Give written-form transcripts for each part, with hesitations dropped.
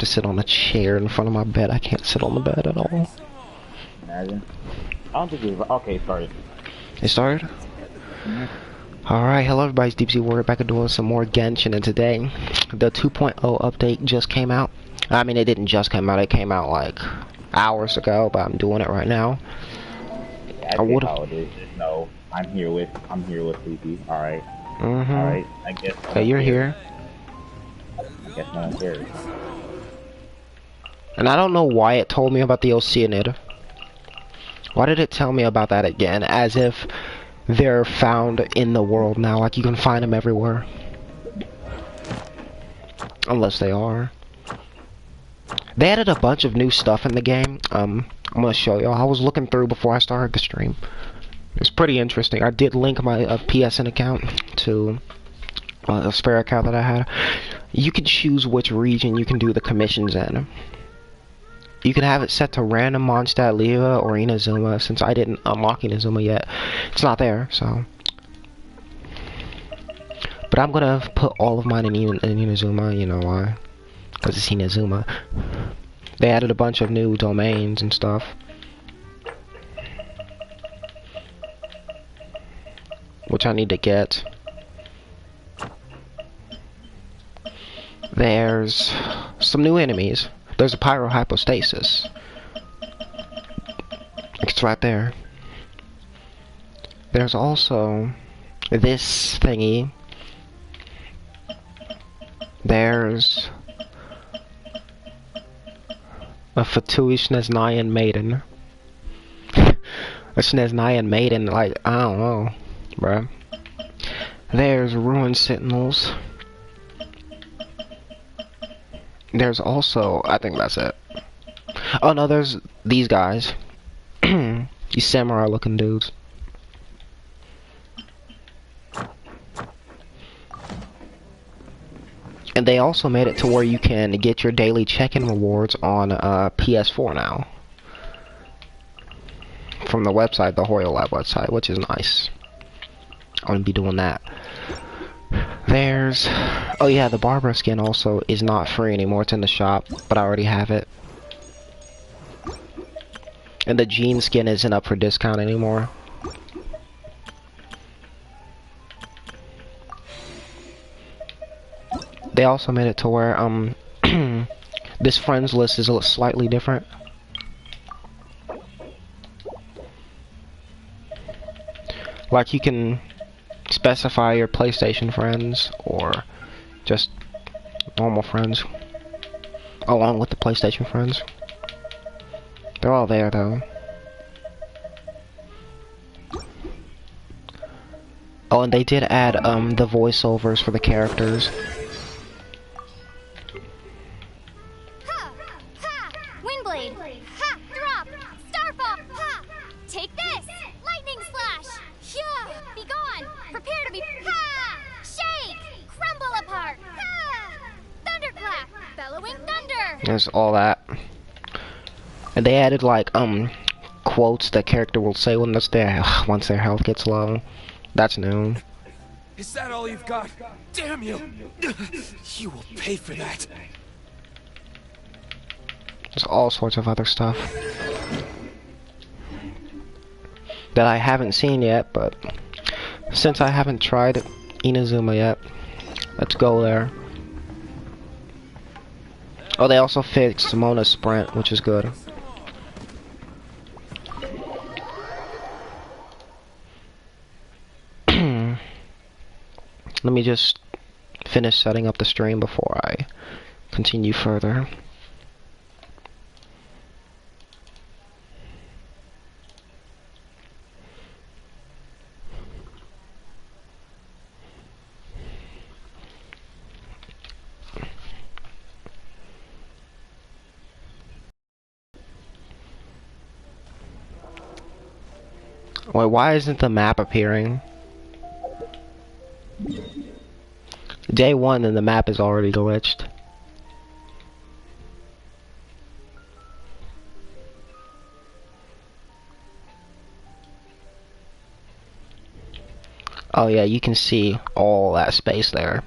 to sit on a chair in front of my bed. I can't sit on the bed at all. Imagine. I don't think it was... Okay, it started. It started? Alright, hello everybody, it's Deep Sea Warrior back and doing some more Genshin, and today, the 2.0 update just came out. I mean, it didn't just come out, it came out like hours ago, but I'm doing it right now. Yeah, I see how it is. No, I'm here with Sleepy. Alright. Alright, I guess. Hey, you're here. I guess no one cares. And I don't know why it told me about the Oceanid. Why did it tell me about that again? As if they're found in the world now, like you can find them everywhere. Unless they are. They added a bunch of new stuff in the game. I'm gonna show y'all. I was looking through before I started the stream. It's pretty interesting. I did link my PSN account to a spare account that I had. You can choose which region you can do the commissions in. You can have it set to random Mondstadt, Leva, or Inazuma. Since I didn't unlock Inazuma yet, it's not there, so. But I'm gonna put all of mine in Inazuma, you know why? Because it's Inazuma. They added a bunch of new domains and stuff. Which I need to get. There's some new enemies. There's a pyrohypostasis. It's right there. There's also this thingy. There's a Fatui Sneznayan maiden. A Sneznayan maiden, like, I don't know, bruh. There's Ruined Sentinels. There's also, I think that's it. Oh no, there's these guys. These samurai looking dudes. And they also made it to where you can get your daily check-in rewards on PS4 now. From the website, the Hoyo Lab website, which is nice. I'm gonna be doing that. There's... Oh yeah, the Barbara skin also is not free anymore. It's in the shop, but I already have it. And the Jean skin isn't up for discount anymore. They also made it to where, this friends list is a little slightly different. Like you can specify your PlayStation friends or just normal friends along with the PlayStation friends. They're all there though. Oh, and they did add the voiceovers for the characters. Ha! Ha! Windblade! Ha! Drop! Starfall! Ha! Take this! Lightning slash! Hyah! Be gone! Prepare to be... Ha! Shake! Crumble apart! Ha! Thunderclap! Bellowing thunder! There's all that. And they added like quotes the character will say when that's once their health gets low. That's new. Is that all you've got? Damn you! You will pay for that. There's all sorts of other stuff that I haven't seen yet, but since I haven't tried Inazuma yet, let's go there. Oh, they also fixed Mona's sprint, which is good. Let me just finish setting up the stream before I continue further. Wait, why isn't the map appearing? Day 1 and the map is already glitched. Oh yeah, you can see all that space there.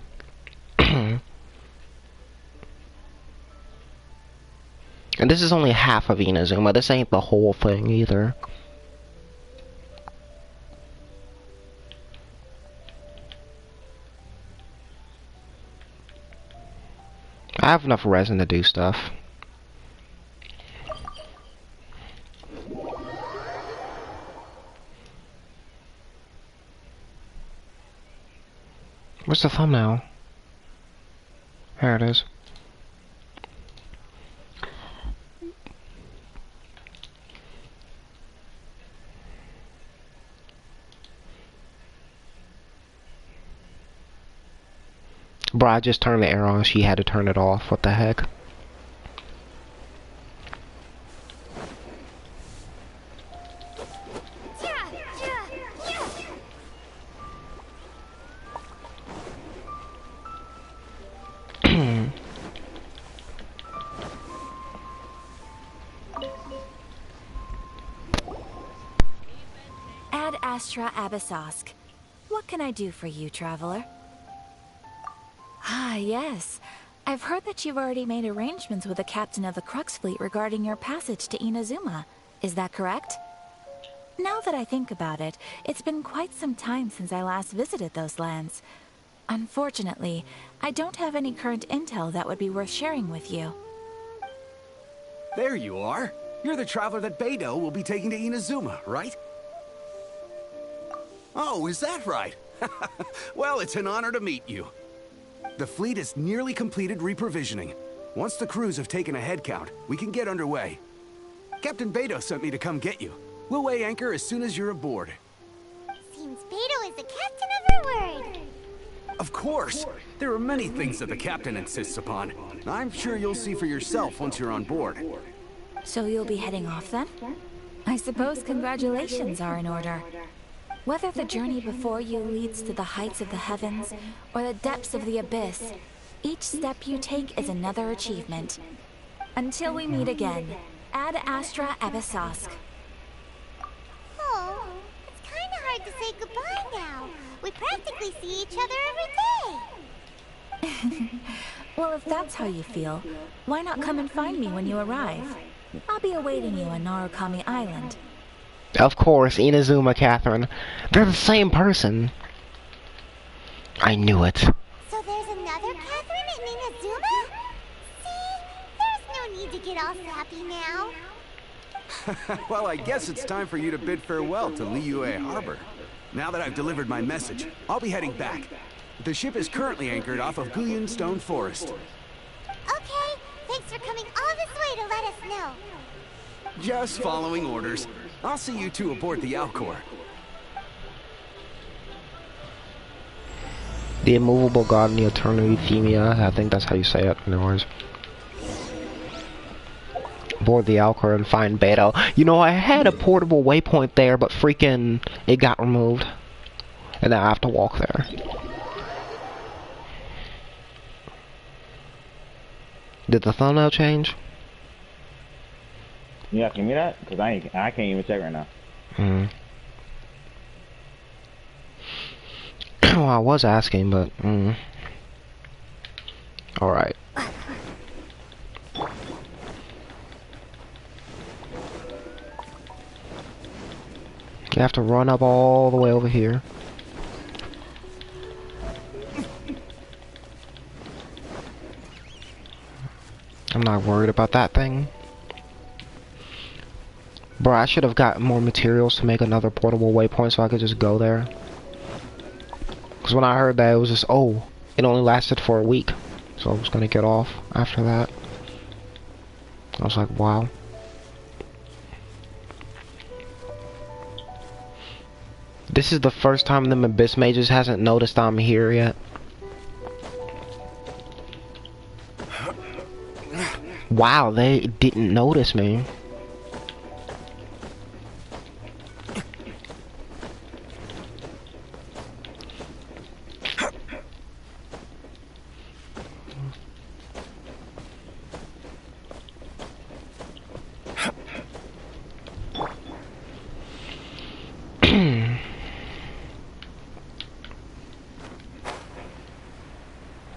And this is only half of Inazuma. This ain't the whole thing either. I have enough resin to do stuff. Where's the thumbnail? There it is. Bro, I just turned the air on. She had to turn it off. What the heck? Ad Astra Abyssosk. What can I do for you, traveler? Ah, yes. I've heard that you've already made arrangements with the captain of the Crux fleet regarding your passage to Inazuma. Is that correct? Now that I think about it, it's been quite some time since I last visited those lands. Unfortunately, I don't have any current intel that would be worth sharing with you. There you are. You're the traveler that Beidou will be taking to Inazuma, right? Oh, is that right? Well, it's an honor to meet you. The fleet has nearly completed reprovisioning. Once the crews have taken a head count, we can get underway. Captain Beidou sent me to come get you. We'll weigh anchor as soon as you're aboard. Seems Beidou is the captain of her word. Of course. There are many things that the captain insists upon. I'm sure you'll see for yourself once you're on board. So you'll be heading off then? I suppose congratulations are in order. Whether the journey before you leads to the heights of the heavens or the depths of the abyss, each step you take is another achievement. Until we meet again, Ad Astra Abyssosk. Oh, it's kind of hard to say goodbye now. We practically see each other every day. Well, if that's how you feel, why not come and find me when you arrive? I'll be awaiting you on Narukami Island. Of course, Inazuma, Catherine. They're the same person. I knew it. So there's another Catherine in Inazuma? See? There's no need to get all sappy now. Well, I guess it's time for you to bid farewell to Liyue Harbor. Now that I've delivered my message, I'll be heading back. The ship is currently anchored off of Guyan Stone Forest. Okay, thanks for coming all this way to let us know. Just following orders. I'll see you two aboard the Alcor. The immovable god in the eternal euthymia. I think that's how you say it. Anyways. Board the Alcor and find Beidou. You know, I had a portable waypoint there, but freaking it got removed. And now I have to walk there. Did the thumbnail change? You asking me that? Because I can't even check right now. Well, I was asking, but alright. You have to run up all the way over here. I'm not worried about that thing. Bro, I should have got more materials to make another portable waypoint so I could just go there. Because when I heard that, it was just, oh, it only lasted for a week. So I was going to get off after that. I was like, wow. This is the first time them Abyss Mages hasn't noticed I'm here yet. Wow, they didn't notice me.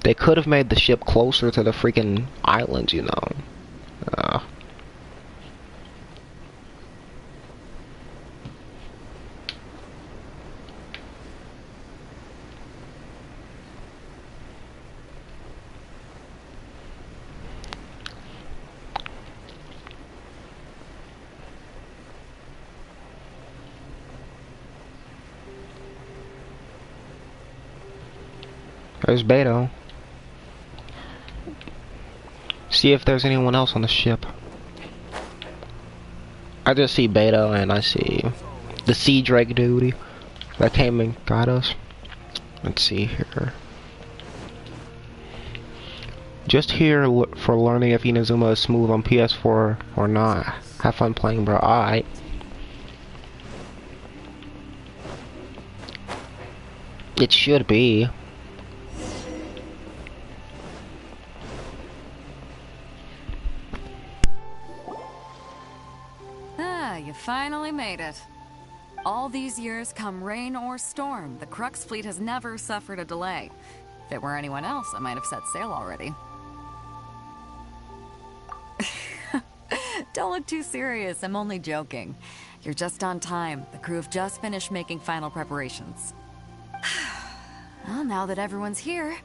They could have made the ship closer to the freaking islands, you know. There's Beto. See if there's anyone else on the ship. I just see Beto and I see the Sea Drake dude that came and got us. Let's see here. Just here for learning if Inazuma is smooth on PS4 or not. Have fun playing, bro. Alright. It should be. Ah, you finally made it. All these years, come rain or storm, the Crux fleet has never suffered a delay. If it were anyone else, I might have set sail already. Don't look too serious, I'm only joking. You're just on time. The crew have just finished making final preparations. Well, now that everyone's here,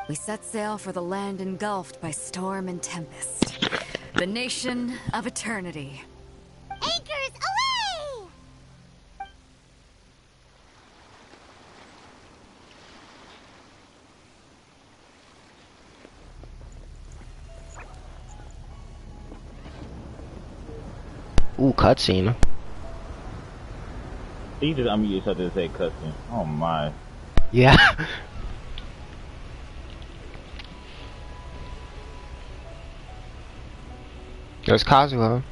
we set sail for the land engulfed by storm and tempest. The nation of eternity. Anchors away! Ooh, cutscene. You just unmute yourself to say cussing. Oh my. Yeah. There's Kazuha.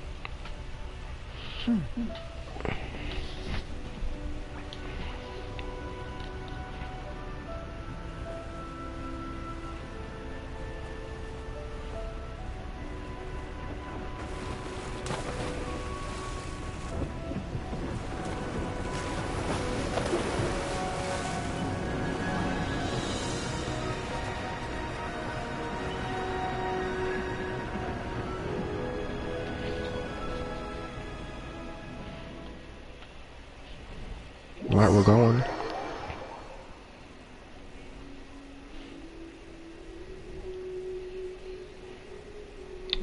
Alright, we're going.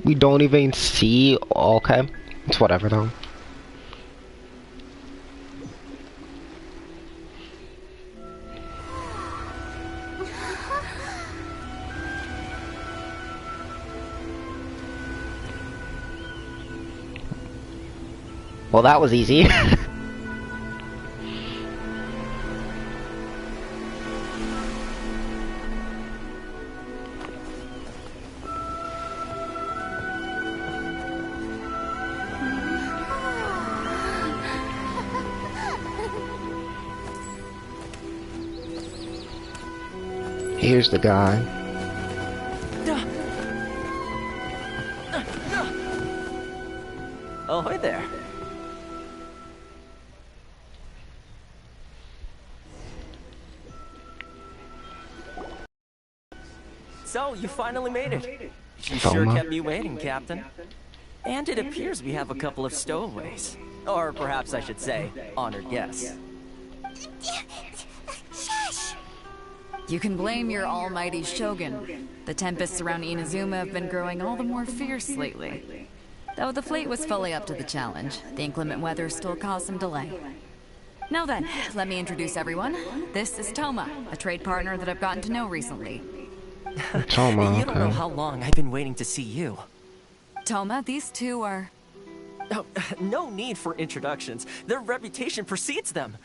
We don't even see. Okay, it's whatever though. Well, that was easy. Here's the guy. Oh, hi there. So, you finally made it. You sure kept me waiting, Captain. And it appears we have a couple of stowaways. Or perhaps I should say, honored guests. Shush! You can blame your almighty Shogun. The tempests around Inazuma have been growing all the more fierce lately. Though the fleet was fully up to the challenge, the inclement weather still caused some delay. Now then, let me introduce everyone. This is Toma, a trade partner that I've gotten to know recently. Toma, You don't know how long I've been waiting to see you. Toma, these two are... Oh, no need for introductions. Their reputation precedes them.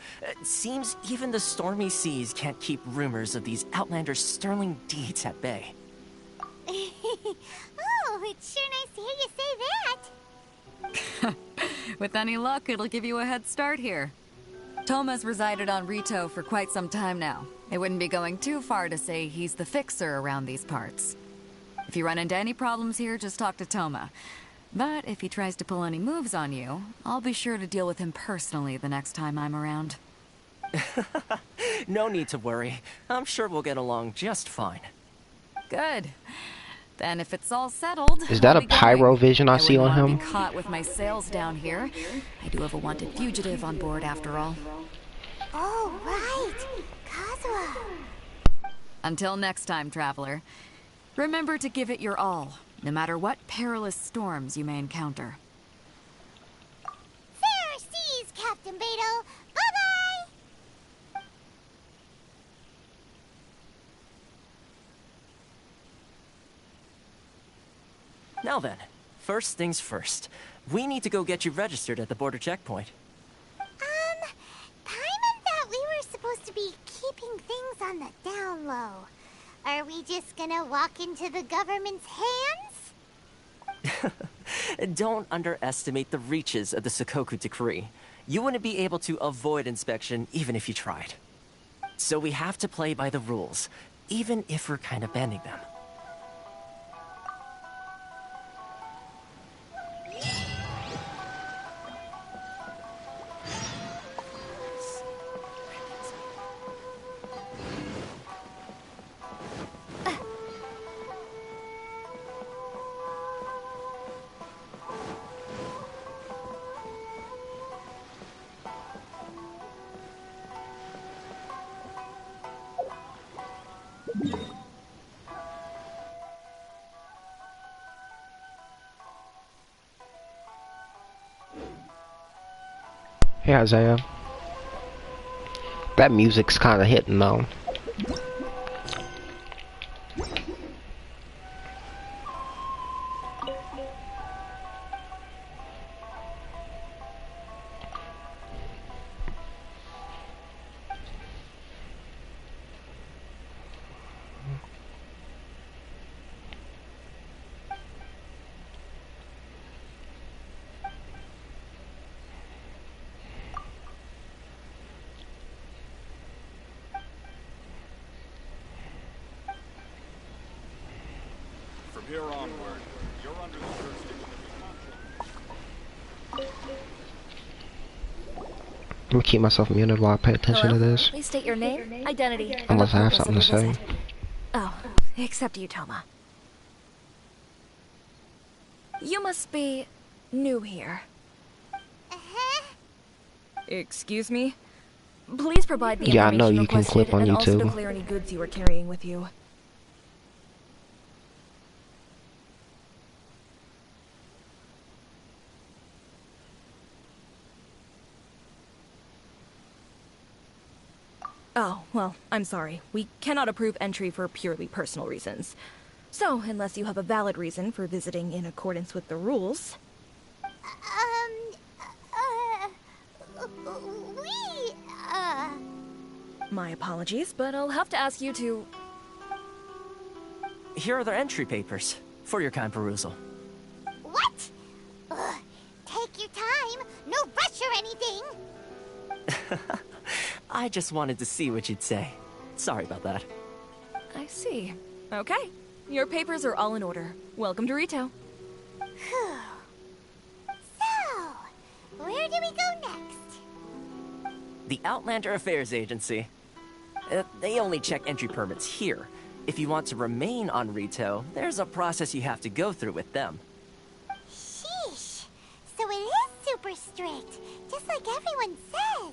Seems even the stormy seas can't keep rumors of these outlanders' sterling deeds at bay. Oh, it's sure nice to hear you say that. With any luck, it'll give you a head start here. Toma's resided on Rito for quite some time now. It wouldn't be going too far to say he's the fixer around these parts. If you run into any problems here, just talk to Toma. But if he tries to pull any moves on you, I'll be sure to deal with him personally the next time I'm around. No need to worry. I'm sure we'll get along just fine. Good. Then if it's all settled, is that I'll a be going. pyro vision I see on wouldn't wanna him? be caught with my sails down here. I do have a wanted fugitive on board after all. Oh, right. Kazuha. Until next time, traveler. Remember to give it your all, no matter what perilous storms you may encounter. Fair seas, Captain Beto. Bye-bye! Now then, first things first. We need to go get you registered at the border checkpoint. Paimon thought we were supposed to be keeping things on the down low. Are we just gonna walk into the government's hands? Don't underestimate the reaches of the Sakoku Decree. You wouldn't be able to avoid inspection even if you tried. So we have to play by the rules, even if we're kind of bending them. Hey Isaiah. That music's kinda hitting though. From here onward, you're under the jurisdiction of Let me keep myself muted while I pay attention to this. Please state your name, identity, and Unless the I have purpose something of to your say. visit. Oh, except you, Toma. You must be new here. Excuse me? Please provide the Yeah, I know information you can requested clip on and also YouTube. declare any goods you are carrying with you. Oh, well, I'm sorry. We cannot approve entry for purely personal reasons. So, unless you have a valid reason for visiting in accordance with the rules... My apologies, but I'll have to ask you to... Here are their entry papers, for your kind perusal. What? Ugh, take your time. No rush or anything. I just wanted to see what you'd say. Sorry about that. I see. Okay. Your papers are all in order. Welcome to Rito. Whew. So, where do we go next? The Outlander Affairs Agency. They only check entry permits here. If you want to remain on Rito, there's a process you have to go through with them. Sheesh. So it is super strict, just like everyone says.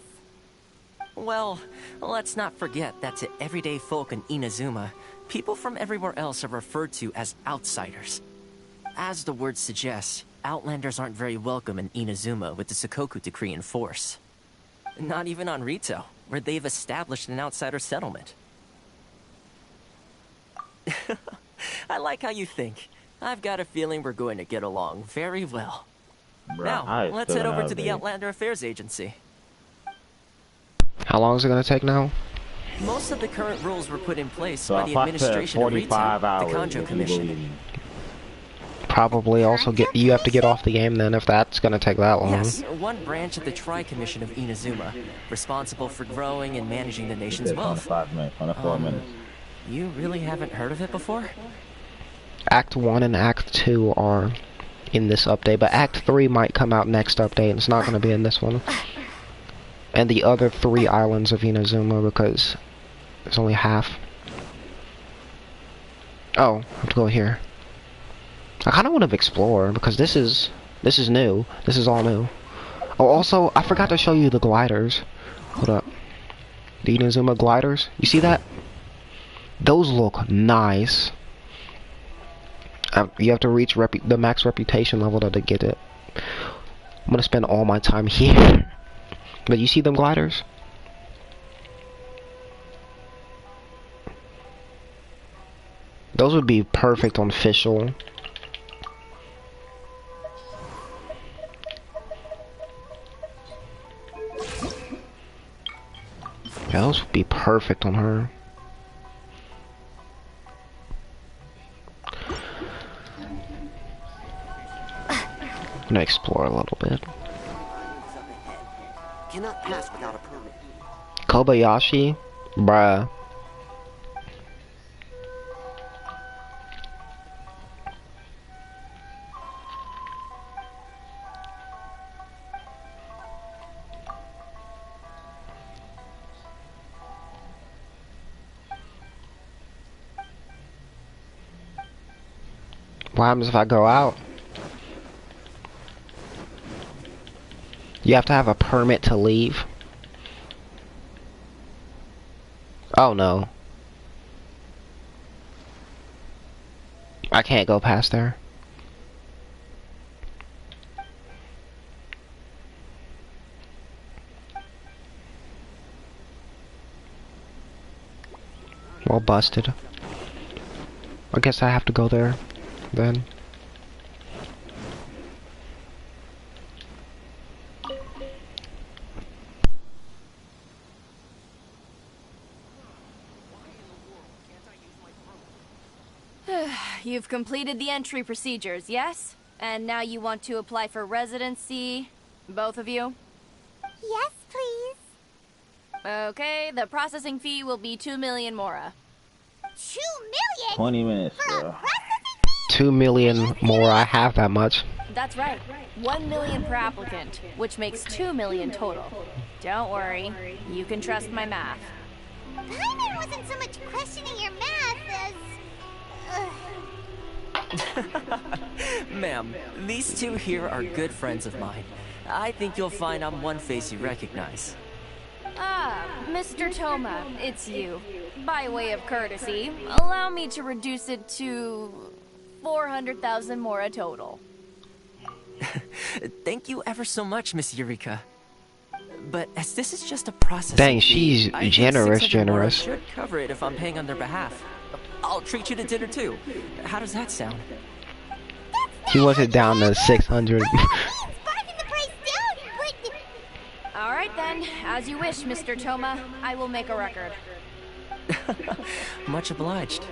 Well, let's not forget that to everyday folk in Inazuma, people from everywhere else are referred to as outsiders. As the word suggests, Outlanders aren't very welcome in Inazuma with the Sakoku Decree in force. Not even on Rito, where they've established an outsider settlement. I like how you think. I've got a feeling we're going to get along very well. Bruh, Now, let's head over to the Outlander Affairs Agency. How long is it gonna take now? Most of the current rules were put in place So by I the fucked administration of Rito, 45 the hours. Kanjo if you Commission. believe me. Probably also you have to get off the game then if that's gonna take that long. Yes, one branch of the Tri-Commission of Inazuma, responsible for growing and managing the nation's wealth. 25 minutes, 24 minutes. You really haven't heard of it before? Act 1 and Act 2 are in this update, but Act 3 might come out next update and it's not gonna be in this one. And the other 3 islands of Inazuma because there's only half. Oh, I have to go here. I kind of want to explore because this is new. This is all new. Oh, also, I forgot to show you the gliders. Hold up. The Inazuma gliders. You see that? Those look nice. You have to reach the max reputation level to get it. I'm gonna spend all my time here. But you see them gliders? Those would be perfect on Fischl. Yeah, those would be perfect on her. I'm gonna explore a little bit. Cannot pass without a permit. Kobayashi? Bruh. What happens if I go out? You have to have a permit to leave. Oh no. I can't go past there. Well, busted. I guess I have to go there then. You've completed the entry procedures, yes? And now you want to apply for residency? Both of you? Yes, please. Okay, the processing fee will be 2 million mora. 2 million? 20 minutes, For a bro. processing fee? 2 million more. I have that much. That's right. 1 million per applicant, which makes 2 million total. Don't worry, you can trust my math. Paimon wasn't so much questioning your math as... Ma'am, these two here are good friends of mine. I think you'll find I'm one face you recognize. Ah, Mr. Toma, it's you. By way of courtesy, allow me to reduce it to 400,000 mora total. Thank you ever so much, Miss Eureka. But as this is just a process. Dang, she's I think generous, 600 mora generous. should cover it if I'm paying on their behalf. I'll treat you to dinner too. How does that sound? He wants it down to 600. Alright then, as you wish, Mr. Toma. I will make a record. Much obliged.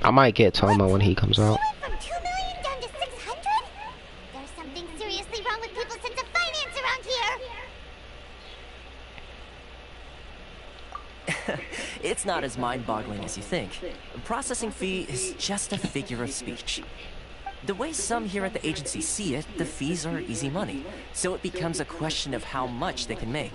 I might get Toma when he comes out. She went from 2 million down to 600? There's something seriously wrong with people's sense of finance around here. It's not as mind-boggling as you think. A processing fee is just a figure of speech. The way some here at the agency see it, the fees are easy money, so it becomes a question of how much they can make.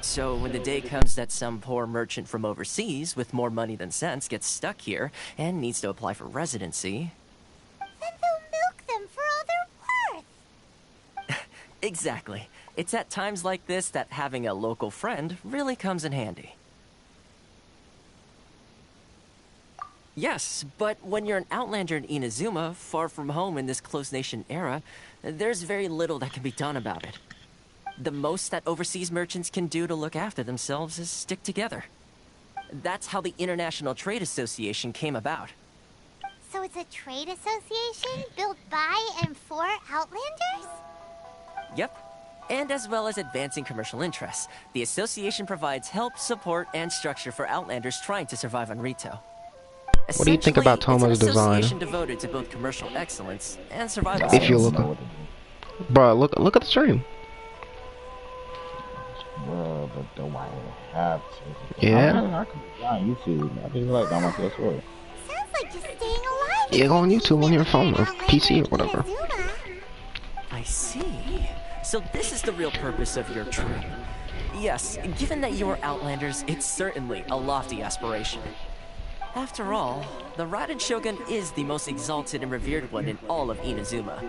So when the day comes that some poor merchant from overseas with more money than sense gets stuck here and needs to apply for residency... Then they'll milk them for all they're worth. Exactly. It's at times like this that having a local friend really comes in handy. Yes, but when you're an outlander in Inazuma, far from home in this close nation era, there's very little that can be done about it. The most that overseas merchants can do to look after themselves is stick together. That's how the International Trade Association came about. So it's a trade association built by and for Outlanders? Yep. And as well as advancing commercial interests, the association provides help, support, and structure for Outlanders trying to survive on Rito. What do you think about Toma's it's an design? association devoted to both commercial excellence and survival. If you look, bro, look at the stream. Bro, but do I have to? Yeah. I can be on YouTube. I just like on my PS4. Sounds like just staying alive. Yeah, go on YouTube on your phone or PC or whatever. I see. So this is the real purpose of your trip. Yes, given that you are Outlanders, it's certainly a lofty aspiration. After all, the Raiden Shogun is the most exalted and revered one in all of Inazuma.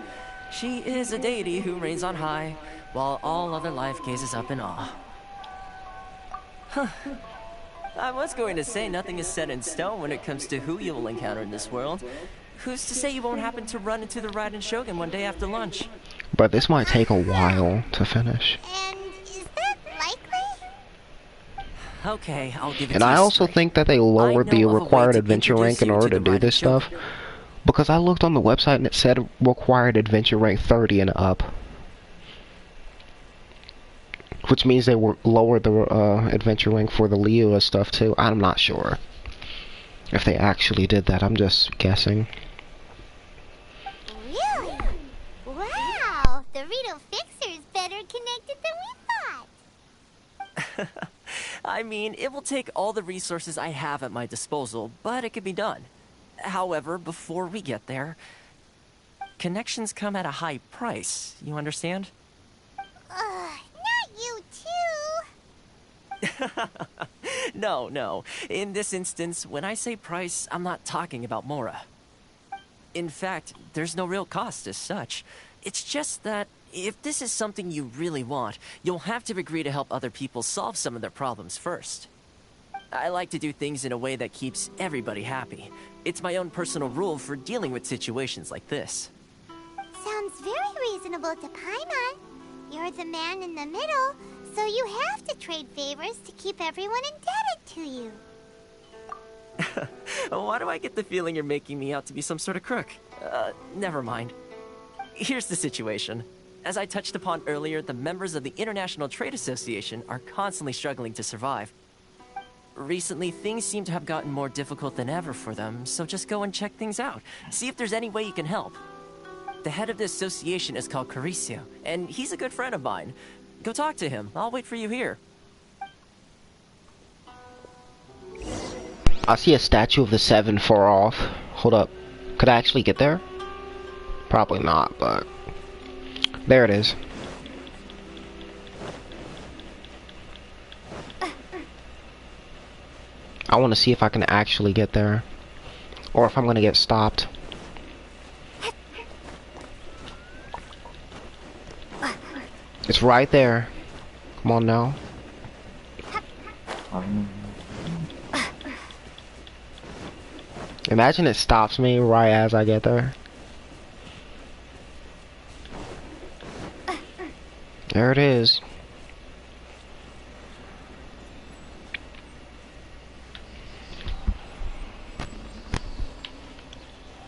She is a deity who reigns on high, while all other life gazes up in awe. Huh. I was going to say nothing is set in stone when it comes to who you will encounter in this world. Who's to say you won't happen to run into the Raiden Shogun one day after lunch? But this might take a while to finish. And is that likely? Okay, I'll give it And to I you also straight. think that they lowered I the know of a way required to adventure introduce rank in you order to to the do right this stuff. children. Because I looked on the website and it said required adventure rank 30 and up. Which means they lowered the adventure rank for the Liyue stuff too. I'm not sure if they actually did that. I'm just guessing. Really? Wow! The Rito Fixer is better connected than we thought. I mean, it will take all the resources I have at my disposal, but it could be done. However, before we get there, connections come at a high price, you understand? Not you too. No. In this instance, when I say price, I'm not talking about Mora. In fact, there's no real cost as such. It's just that if this is something you really want, you'll have to agree to help other people solve some of their problems first. I like to do things in a way that keeps everybody happy. It's my own personal rule for dealing with situations like this. Sounds very reasonable to Paimon. You're the man in the middle, so you have to trade favors to keep everyone indebted to you. Why do I get the feeling you're making me out to be some sort of crook? Never mind. Here's the situation. As I touched upon earlier, the members of the International Trade Association are constantly struggling to survive. Recently, things seem to have gotten more difficult than ever for them, so just go and check things out. See if there's any way you can help. The head of the association is called Caricio, and he's a good friend of mine. Go talk to him. I'll wait for you here. I see a statue of the 7 far off. Hold up. Could I actually get there? Probably not, but... there it is. I want to see if I can actually get there. Or if I'm going to get stopped. It's right there. Come on now. Imagine it stops me right as I get there. There it is.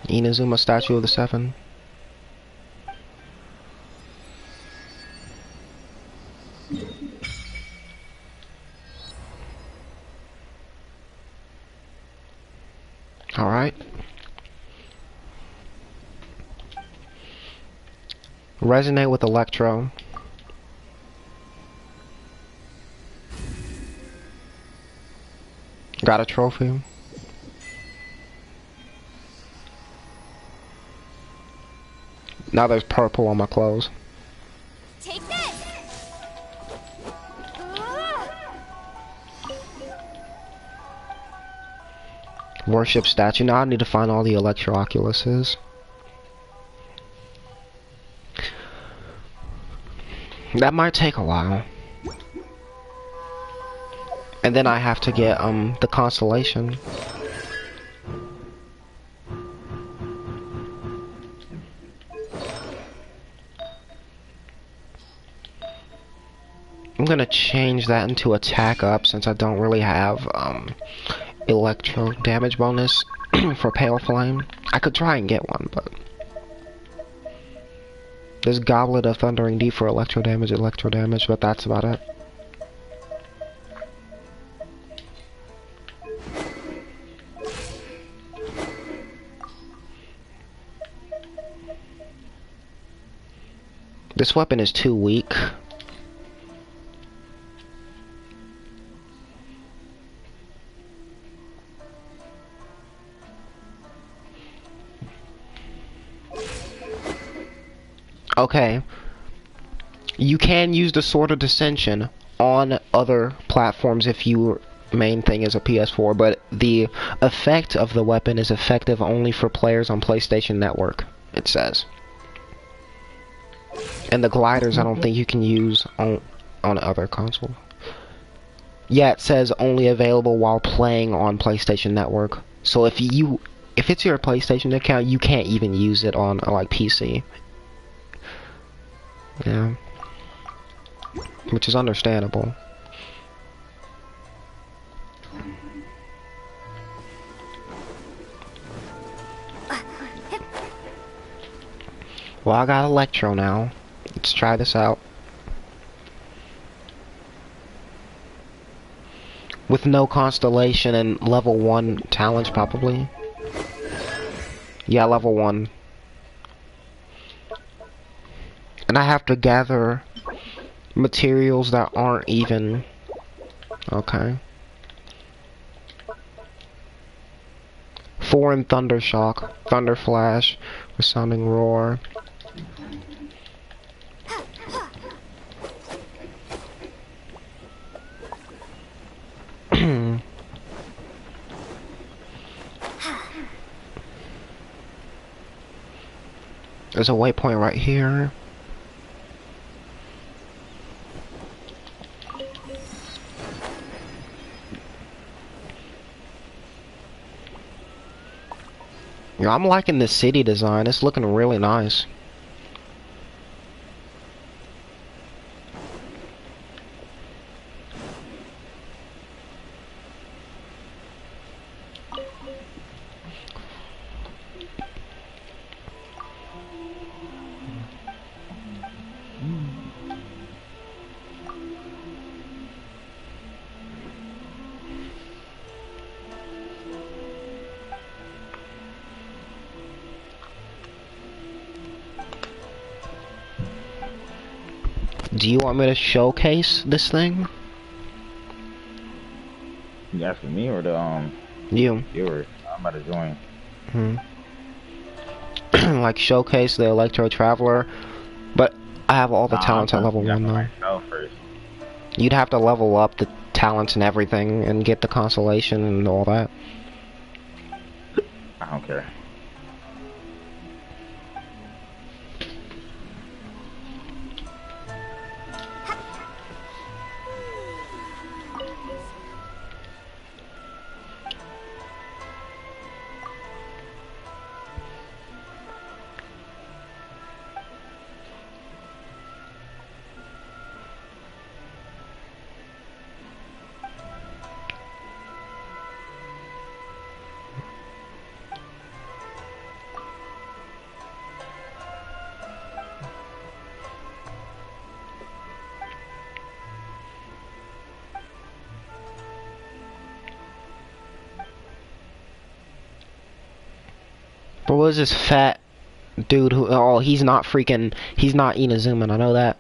Inazuma statue of the 7. Alright. Resonate with Electro. Got a trophy. Now there's purple on my clothes. Take this! Worship statue. Now I need to find all the Electro Oculuses. That might take a while. And then I have to get the constellation. I'm gonna change that into attack up since I don't really have electro damage bonus for Pale Flame. I could try and get one, but there's Goblet of Thundering Deep for electro damage, but that's about it. This weapon is too weak. Okay. You can use the Sword of Dissension on other platforms if your main thing is a PS4, but the effect of the weapon is effective only for players on PlayStation Network, it says. And the gliders I don't think you can use on other consoles. Yeah, it says only available while playing on PlayStation Network. So if it's your PlayStation account, you can't even use it on like PC. Yeah. Which is understandable. Well, I got Electro now. Let's try this out. With no Constellation and level 1 talents, probably. Yeah, level 1. And I have to gather materials that aren't even... Okay. 4 in Thunder Shock, Thunder Flash, Resounding Roar. There's a waypoint right here. Yeah, I'm liking this city design. It's looking really nice. Do you want me to showcase this thing? You asking me or the You. viewers? I'm about to join. Like showcase the Electro Traveler, but I have all the talents at level 1 though. First. You'd have to level up the talents and everything and get the constellation and all that. I don't care. But what is this fat dude who... Oh, he's not Inazuma, I know that.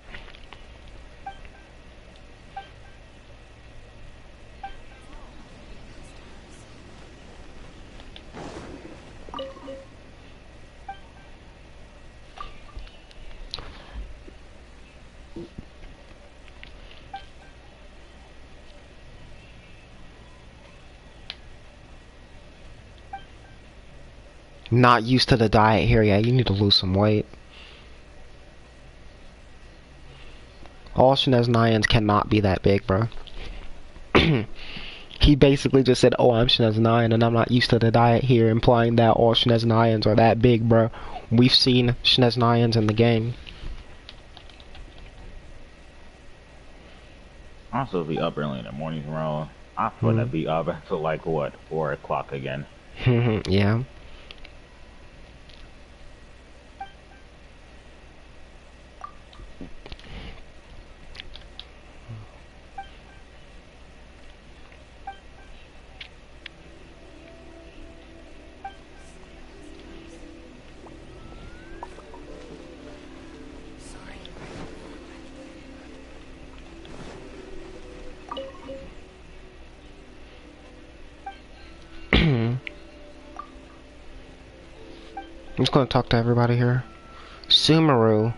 Not used to the diet here yet. You need to lose some weight. All Shinez Nyans cannot be that big, bro. He basically just said, oh, I'm Shinez Nyan and I'm not used to the diet here, implying that all Shinez Nyans are that big, bro. We've seen Shinez Nyans in the game. I'm supposed to be up early in the morning tomorrow. I'm gonna be up until like what, 4 o'clock again. Yeah. I'm just gonna talk to everybody here. Sumeru.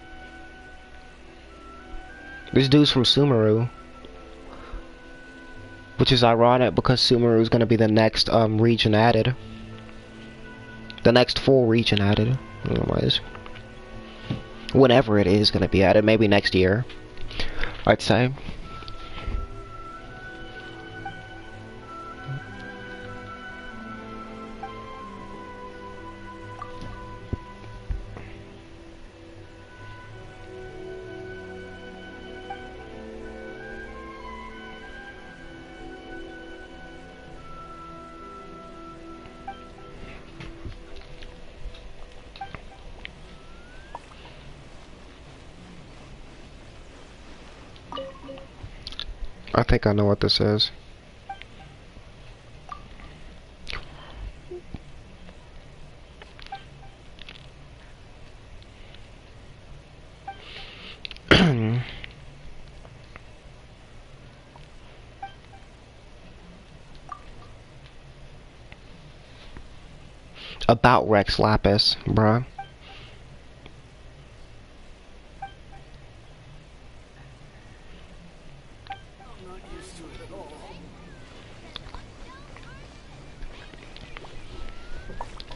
This dude's from Sumeru. Which is ironic because Sumeru is gonna be the next region added. The next full region added. Anyways. Whenever it is gonna be added, maybe next year, I'd say. I think I know what this is. About Rex Lapis, bruh.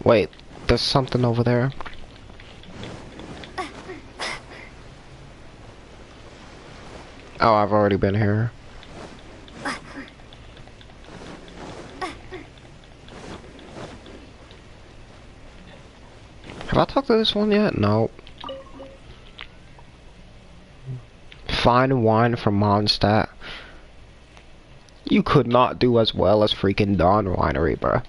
Wait, there's something over there. Oh, I've already been here. Have I talked to this one yet? No. Fine wine from Mondstadt. You could not do as well as freaking Dawn Winery, bruh.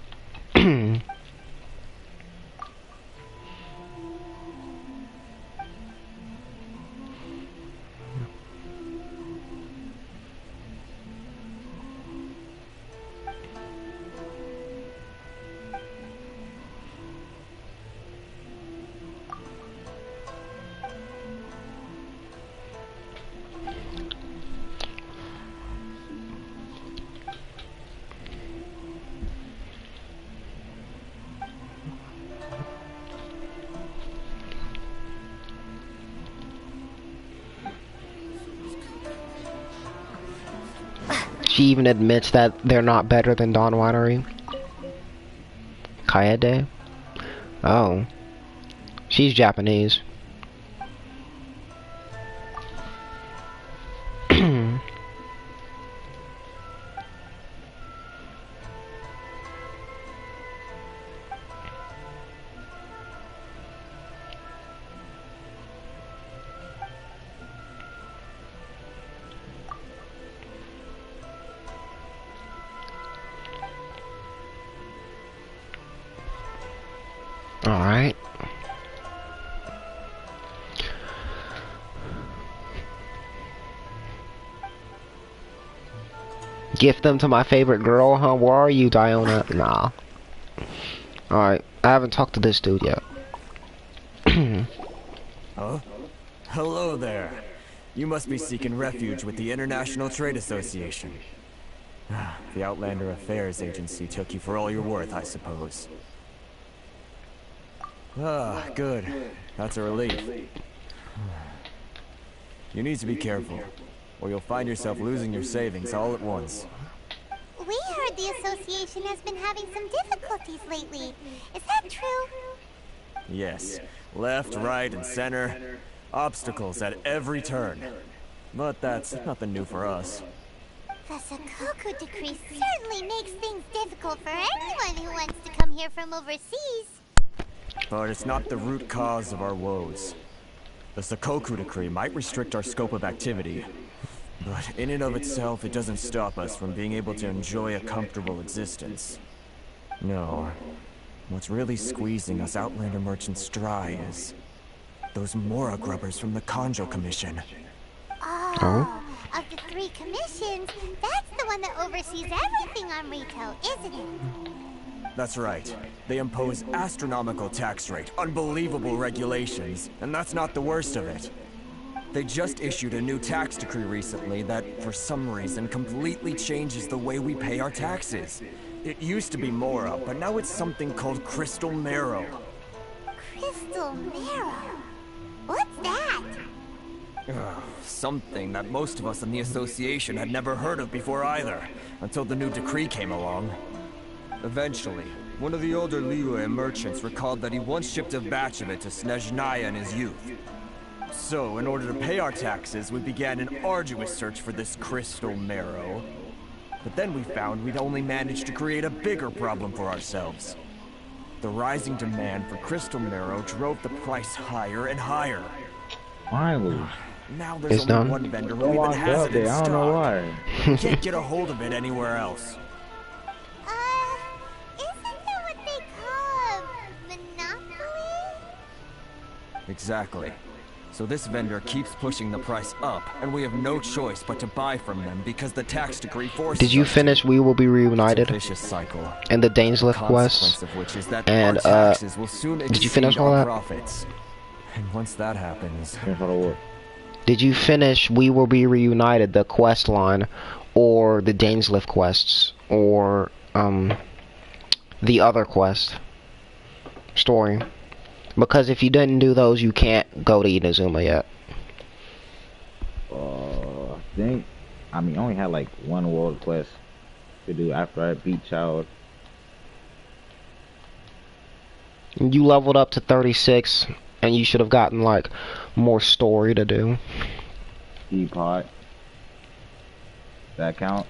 She even admits that they're not better than Dawn Winery. Kaede? Oh. She's Japanese. Alright. Gift them to my favorite girl, huh? Where are you, Diona? Nah. Alright, I haven't talked to this dude yet. Huh? Hello there. You must be seeking refuge with the International Trade Association. The Outlander Affairs Agency took you for all you're worth, I suppose. Ah, good. That's a relief. You need to be careful, or you'll find yourself losing your savings all at once. We heard the association has been having some difficulties lately. Is that true? Yes. Left, right, and center. Obstacles at every turn. But that's nothing new for us. The Sakoku decree certainly makes things difficult for anyone who wants to come here from overseas. But it's not the root cause of our woes. The Sakoku decree might restrict our scope of activity, but in and of itself, it doesn't stop us from being able to enjoy a comfortable existence. No. What's really squeezing us Outlander merchants dry is those Mora grubbers from the Kanjo Commission. Oh, of the 3 commissions, that's the one that oversees everything on Rito, isn't it? That's right. They impose astronomical tax rate, unbelievable regulations, and that's not the worst of it. They just issued a new tax decree recently that, for some reason, completely changes the way we pay our taxes. It used to be Mora, but now it's something called Crystal Marrow. Crystal Marrow? What's that? Something that most of us in the association had never heard of before either, until the new decree came along. Eventually, one of the older Liyue merchants recalled that he once shipped a batch of it to Snezhnaya in his youth. So, in order to pay our taxes, we began an arduous search for this crystal marrow. But then we found we'd only managed to create a bigger problem for ourselves. The rising demand for crystal marrow drove the price higher and higher. Finally. Now there's only one vendor who even has it in stock. I don't know why. Can't get a hold of it anywhere else. Isn't that what they call a monopoly? Exactly. So this vendor keeps pushing the price up, and we have no choice but to buy from them because the tax decree forces Did you us finish to. We Will Be Reunited? It's a vicious cycle. And the Dainsliff Consequence quest? of which is that And our taxes will soon did you finish exceed all our that? profits. And once that happens, Did you finish We Will Be Reunited, the quest line, or the Dainsliff quests, or the other quest story? Because if you didn't do those, you can't go to Inazuma yet. I mean, I only had like one world quest to do after I beat Child. You leveled up to 36, and you should have gotten like more story to do. Teapot. That count?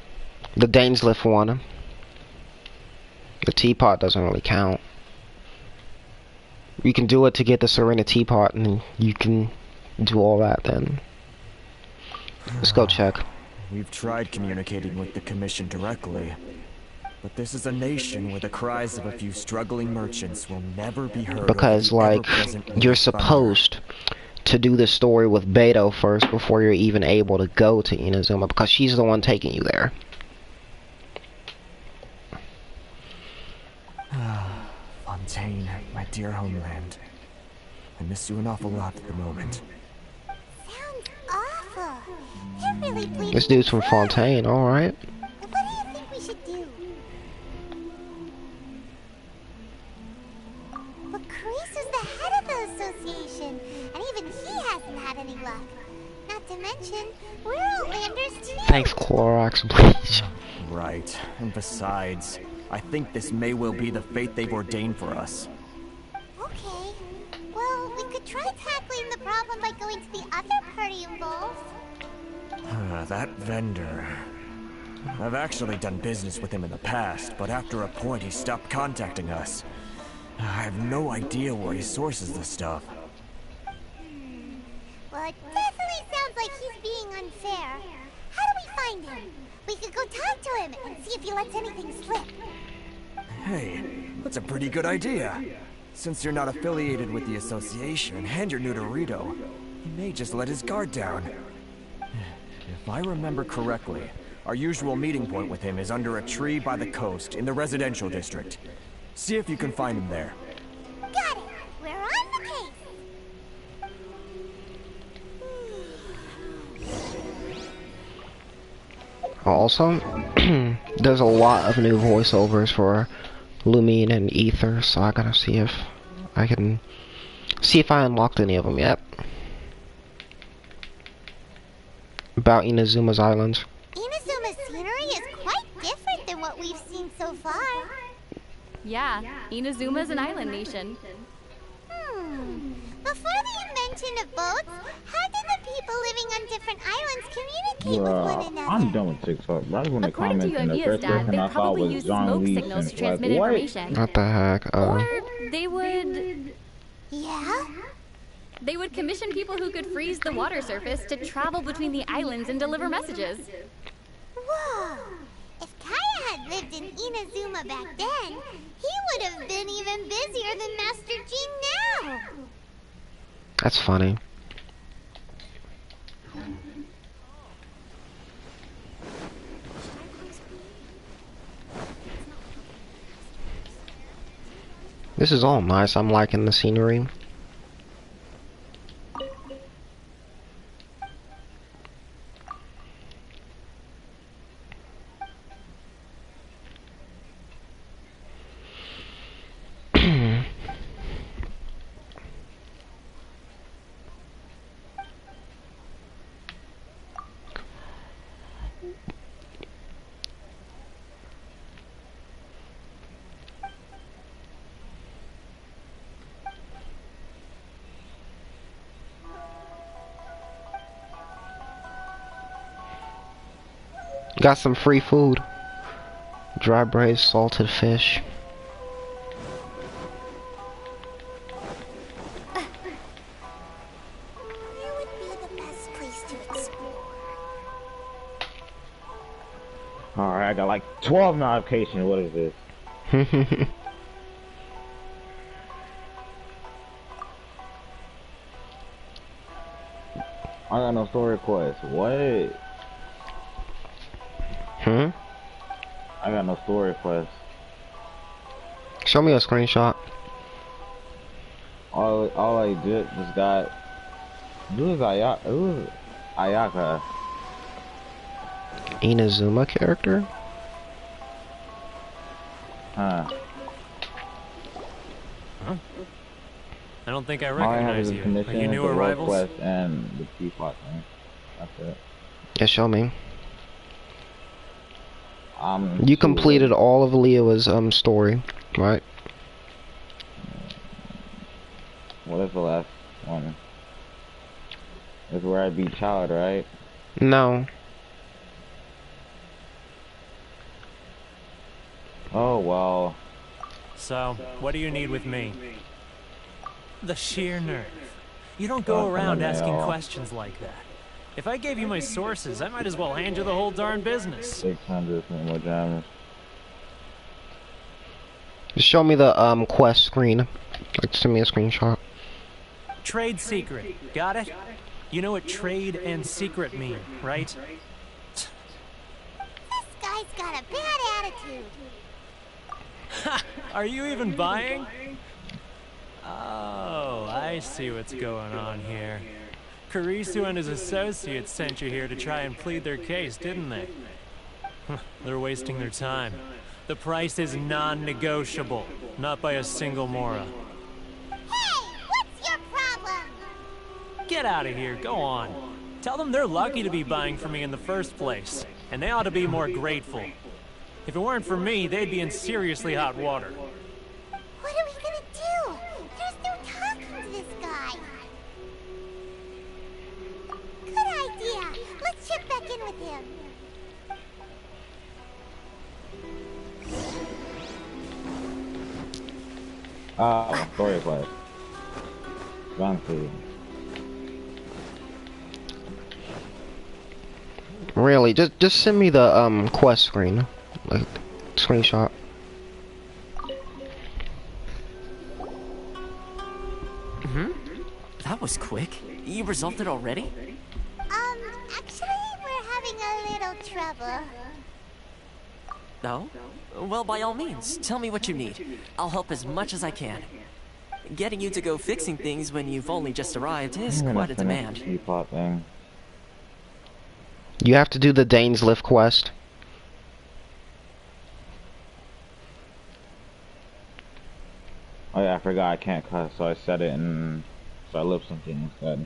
The Dainsliff one. The teapot doesn't really count. You can do it to get the Serena teapot, and you can do all that then. Let's go check. we've tried communicating with the Commission directly. But this is a nation where the cries of a few struggling merchants will never be heard. Because, like, you're supposed to do the story with Beto first before you're even able to go to Inazuma, because she's the one taking you there. Fontaine, my dear homeland. I miss you an awful lot at the moment. Sounds awful. It really bleeds. This dude's from Fontaine, alright. What do you think we should do? But Kreese is the head of the association, and even he hasn't had any luck. Not to mention, we're Outlanders too. Thanks, Clorox bleach. Right, and besides, I think this may well be the fate they've ordained for us. Okay. Well, we could try tackling the problem by going to the other party involved. That vendor. I've actually done business with him in the past, but after a point he stopped contacting us. I have no idea where he sources the stuff. Well, it definitely sounds like he's being unfair. How do we find him? We could go talk to him and see if he lets anything slip. Hey, that's a pretty good idea. Since you're not affiliated with the association and you're new to Rito, he may just let his guard down. If I remember correctly, our usual meeting point with him is under a tree by the coast in the residential district. See if you can find him there. Got it! We're on the case! Also, there's a lot of new voiceovers for Lumine and Ether, so I gotta see if I unlocked any of them yet. About Inazuma's Islands. Inazuma's scenery is quite different than what we've seen so far. Yeah, Inazuma's an island nation. Before the invention of boats, how did the people living on different islands communicate with one another? I'm done with TikTok. Right when the According to comments your and the ideas, first Dad, person I they saw probably was use John smoke Lee signals to and transmit like, what? information. What the heck? Or they would... Yeah? They would commission people who could freeze the water surface to travel between the islands and deliver messages. Whoa! If Kaya had lived in Inazuma back then, he would have been even busier than Master Jin now! That's funny. This is all nice. I'm liking the scenery. Got some free food. Dry braised salted fish. Where would be the best place to explore? Alright, I got like 12 notifications. What is this? I got no story quest. What? Hmm? I got no story quest. Show me a screenshot. All I did just got. Who's Ayaka? Inazuma character? Huh. I don't think I All I have is recognize a you. Are condition, you the new road arrivals? quest, and the teapot thing. That's it. Yeah, show me. Sure. You completed all of Leo's story, right? What is the last one? It's where I beat Child, right? No. Oh, well. So, what do you need with me? The sheer nerve. You don't go around asking questions like that. If I gave you my sources, I might as well hand you the whole darn business. 600 more damage. Just show me the quest screen. Like, send me a screenshot. Trade secret. Got it? You know what trade and secret mean, right? This guy's got a bad attitude. Are you even buying? Oh, I see what's going on here. Karisu and his associates sent you here to try and plead their case, didn't they? They're wasting their time. The price is non-negotiable, not by a single Mora. Hey, what's your problem? Get out of here, go on. Tell them they're lucky to be buying from me in the first place, and they ought to be more grateful. If it weren't for me, they'd be in seriously hot water. What are we gonna do? There's no talking to this guy. Good idea. Let's check back in with him. Story quest. Genshin. Really, just send me the quest screen, like screenshot. That was quick. You resolved it already? Actually, we're having a little trouble. No? Well, by all means, tell me what you need. I'll help as much as I can. Getting you to go fixing things when you've only just arrived is quite a demand. Teapot thing. You have to do the Dane's Lift quest. Oh yeah, I forgot I can't cuss, so I said it and so I lip synced instead.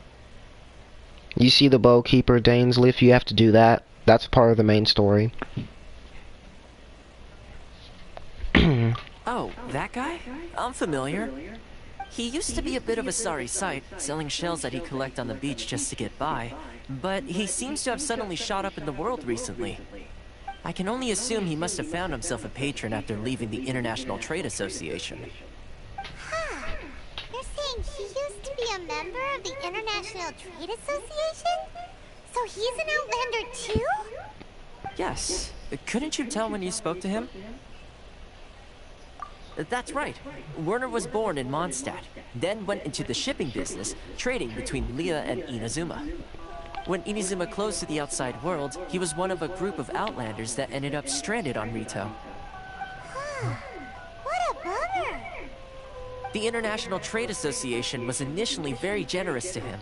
You see the Bowkeeper Dane's Lift, you have to do that. That's part of the main story. Oh, that guy? I'm familiar. He used to be a bit of a sorry sight, selling shells that he'd collect on the beach just to get by, but he seems to have suddenly shot up in the world recently. I can only assume he must have found himself a patron after leaving the International Trade Association. Huh. You're saying he used to be a member of the International Trade Association? So he's an Outlander too? Yes. Couldn't you tell when you spoke to him? That's right. Werner was born in Mondstadt, then went into the shipping business, trading between Leah and Inazuma. When Inazuma closed to the outside world, he was one of a group of Outlanders that ended up stranded on Rito. What a bummer! The International Trade Association was initially very generous to him,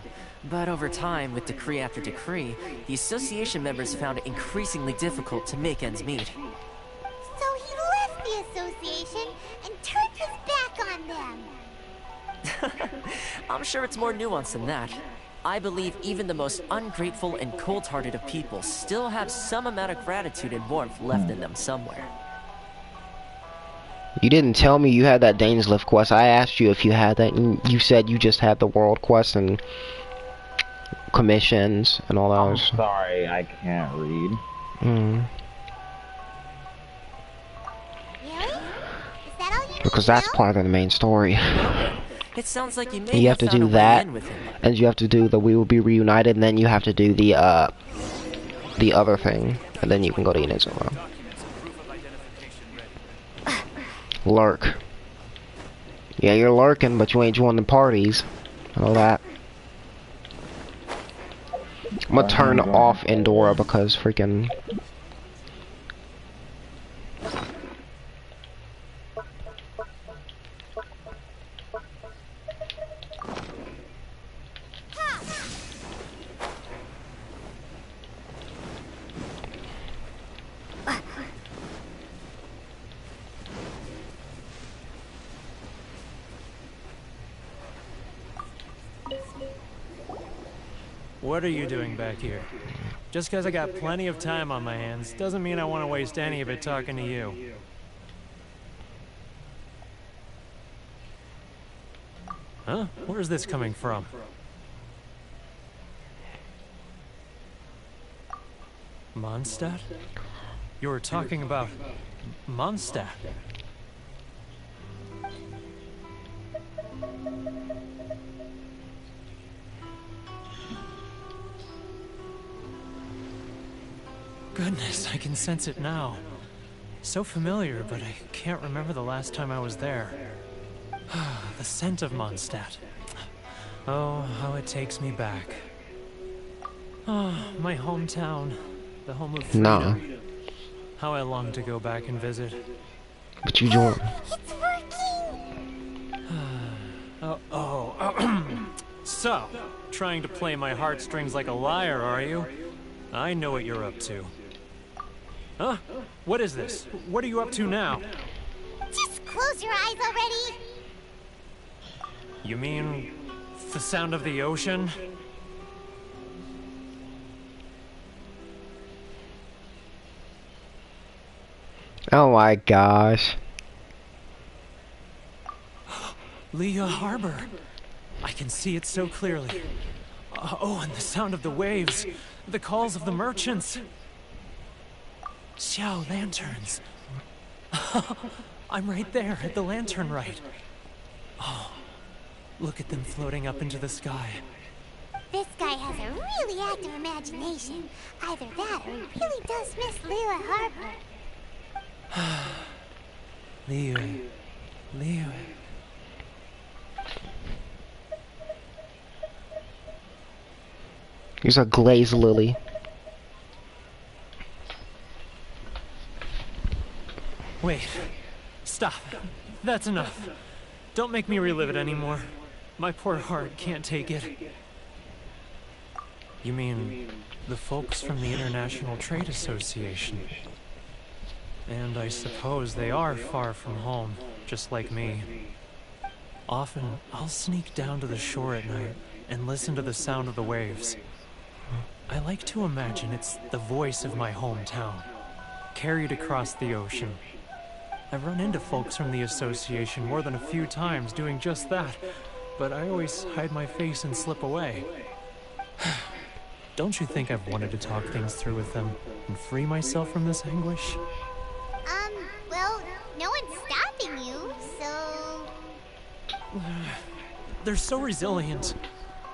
but over time, with decree after decree, the association members found it increasingly difficult to make ends meet. So he left the association and turned his back on them. I'm sure it's more nuanced than that. I believe even the most ungrateful and cold-hearted of people still have some amount of gratitude and warmth left in them somewhere. You didn't tell me you had that Dane's Lift quest. I asked you if you had that, and you said you just had the world quest and commissions and all those. I'm sorry, I can't read. Really? Is that all you Because that's part of the main story. It sounds like you may You have to found do a way that, in with him. and you have to do the We Will Be Reunited, and then you have to do the other thing, and then you can go to Inazuma. Lurk. Yeah, you're lurking, but you ain't joining the parties. And all that. I'm gonna turn off Endora because freaking. What are you doing back here? Just because I got plenty of time on my hands doesn't mean I want to waste any of it talking to you. Huh? Where's this coming from? Mondstadt? You were talking about Mondstadt. Goodness, I can sense it now. So familiar, but I can't remember the last time I was there. The scent of Mondstadt. Oh, how it takes me back. Oh, my hometown. The home of freedom. Nah. How I long to go back and visit. But you joined. It's working! So, trying to play my heartstrings like a liar, are you? I know what you're up to. Huh? What is this? What are you up to now? Just close your eyes already! You mean the sound of the ocean? Oh my gosh. Leah Harbor. I can see it so clearly. Oh, and the sound of the waves. The calls of the merchants. Xiao lanterns. I'm right there at the lantern right. Oh, look at them floating up into the sky. This guy has a really active imagination. Either that or he really does miss Liyue Harbor. Liyue. Here's a glazed lily. Wait. Stop. That's enough. Don't make me relive it anymore. My poor heart can't take it. You mean the folks from the International Trade Association? And I suppose they are far from home, just like me. Often, I'll sneak down to the shore at night and listen to the sound of the waves. I like to imagine it's the voice of my hometown, carried across the ocean. I've run into folks from the association more than a few times doing just that, but I always hide my face and slip away. Don't you think I've wanted to talk things through with them and free myself from this anguish? Well, no one's stopping you, so... They're so resilient.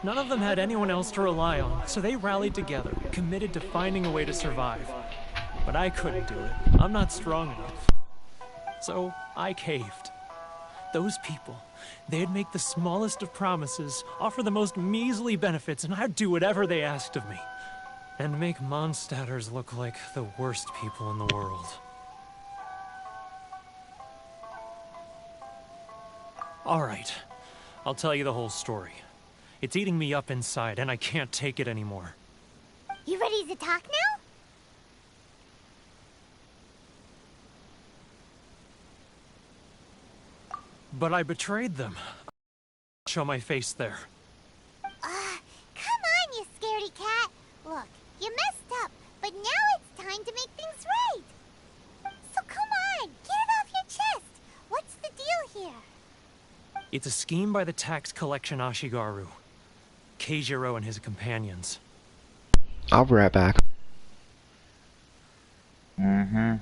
None of them had anyone else to rely on, so they rallied together, committed to finding a way to survive. But I couldn't do it. I'm not strong enough. So I caved. Those people, they'd make the smallest of promises, offer the most measly benefits, and I'd do whatever they asked of me. And make Mondstadters look like the worst people in the world. All right, I'll tell you the whole story. It's eating me up inside, and I can't take it anymore. You ready to talk now? But I betrayed them. Show my face there. Come on, you scaredy cat. Look, you messed up, but now it's time to make things right. So come on, get it off your chest. What's the deal here? It's a scheme by the tax collection Ashigaru. Keijiro and his companions. I'll be right back. Mm-hmm.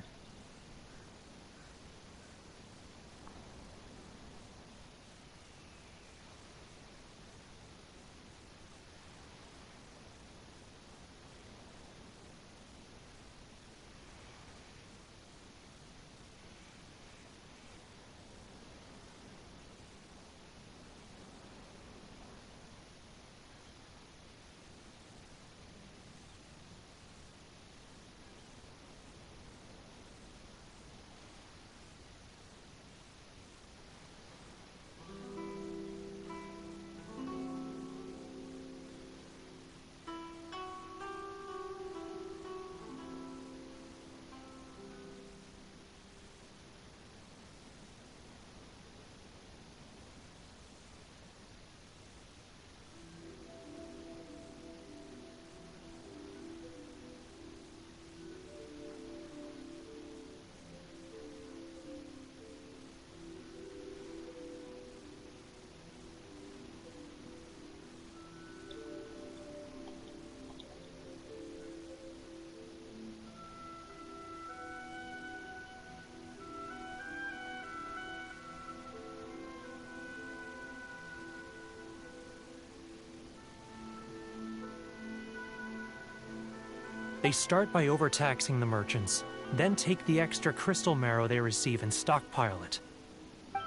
They start by overtaxing the merchants, then take the extra crystal marrow they receive and stockpile it.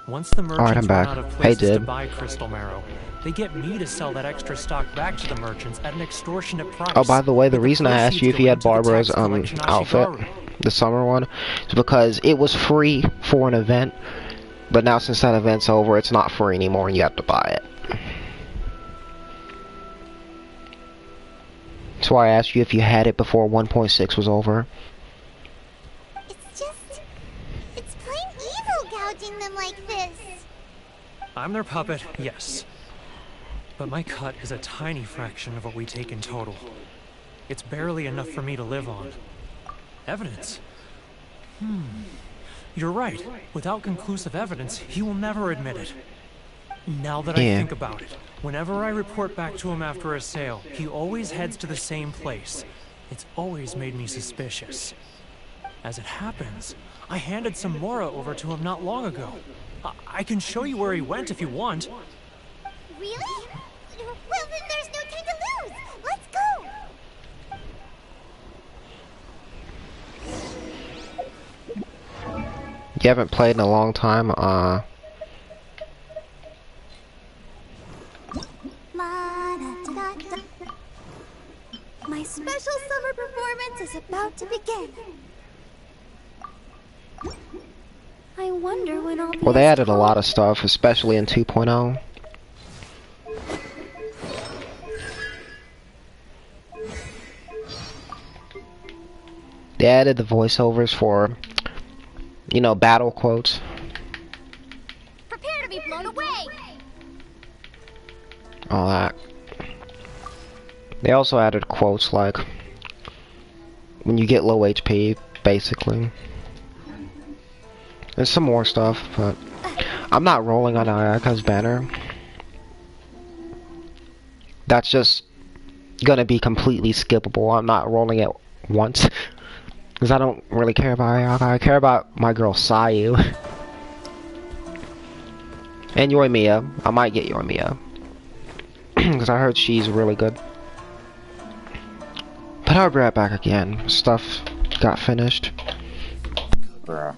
Once the merchants run out of places to buy crystal marrow, they get me to sell that extra stock back to the merchants at an extortionate price. Oh, by the way, the reason I asked you if you had Barbara's outfit, the summer one, is because it was free for an event, but now since that event's over, it's not free anymore and you have to buy it. That's why I asked you if you had it before 1.6 was over. It's plain evil gouging them like this. I'm their puppet, yes. But my cut is a tiny fraction of what we take in total. It's barely enough for me to live on. Evidence? You're right. Without conclusive evidence, he will never admit it. Now that I think about it, whenever I report back to him after a sale, he always heads to the same place. It's always made me suspicious. As it happens, I handed some Mora over to him not long ago. I can show you where he went if you want. Really? Well, then there's no time to lose. Let's go. You haven't played in a long time, My special summer performance is about to begin. I wonder when I'll be... Well, they added a lot of stuff, especially in 2.0. They added the voiceovers for, you know, battle quotes. Prepare to be blown away. All that. They also added quotes like, when you get low HP, basically. There's some more stuff, but I'm not rolling on Ayaka's banner. That's just gonna be completely skippable. I'm not rolling it once. Because I don't really care about Ayaka. I care about my girl Sayu. And Yoimiya. I might get Yoimiya. Because I heard she's really good. But I'll be right back again. Stuff got finished. Bruh.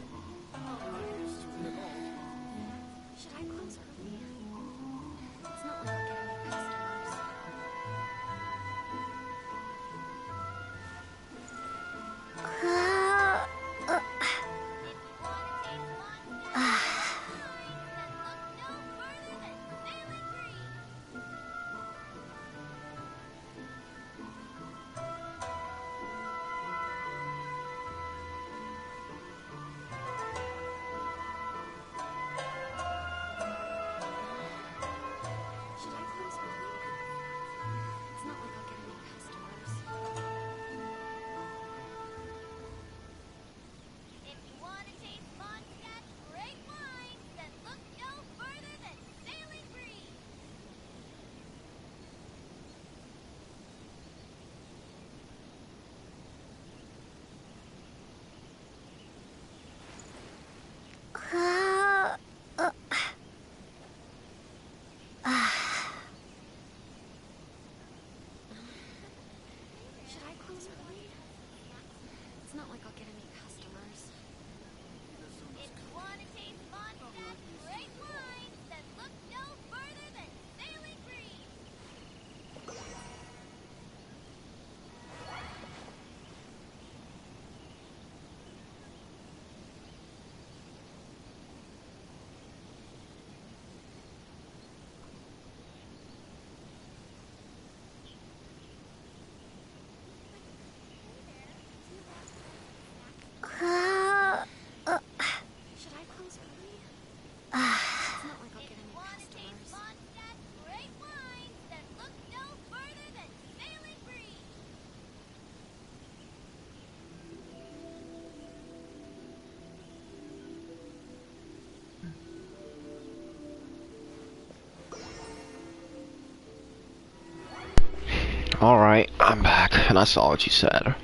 Alright, I'm back, and I saw what you said.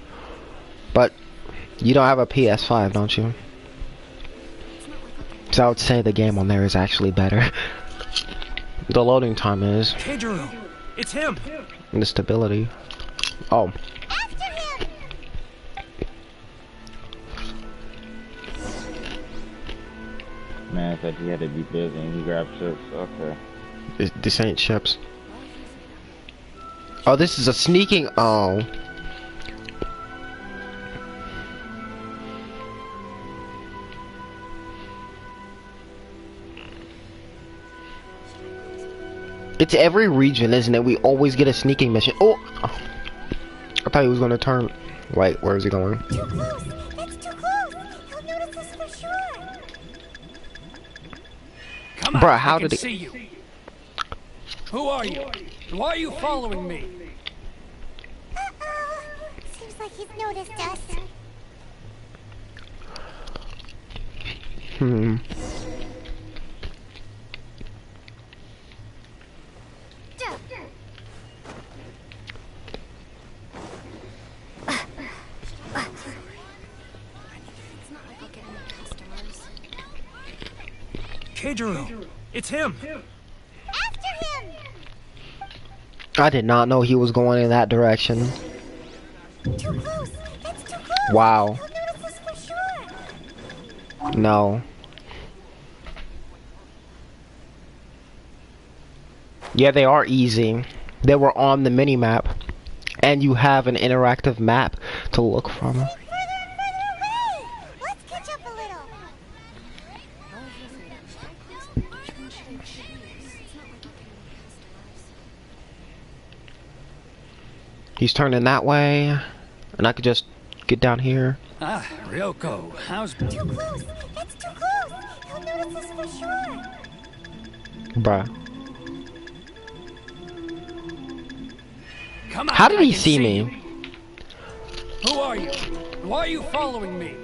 But, you don't have a PS5, don't you? So I would say the game on there is actually better. The loading time is. Keijiro, it's him! And the stability. Oh. After him! man said he had to be busy and he grabbed chips. Okay. This ain't chips. Oh, this is a sneaking. Oh. It's every region, isn't it? We always get a sneaking mission. Oh! I thought he was gonna turn. Wait, where is he going? Too close! It's too close! He'll notice us for sure! Come on, Bruh, how I can did see you. Who are you? Why are you following me? Uh-oh! Seems like he's noticed us. Hmm. Keijiro, it's him. After him! I did not know he was going in that direction. Too close! It's too close! Wow. He'll notice us for sure! No. Yeah, they are easy. They were on the mini-map. And you have an interactive map to look from. Further and further away! Let's catch up a little! He's turning that way. And I could just get down here. Ah, Ryoko, how's... Too close! It's too close! He'll notice us for sure! Bruh. Come on, How did I he can see you. me? Who are you? Why are you following me?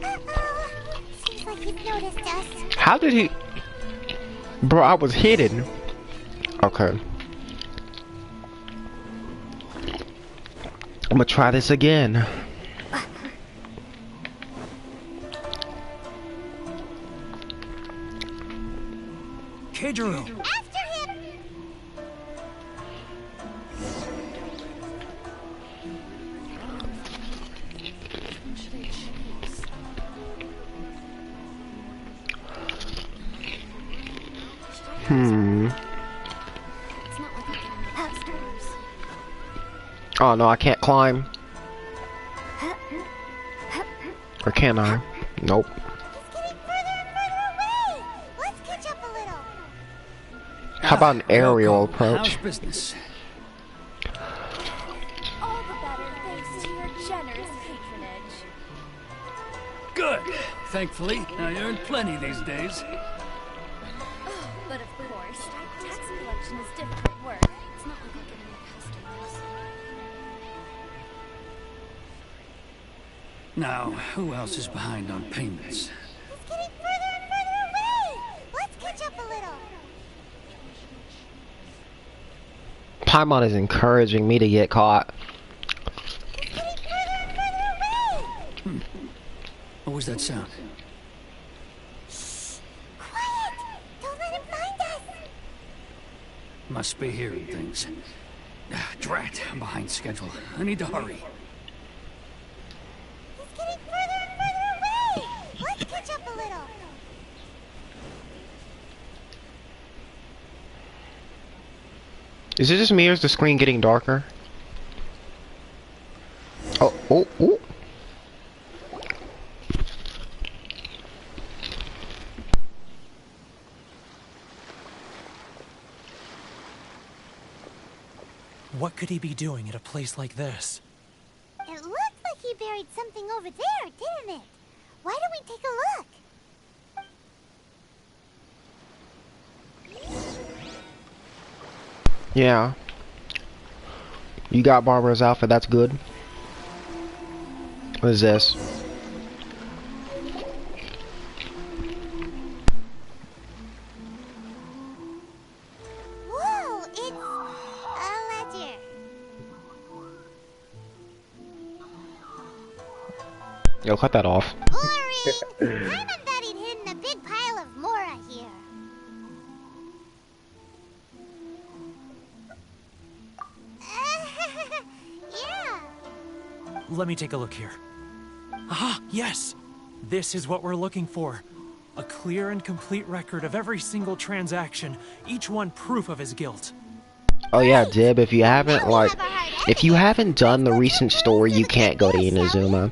Uh-oh! Seems like he's noticed us. How did he... Bro, I was hidden. Okay. I'm gonna try this again. Keijiro. After him! Hmm. Oh no, I can't climb. Or can I? Nope. He's getting further and further away! Let's catch up a little! How about an aerial Ryoko, approach? how's business? All the better thanks to your generous patronage. Good. Thankfully, I earned plenty these days. But of course, tax collection is difficult work. It's not like I get any customers. Now, who else is behind on payments? He's getting further and further away! Let's catch up a little! Paimon is encouraging me to get caught. He's getting further and further away! What was that sound? Shh! Quiet! Don't let him find us! Must be hearing things. Drat, I'm behind schedule. I need to hurry. He's getting further and further away! Let's catch up a little! Is it just me or is the screen getting darker? Oh, oh, oh. What could he be doing at a place like this? It looked like he buried something over there, didn't it? Why don't we take a look? Yeah. You got Barbara's outfit, that's good. What is this? Whoa, it's a ledger. Yo, cut that off. Boring! Paimon thought he'd hidden a big pile of Mora here. Yeah. Let me take a look here. Ah, yes! This is what we're looking for. A clear and complete record of every single transaction, each one proof of his guilt. Oh yeah, Dib, if you haven't done the recent story, you can't go to Inazuma.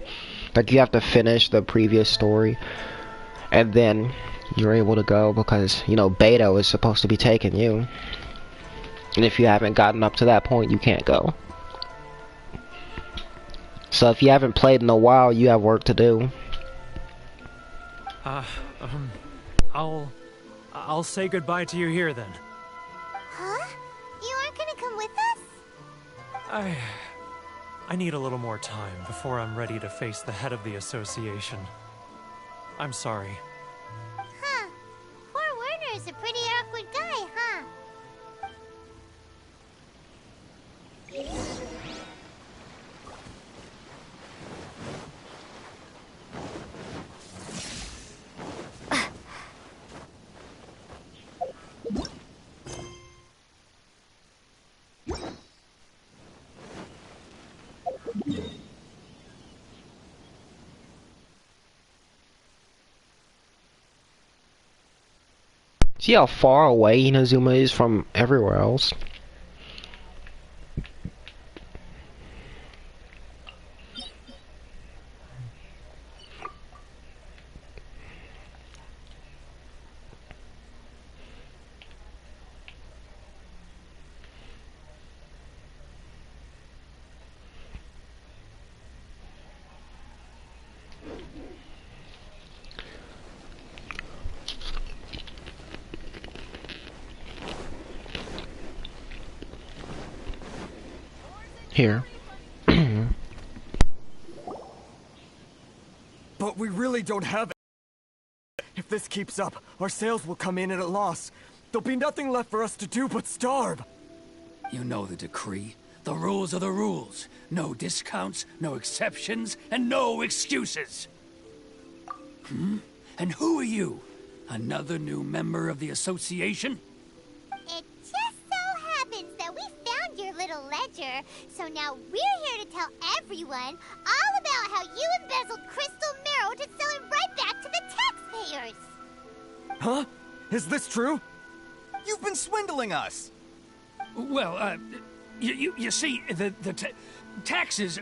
Like, you have to finish the previous story, and then you're able to go, because, you know, Beto is supposed to be taking you. And if you haven't gotten up to that point, you can't go. So if you haven't played in a while, you have work to do. I'll say goodbye to you here then. Huh? You aren't gonna come with us? I need a little more time before I'm ready to face the head of the association. I'm sorry. Huh. Poor Werner's a pretty awkward guy, huh? See how far away Inazuma is from everywhere else? Here. But we really don't have it. If this keeps up, our sales will come in at a loss. There'll be nothing left for us to do but starve. You know the decree. The rules are the rules. No discounts, no exceptions, and no excuses. And who are you? Another new member of the association? It just so happens that we found your little ledger, so now we're here to tell everyone all about how you embezzled crystal marrow to sell it right back to the taxpayers. Huh? Is this true? You've been swindling us! Well, you see, the taxes,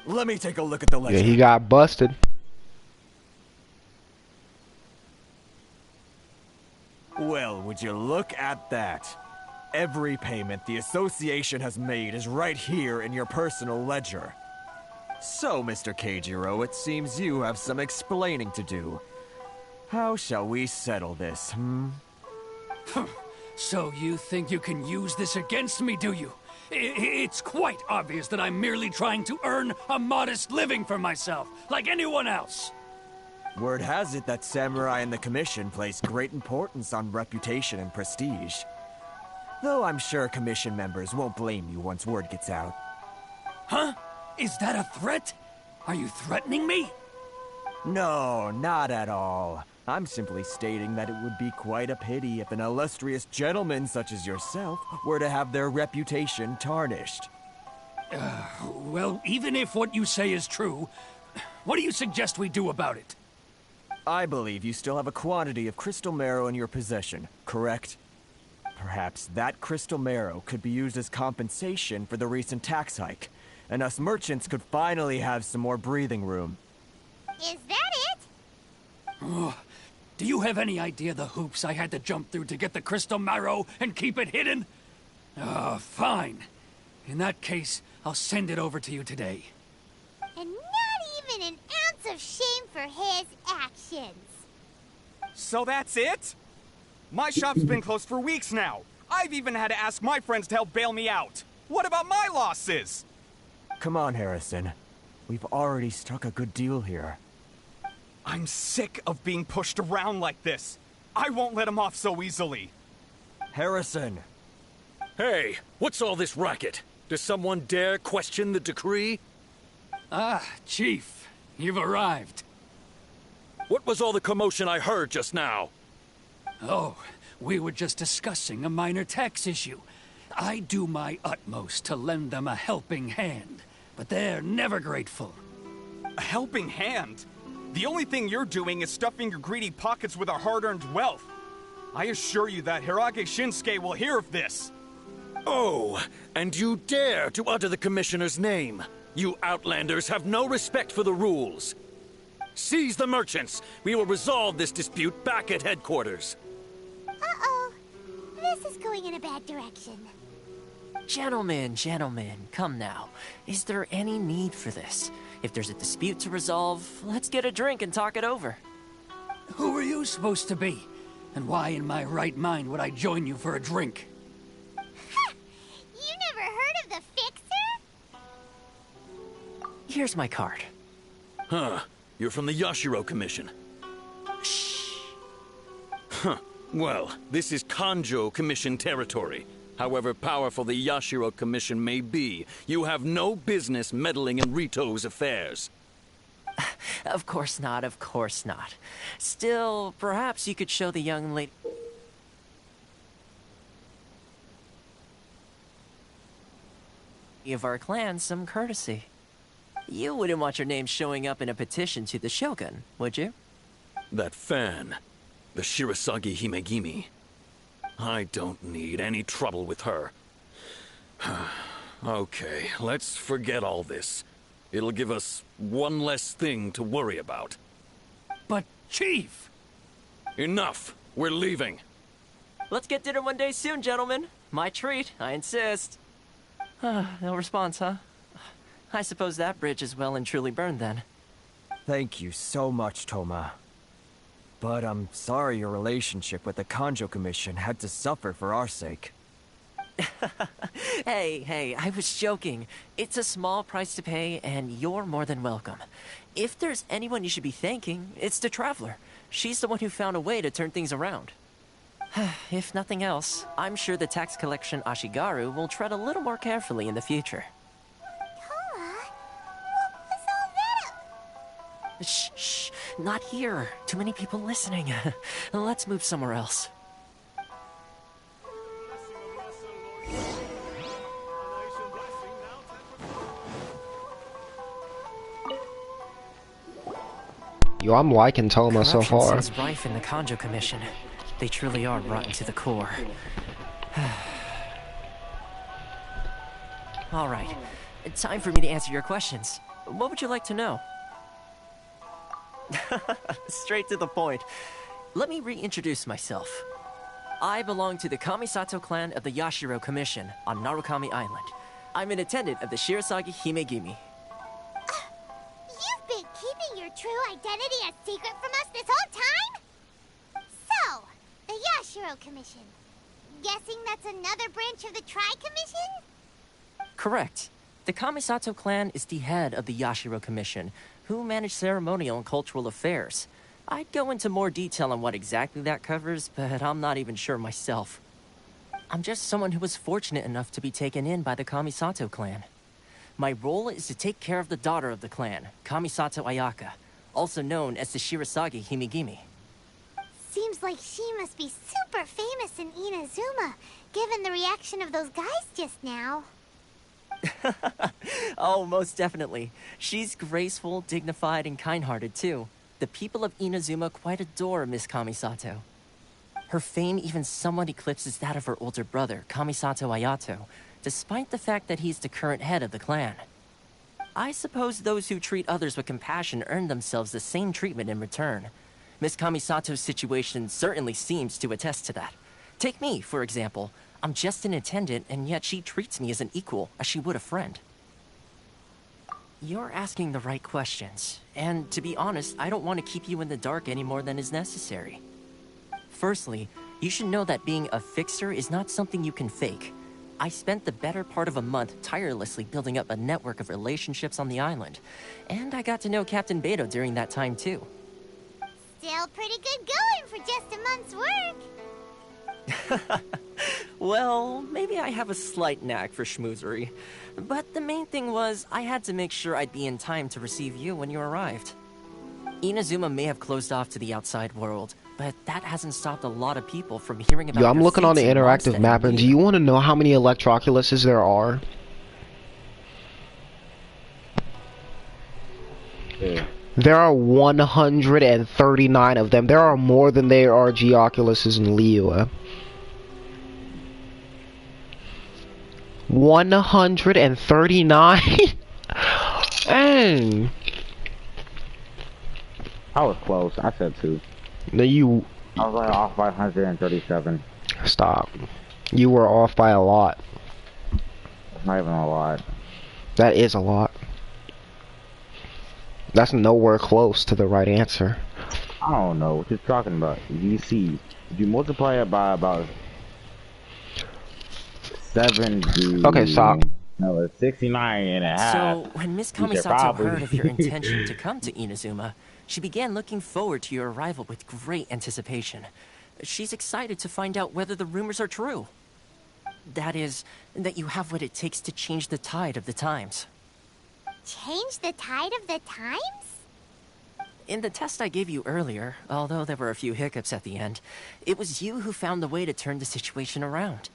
Let me take a look at the ledger. Yeah, he got busted. Well, would you look at that? Every payment the association has made is right here in your personal ledger. So, Mr. Keijiro, it seems you have some explaining to do. How shall we settle this, So you think you can use this against me, do you? It's quite obvious that I'm merely trying to earn a modest living for myself, like anyone else. Word has it that Samurai and the Commission place great importance on reputation and prestige. Though I'm sure Commission members won't blame you once word gets out. Huh? Is that a threat? Are you threatening me? No, not at all. I'm simply stating that it would be quite a pity if an illustrious gentleman such as yourself were to have their reputation tarnished. Well, even if what you say is true, what do you suggest we do about it? I believe you still have a quantity of crystal marrow in your possession, correct? Perhaps that crystal marrow could be used as compensation for the recent tax hike, and us merchants could finally have some more breathing room. Is that it? Oh, do you have any idea the hoops I had to jump through to get the crystal marrow and keep it hidden? Fine. In that case, I'll send it over to you today. And not even an ounce of shame for his actions. So that's it? My shop's been closed for weeks now. I've even had to ask my friends to help bail me out. What about my losses? Come on, Harrison. We've already struck a good deal here. I'm sick of being pushed around like this. I won't let him off so easily. Harrison! Hey, what's all this racket? Does someone dare question the decree? Ah, Chief, you've arrived. What was all the commotion I heard just now? Oh, we were just discussing a minor tax issue. I do my utmost to lend them a helping hand, but they're never grateful. A helping hand? The only thing you're doing is stuffing your greedy pockets with our hard-earned wealth. I assure you that Hirage Shinsuke will hear of this. Oh, and you dare to utter the Commissioner's name. You Outlanders have no respect for the rules. Seize the merchants. We will resolve this dispute back at headquarters. Uh-oh. This is going in a bad direction. Gentlemen, come now. Is there any need for this? If there's a dispute to resolve, let's get a drink and talk it over. Who are you supposed to be? And why in my right mind would I join you for a drink? Ha! You never heard of the Fixer? Here's my card. Huh. You're from the Yashiro Commission. Shh. Huh. Well, this is Kanjo Commission territory. However powerful the Yashiro Commission may be, you have no business meddling in Rito's affairs. Of course not, of course not. Still, perhaps you could show the young lady of our clan some courtesy. You wouldn't want your name showing up in a petition to the Shogun, would you? That fan, the Shirasagi Himegimi. I don't need any trouble with her. Okay, let's forget all this. It'll give us one less thing to worry about. But, Chief! Enough! We're leaving. Let's get dinner one day soon, gentlemen. My treat, I insist. No response, huh? I suppose that bridge is well and truly burned then. Thank you so much, Toma. But I'm sorry your relationship with the Kanjo Commission had to suffer for our sake. Hey, I was joking. It's a small price to pay, and you're more than welcome. If there's anyone you should be thanking, it's the Traveler. She's the one who found a way to turn things around. If nothing else, I'm sure the tax collection Ashigaru will tread a little more carefully in the future. Shh, not here. Too many people listening. Let's move somewhere else. Yo, I'm liking Toma so far. Corruption seems rife in the Kanjo Commission. They truly are rotten to the core. All right, time for me to answer your questions. What would you like to know? Straight to the point. Let me reintroduce myself. I belong to the Kamisato clan of the Yashiro Commission on Narukami Island. I'm an attendant of the Shirasagi Himegimi. You've been keeping your true identity a secret from us this whole time? So, the Yashiro Commission. Guessing that's another branch of the Tri-Commission? Correct. The Kamisato clan is the head of the Yashiro Commission, who manage ceremonial and cultural affairs. I'd go into more detail on what exactly that covers, but I'm not even sure myself. I'm just someone who was fortunate enough to be taken in by the Kamisato clan. My role is to take care of the daughter of the clan, Kamisato Ayaka, also known as the Shirasagi Himegimi. Seems like she must be super famous in Inazuma, given the reaction of those guys just now. Oh, most definitely. She's graceful, dignified, and kind-hearted, too. The people of Inazuma quite adore Miss Kamisato. Her fame even somewhat eclipses that of her older brother, Kamisato Ayato, despite the fact that he's the current head of the clan. I suppose those who treat others with compassion earn themselves the same treatment in return. Miss Kamisato's situation certainly seems to attest to that. Take me, for example. I'm just an attendant, and yet she treats me as an equal, as she would a friend. You're asking the right questions, and to be honest, I don't want to keep you in the dark any more than is necessary. Firstly, you should know that being a fixer is not something you can fake. I spent the better part of a month tirelessly building up a network of relationships on the island, and I got to know Captain Beto during that time too. Still pretty good going for just a month's work. Well, maybe I have a slight knack for schmoozery. But the main thing was, I had to make sure I'd be in time to receive you when you arrived. Inazuma may have closed off to the outside world, but that hasn't stopped a lot of people from hearing about Yo, I'm looking on the interactive map, and do you want to know how many Electroculuses there are? Yeah. There are 139 of them. There are more than there are Geoculuses in Liyue. 139? Dang. I was close. I said 2. No, you... I was like off by 137. Stop. You were off by a lot. Not even a lot. That is a lot. That's nowhere close to the right answer. I don't know what you're talking about. You see, if you multiply it by about 70... Okay, stop. No, it's 69 and a half. So, when Miss Kamisato heard of your intention to come to Inazuma, she began looking forward to your arrival with great anticipation. She's excited to find out whether the rumors are true. That is, that you have what it takes to change the tide of the times. Change the tide of the times? In the test I gave you earlier, although there were a few hiccups at the end, it was you who found the way to turn the situation around.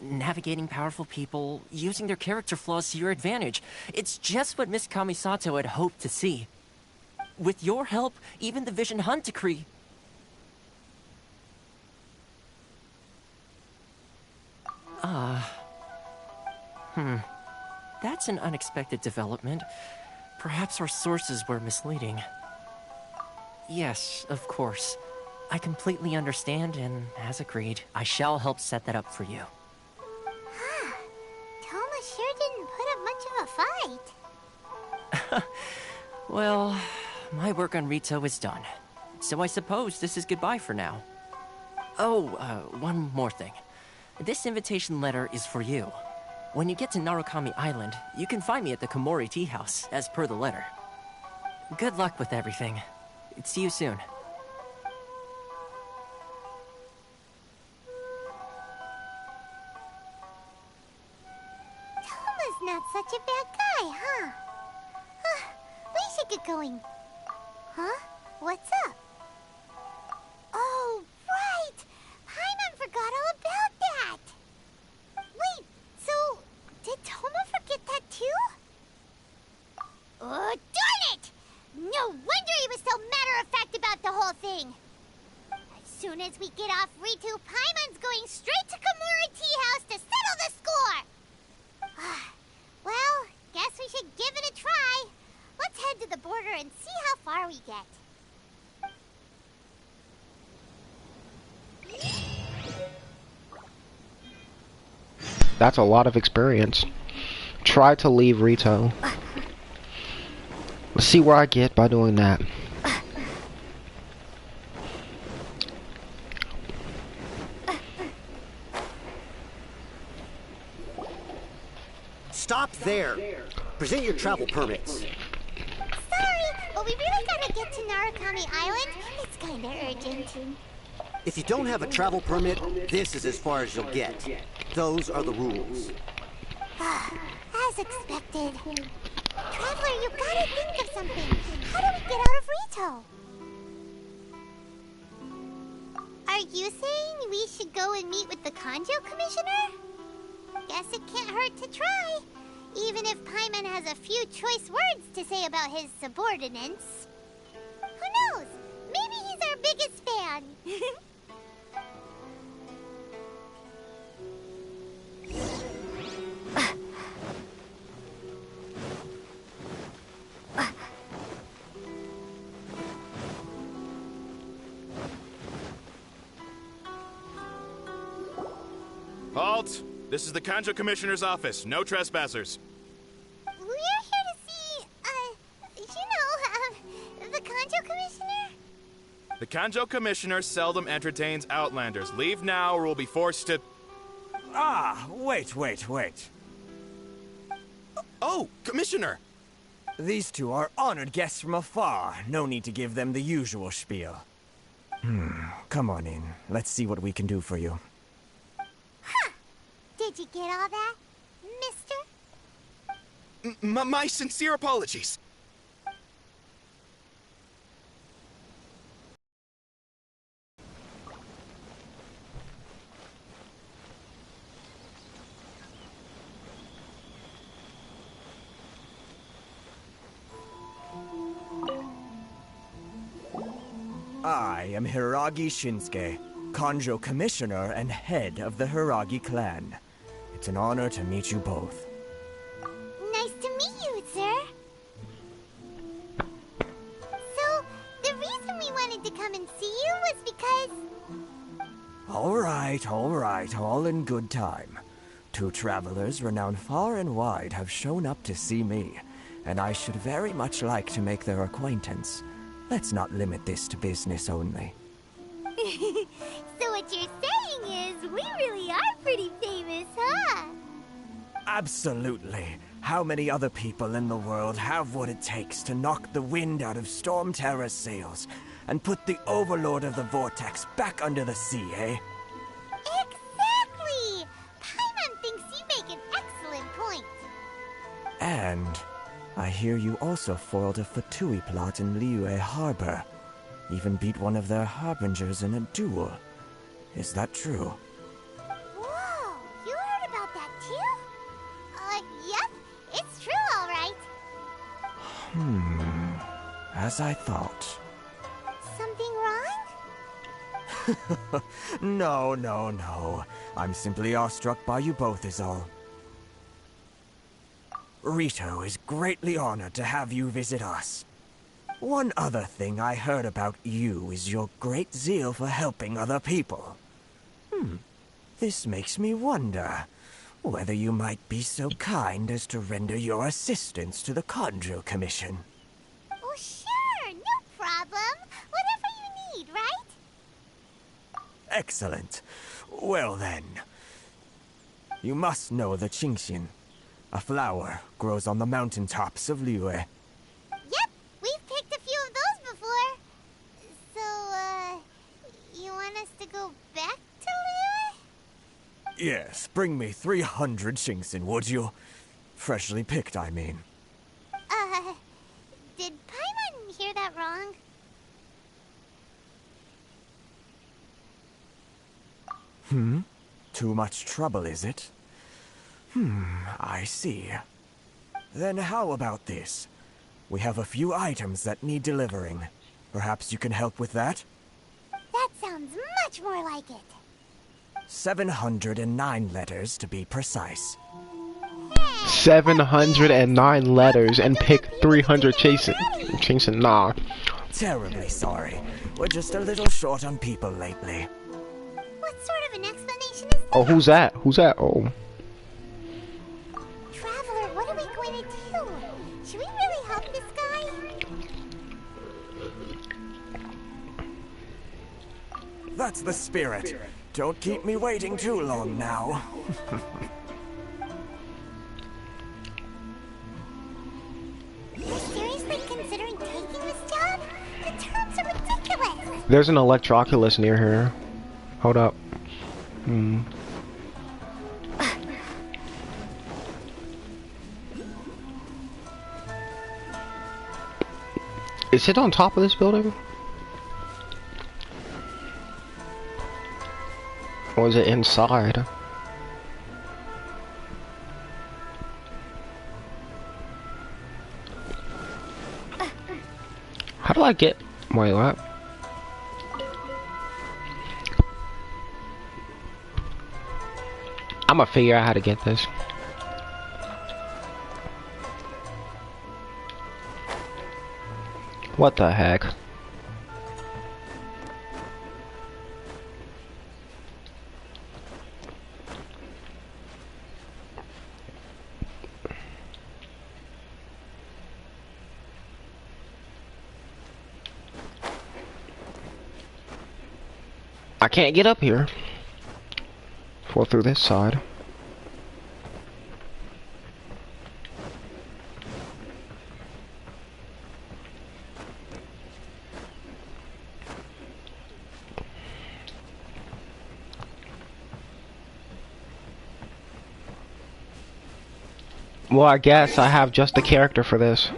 Navigating powerful people, using their character flaws to your advantage. It's just what Miss Kamisato had hoped to see. With your help, even the Vision Hunt decree... That's an unexpected development. Perhaps our sources were misleading. Yes, of course. I completely understand, and as agreed, I shall help set that up for you. Toma sure didn't put up much of a fight. Well, my work on Rito is done. So I suppose this is goodbye for now. Oh, one more thing. This invitation letter is for you. When you get to Narukami Island, you can find me at the Komori Tea House, as per the letter. Good luck with everything. See you soon. Toma's not such a bad guy, huh? We should get going. Huh? What's up? Oh, right! Paimon forgot all about that! Wait, so did Toma forget that too? Oh, darn it! No wonder he was so matter-of-fact about the whole thing! As soon as we get off Ritu, Paimon's going straight to Komori Tea House to settle the score! Well, guess we should give it a try. Let's head to the border and see how far we get. That's a lot of experience. Try to leave Rito. Let's see where I get by doing that. Stop there. Present your travel permits. Sorry, but we really gotta get to Narukami Island. It's kinda urgent. If you don't have a travel permit, this is as far as you'll get. Those are the rules. As expected. Traveler, you gotta think of something. How do we get out of Rito? Are you saying we should go and meet with the Kanjo Commissioner? Guess it can't hurt to try. Even if Paimon has a few choice words to say about his subordinates. Who knows? Maybe he's our biggest fan. Halt! This is the Kanjo Commissioner's office. No trespassers. We're here to see, the Kanjo Commissioner? The Kanjo Commissioner seldom entertains Outlanders. Leave now or we'll be forced to... Ah, wait. Oh, Commissioner! These two are honored guests from afar. No need to give them the usual spiel. Come on in. Let's see what we can do for you. Huh. Did you get all that, mister? My sincere apologies. I am Hiragi Shinsuke, Kanjo Commissioner and head of the Hiragi clan. It's an honor to meet you both. Nice to meet you, sir. So, the reason we wanted to come and see you was because... Alright, all in good time. 2 travelers renowned far and wide have shown up to see me, and I should very much like to make their acquaintance. Let's not limit this to business only. So what you're saying is, we really are pretty famous, huh? Absolutely. How many other people in the world have what it takes to knock the wind out of Storm Terror's sails and put the Overlord of the Vortex back under the sea, eh? Exactly! Paimon thinks you make an excellent point. And I hear you also foiled a Fatui plot in Liyue Harbor. Even beat one of their harbingers in a duel. Is that true? Whoa, you heard about that too? Yep, it's true, all right. As I thought. Something wrong? No. I'm simply awestruck by you both is all. Rito is greatly honored to have you visit us. One other thing I heard about you is your great zeal for helping other people. This makes me wonder whether you might be so kind as to render your assistance to the Kanjo Commission. Oh, sure, no problem. Whatever you need, right? Excellent. Well then, you must know the Genshin. A flower grows on the mountaintops of Liyue. Yep, we've picked a few of those before. So, you want us to go back to Liyue? Yes, bring me 300 Genshin, would you? Freshly picked, I mean. Did Paimon hear that wrong? Too much trouble, is it? I see. Then how about this? We have a few items that need delivering. Perhaps you can help with that? That sounds much more like it. 709 letters to be precise. 709 letters and pick 300 chasing. Nah. Terribly sorry. We're just a little short on people lately. What sort of an explanation is that? Oh, who's that? Oh. Traveler, what are we going to do? Should we really help this guy? That's the spirit. Don't keep me waiting too long now. You're seriously considering taking this job? The terms are ridiculous. There's an Electroculus near here. Hold up. Is it on top of this building? Or is it inside? How do I get... Wait, what? I'ma figure out how to get this. What the heck? I can't get up here. Fall through this side. Well, I guess I have just the character for this.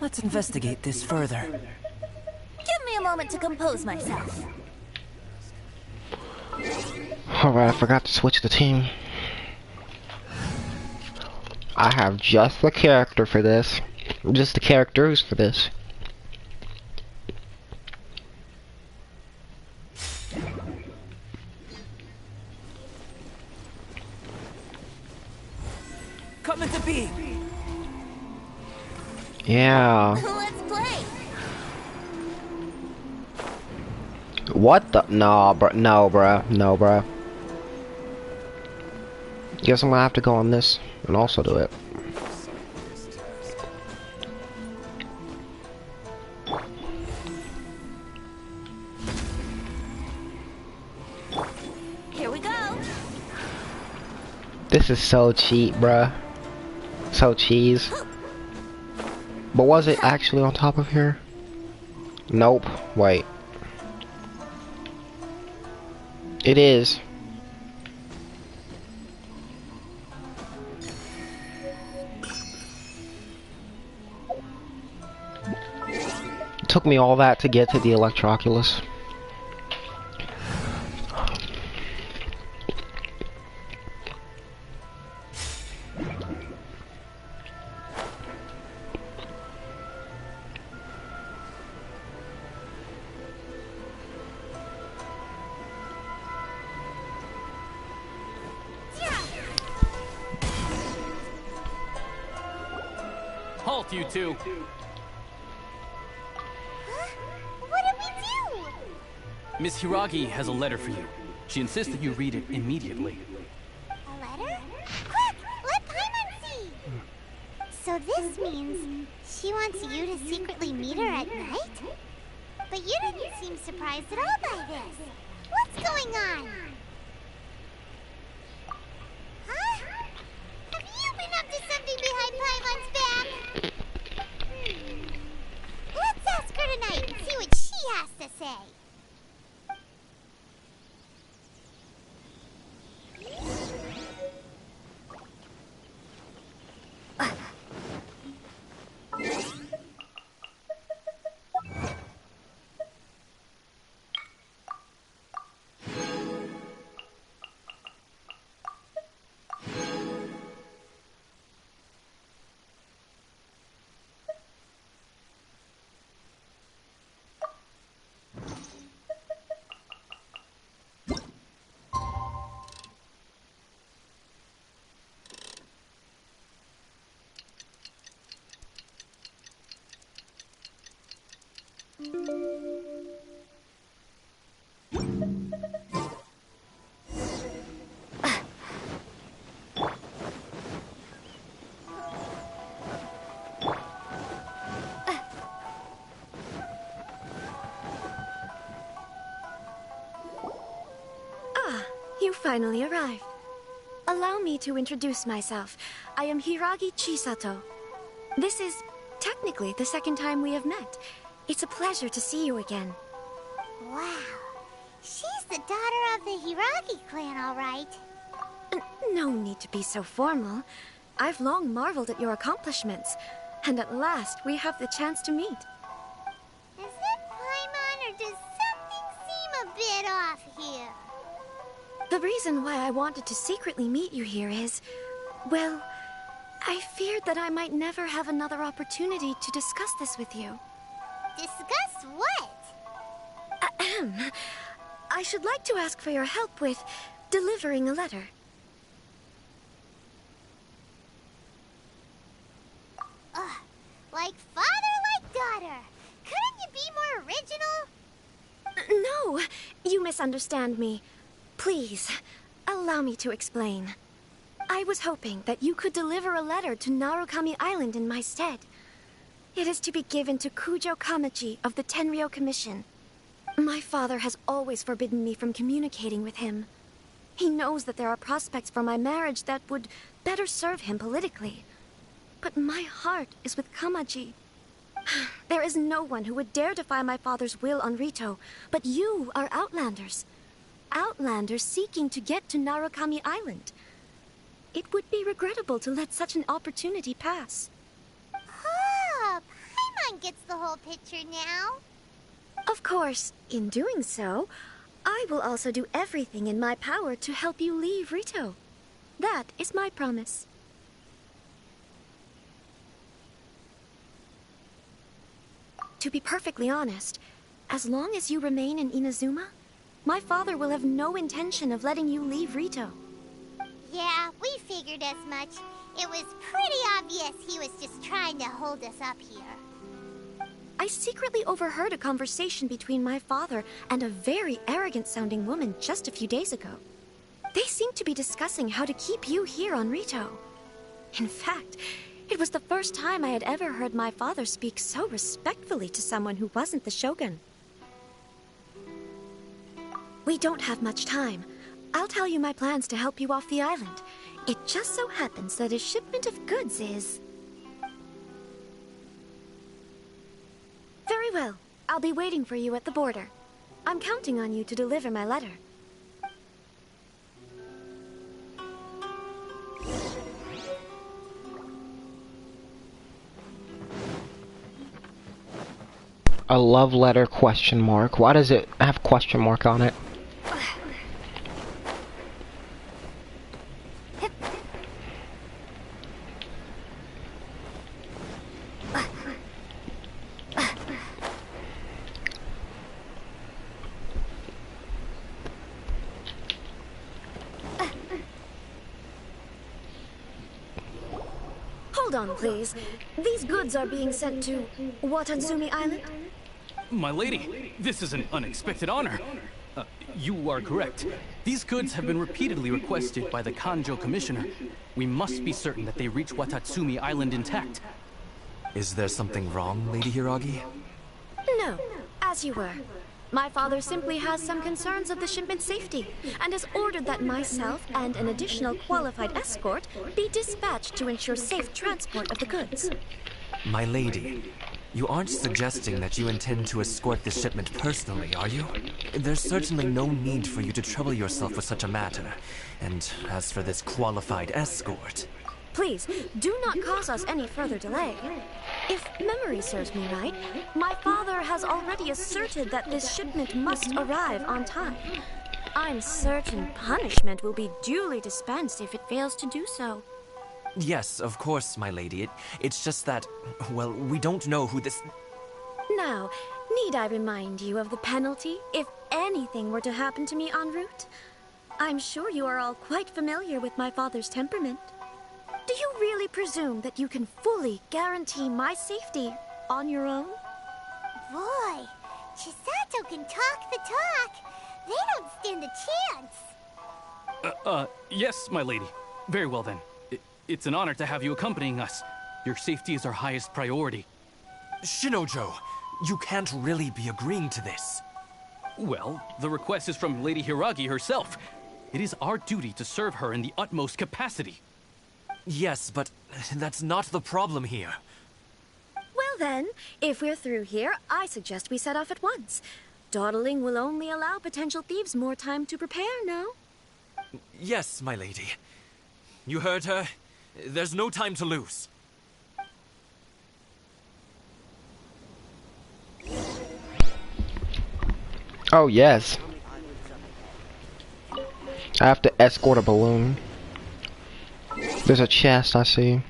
Let's investigate this further. Give me a moment to compose myself. Alright, I forgot to switch the team. I have just the character for this. Just the characters for this. Come into being. Yeah. Let's play. What the? No, bro. No, bruh. No, bruh. Guess I'm gonna have to go on this and also do it. Here we go. This is so cheap, bruh. So cheese. But was it actually on top of here? Nope. Wait. It is. It took me all that to get to the Electroculus. Halt, you two. What did we do? Miss Hiragi has a letter for you. She insists that you read it immediately. A letter? Quick, let Paimon see. So this means she wants you to secretly meet her at night? But you didn't seem surprised at all by this. What's going on? Huh? Have you been up to something behind Paimon's back? Let's ask her tonight and see what she has to say. You finally arrived. Allow me to introduce myself. I am Hiragi Chisato. This is technically the second time we have met. It's a pleasure to see you again. Wow. She's the daughter of the Hiragi clan, all right. No need to be so formal. I've long marveled at your accomplishments, and at last we have the chance to meet. Is it Paimon, or does something seem a bit off here? The reason why I wanted to secretly meet you here is, well, I feared that I might never have another opportunity to discuss this with you. Discuss what? Ahem. I should like to ask for your help with delivering a letter. Like father, like daughter. Couldn't you be more original? No, you misunderstand me. Please, allow me to explain. I was hoping that you could deliver a letter to Narukami Island in my stead. It is to be given to Kujo Kamachi of the Tenryou Commission. My father has always forbidden me from communicating with him. He knows that there are prospects for my marriage that would better serve him politically. But my heart is with Kamachi. There is no one who would dare defy my father's will on Rito, but you are Outlanders. Outlanders seeking to get to Narukami Island. It would be regrettable to let such an opportunity pass. Oh, Paimon gets the whole picture now. Of course, in doing so, I will also do everything in my power to help you leave Rito. That is my promise. To be perfectly honest, as long as you remain in Inazuma, my father will have no intention of letting you leave Rito. Yeah, we figured as much. It was pretty obvious he was just trying to hold us up here. I secretly overheard a conversation between my father and a very arrogant-sounding woman just a few days ago. They seemed to be discussing how to keep you here on Rito. In fact, it was the first time I had ever heard my father speak so respectfully to someone who wasn't the Shogun. We don't have much time. I'll tell you my plans to help you off the island. It just so happens that a shipment of goods is... Very well. I'll be waiting for you at the border. I'm counting on you to deliver my letter. A love letter question mark. Why does it have question mark on it? Hold on, please. These goods are being sent to Watansumi Island? My lady, this is an unexpected honor. You are correct. These goods have been repeatedly requested by the Kanjo Commissioner. We must be certain that they reach Watatsumi Island intact. Is there something wrong, Lady Hiragi? No, as you were. My father simply has some concerns of the shipment's safety, and has ordered that myself and an additional qualified escort be dispatched to ensure safe transport of the goods. My lady, you aren't suggesting that you intend to escort this shipment personally, are you? There's certainly no need for you to trouble yourself with such a matter. And as for this qualified escort... Please, do not cause us any further delay. If memory serves me right, my father has already asserted that this shipment must arrive on time. I'm certain punishment will be duly dispensed if it fails to do so. Yes, of course, my lady. It's just that, well, we don't know who this... Now, need I remind you of the penalty if anything were to happen to me en route? I'm sure you are all quite familiar with my father's temperament. Do you really presume that you can fully guarantee my safety on your own? Boy, Chisato can talk the talk. They don't stand a chance. Yes, my lady. Very well then. It's an honor to have you accompanying us. Your safety is our highest priority. Shinojo, you can't really be agreeing to this. Well, the request is from Lady Hiragi herself. It is our duty to serve her in the utmost capacity. Yes, but that's not the problem here. Well then, if we're through here, I suggest we set off at once. Dawdling will only allow potential thieves more time to prepare, no? Yes, my lady. You heard her. There's no time to lose. Oh, yes. I have to escort a balloon. There's a chest, I see.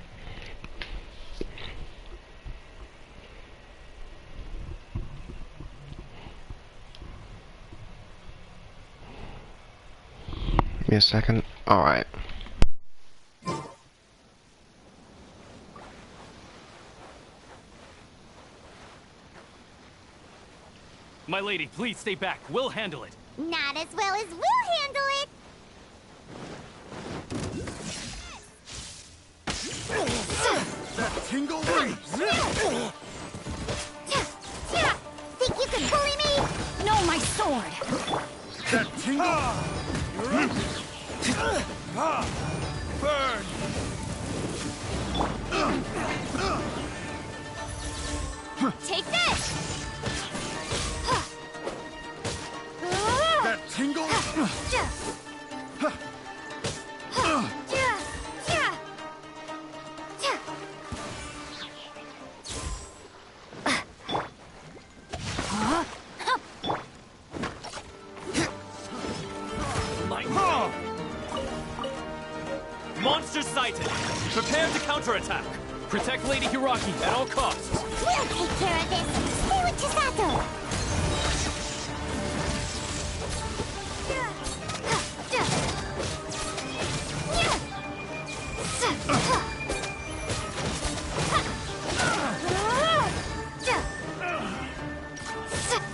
Give me a second. Alright. My lady, please stay back. We'll handle it. Not as well as we'll handle it. That tingle! Think you can bully me? No, my sword. That tingle! Burn! Take this! That tingle! Monster sighted! Prepare to counterattack! Protect Lady Hiragi at all costs. We'll take care of this. Stay with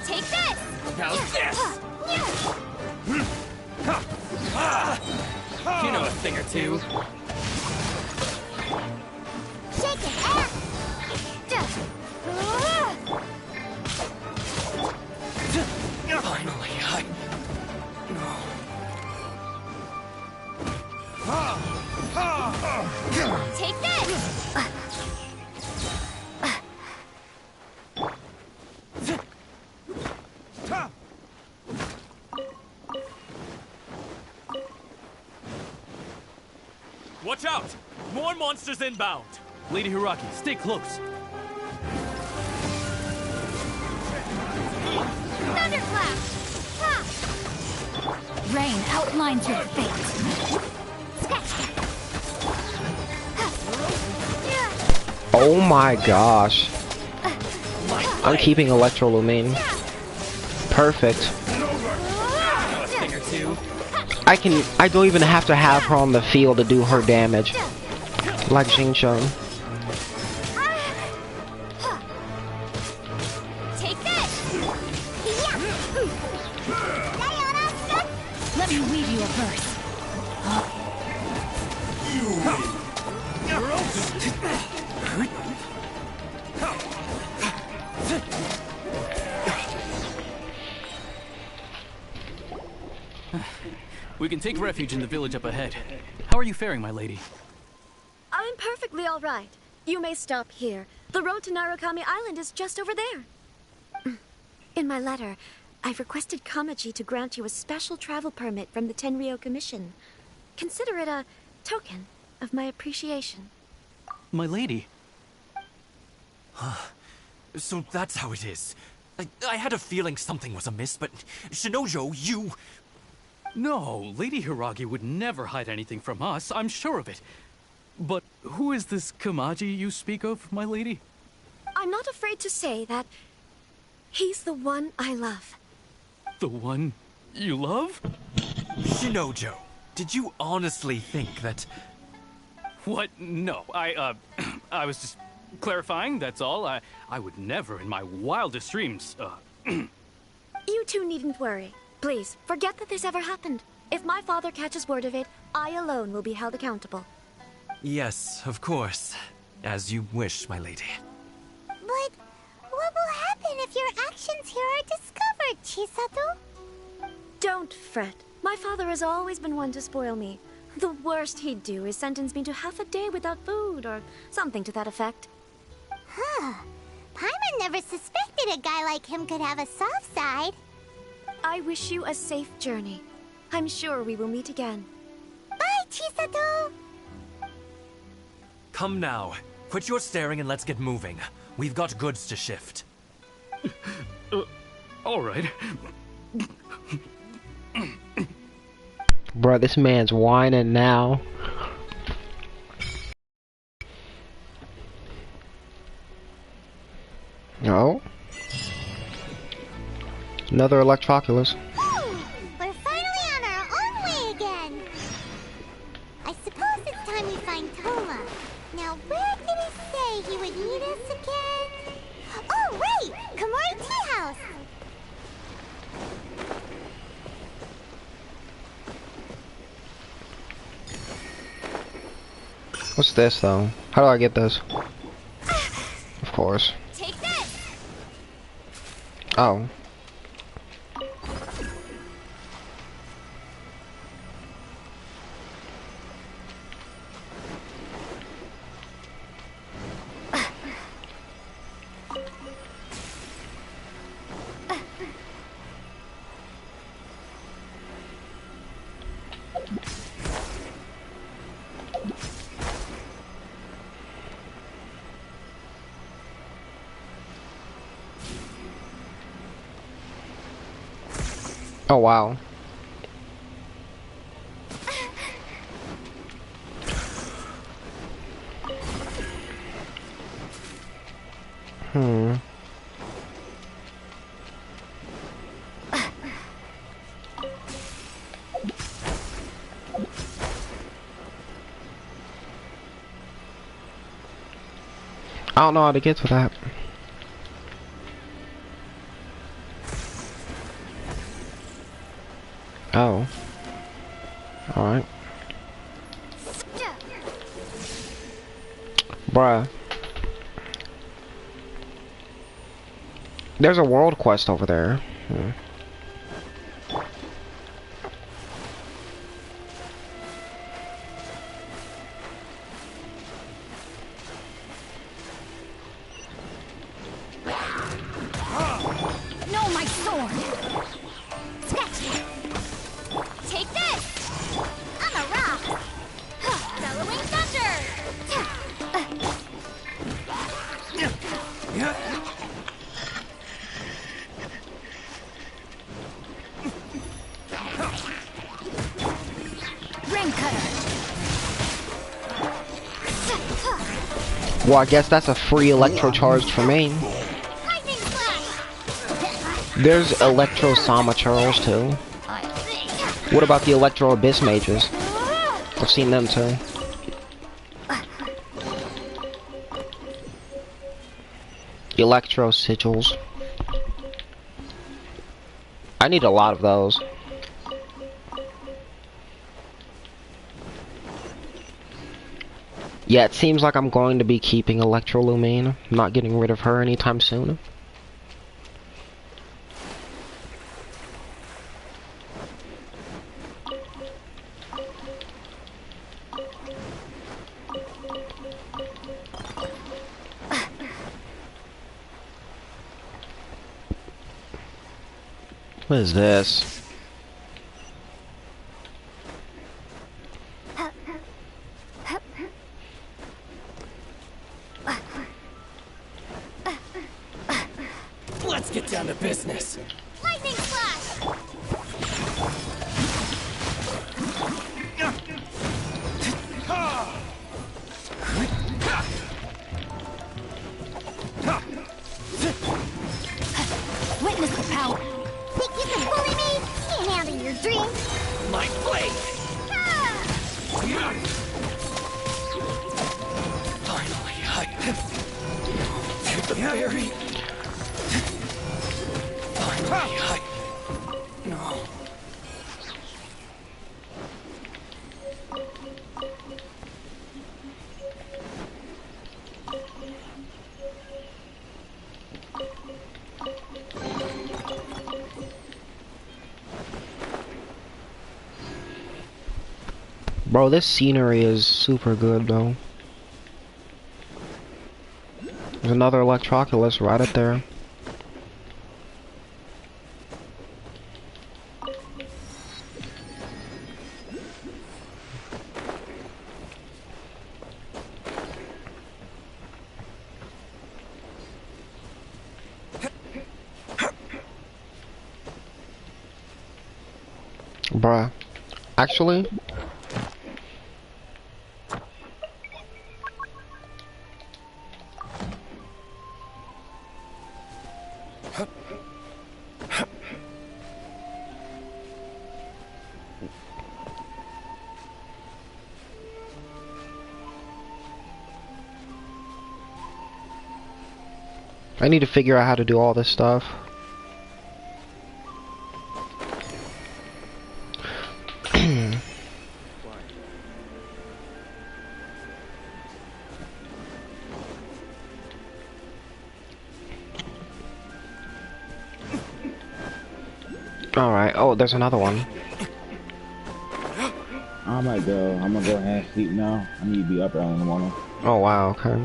Take this! Now this! You know a thing or two. Shake it! Finally, Take this! Watch out! More monsters inbound! Lady Hiraki, stay close. Thunderclap! Ha! Rain outlines your fate. Oh my gosh. I'm keeping Electrolumine. Perfect. I don't even have to have her on the field to do her damage. Like Genshin. Take this! Let me weave you a verse. We can take refuge in the village up ahead. How are you faring, my lady? I'm perfectly all right. You may stop here. The road to Narukami Island is just over there. In my letter, I've requested Kamaji to grant you a special travel permit from the Tenryou Commission. Consider it a token of my appreciation. My lady. So that's how it is. I had a feeling something was amiss, but Shinojo, you... No, Lady Hiragi would never hide anything from us, I'm sure of it. But who is this Kamaji you speak of, my lady? I'm not afraid to say that he's the one I love. The one you love? Shinojo, did you honestly think that... What? No, I was just clarifying, that's all. I would never in my wildest dreams, You two needn't worry. Please, forget that this ever happened. If my father catches word of it, I alone will be held accountable. Yes, of course. As you wish, my lady. But what will happen if your actions here are discovered, Chisato? Don't fret. My father has always been one to spoil me. The worst he'd do is sentence me to half a day without food, or something to that effect. Huh. Paimon never suspected a guy like him could have a soft side. I wish you a safe journey. I'm sure we will meet again. Bye, Chisato! Come now. Quit your staring and let's get moving. We've got goods to shift. All right. Bruh, this man's whining now. No. Another Electroculus. We're finally on our own way again. I suppose it's time we find Toma. Now, where did he say he would meet us again? Oh, right! Komori Tea House! What's this, though? How do I get this? Of course. Take this! Oh. Oh, wow. I don't know how to get to that. Oh. Alright. Bruh. There's a world quest over there. No, my sword! Snatch! Take this! I'm a rock! Bellowing thunder! Ring cutter! Well, I guess that's a free electro charged for me. There's Electro Sama Charles too. What about the Electro Abyss Mages? I've seen them too. Electro Sigils. I need a lot of those. Yeah, it seems like I'm going to be keeping Electrolumine. I'm not getting rid of her anytime soon. What is this? Let's get down to business. Lightning slash! Witness the power! Think you can bully me? Can't handle your dreams! My blade! Finally, to the very... Finally, No. Bro, this scenery is super good though. There's another Electroculus right up there. Bruh. Actually, I need to figure out how to do all this stuff. Alright, oh, there's another one. I might go. I'm gonna go ahead and sleep now. I need to be up early in the morning. Oh, wow, okay.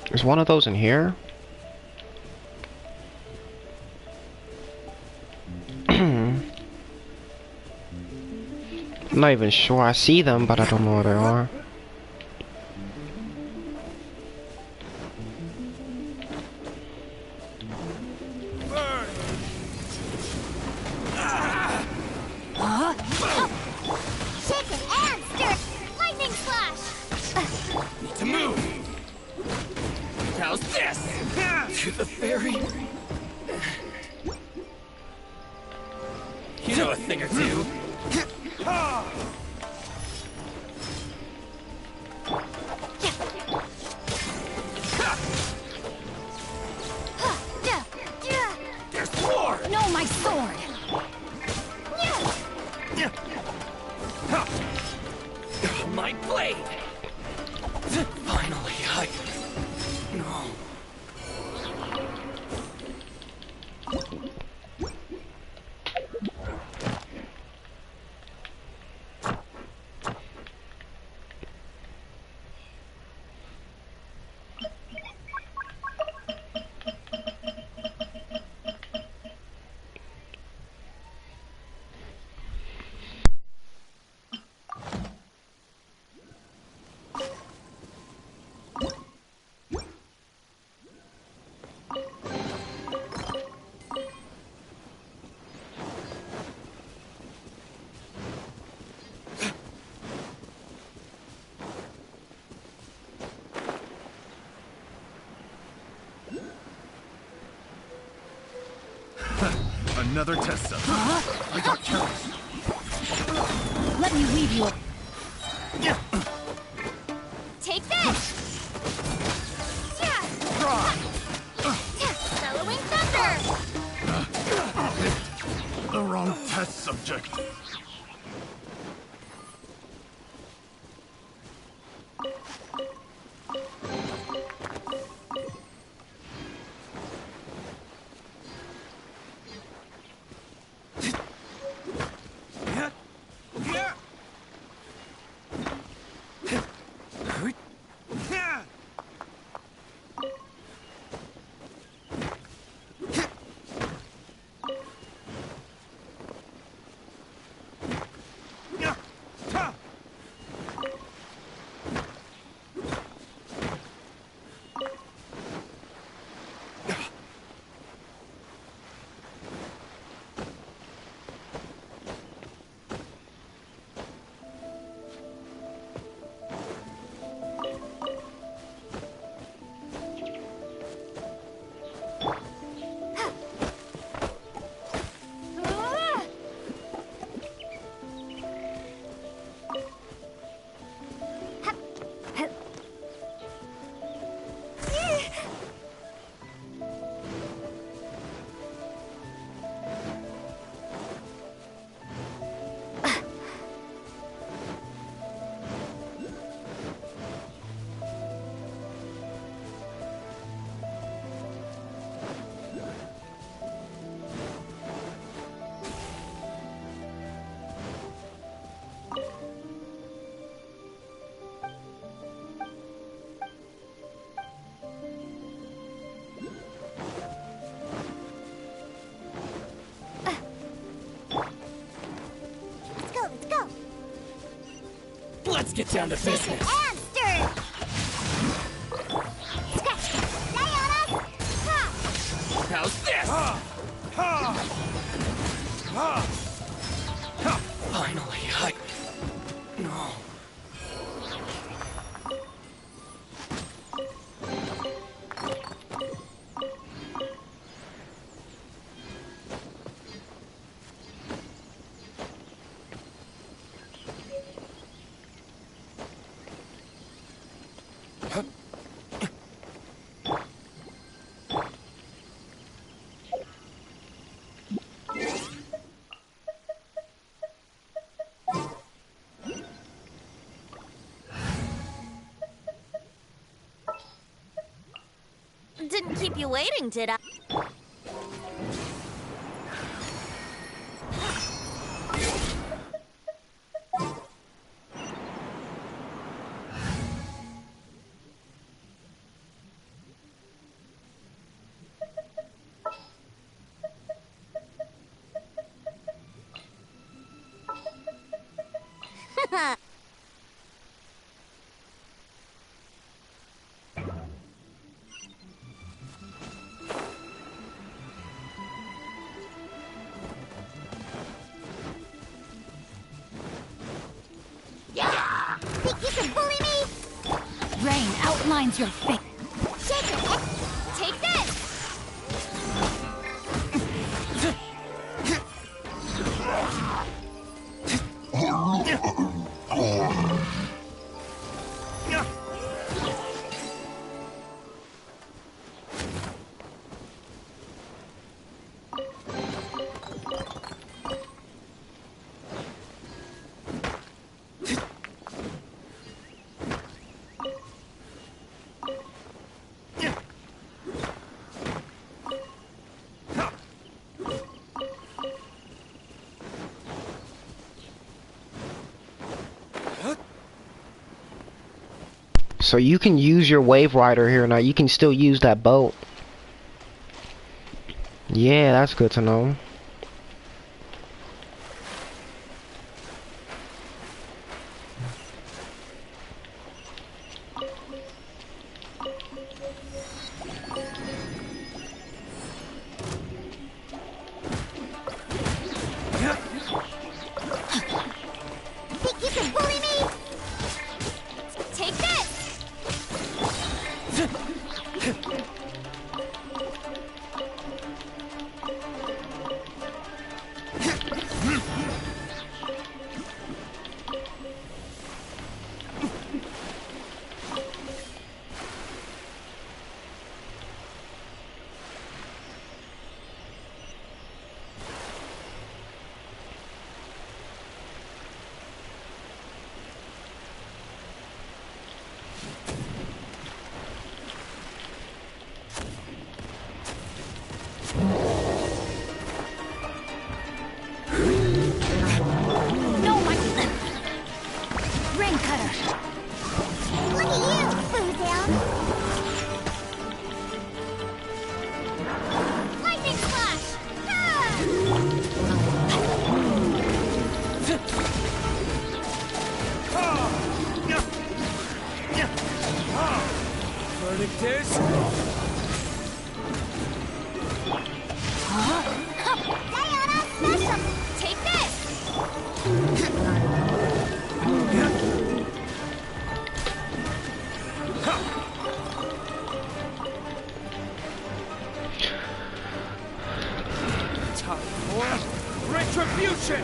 There's one of those in here? I'm not even sure. I see them, but I don't know where they are. Shaken and stirred! Lightning slash! Need to move. How's this? To the very... know a thing or two. There's more! No, my sword! My blade! Finally, No. Another test subject. I got careless. Let me leave you. Take this! Bellowing thunder! The wrong test subject. Let's get down to business. And stir! Scratch! Lay on us! Ha! How's this? Finally, No. Didn't keep you waiting, did I? Think you can bully me? Rain outlines your face. Shake it! Take this! So you can use your wave rider here now. You can still use that boat. Yeah, that's good to know. Think you can bully me? Take this! No, my ring cutter. Look at you, Boozle. Lightning slash. Verdict is... Diana, smash 'em. Take this. Time for retribution!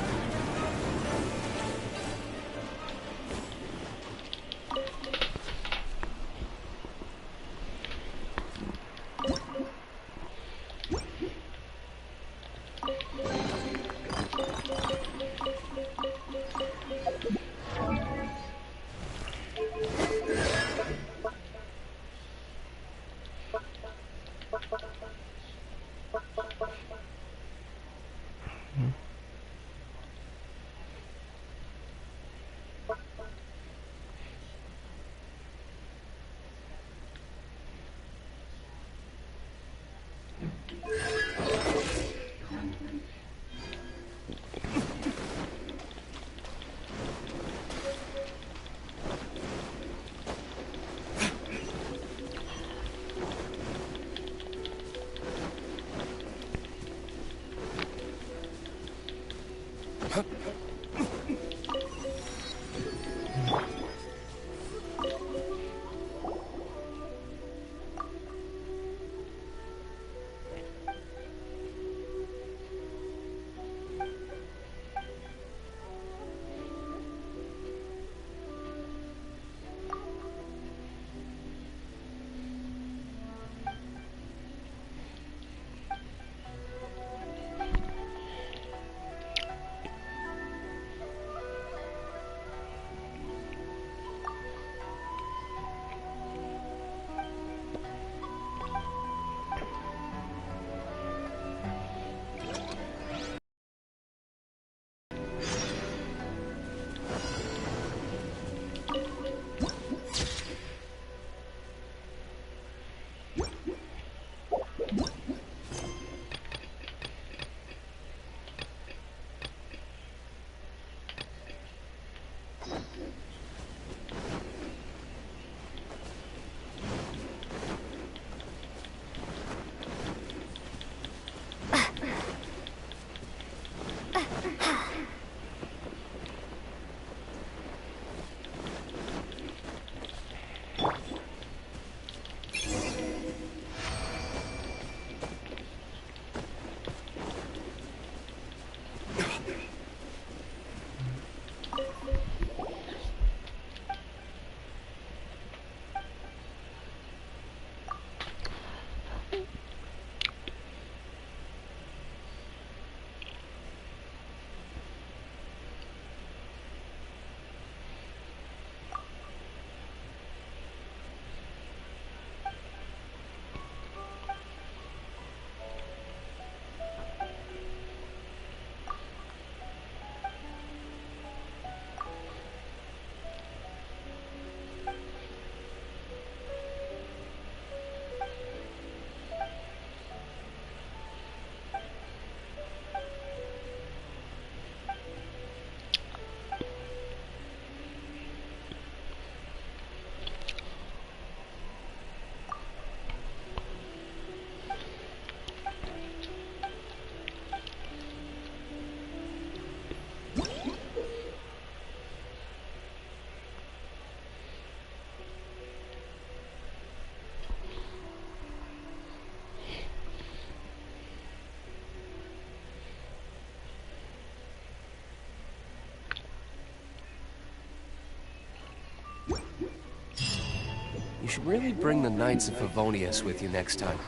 You should really bring the Knights of Favonius with you next time.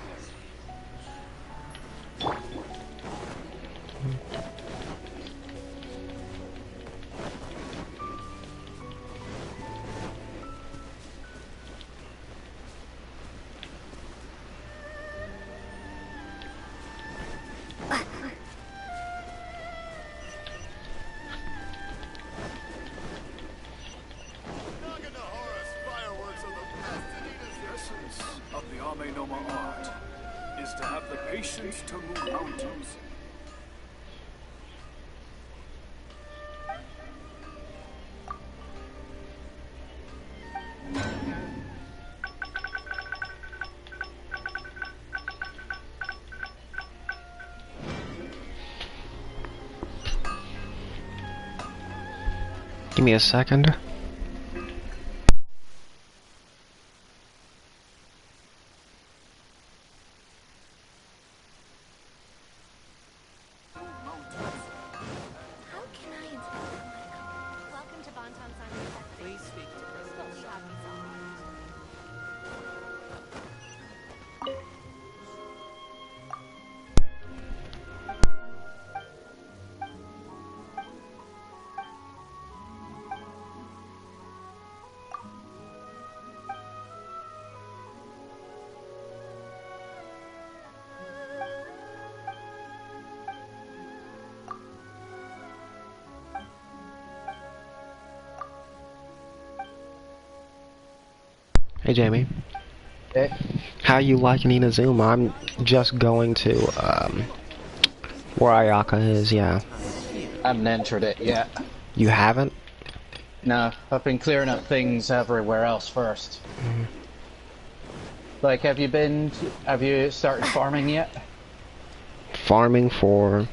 Of the Ame Noma art is to have the patience to move mountains. Give me a second. Hey Jamie. Hey. How you liking Inazuma? I'm just going to where Ayaka is, yeah. I haven't entered it yet. You haven't? No, I've been clearing up things everywhere else first. Mm. Like, have you started farming yet? Farming for...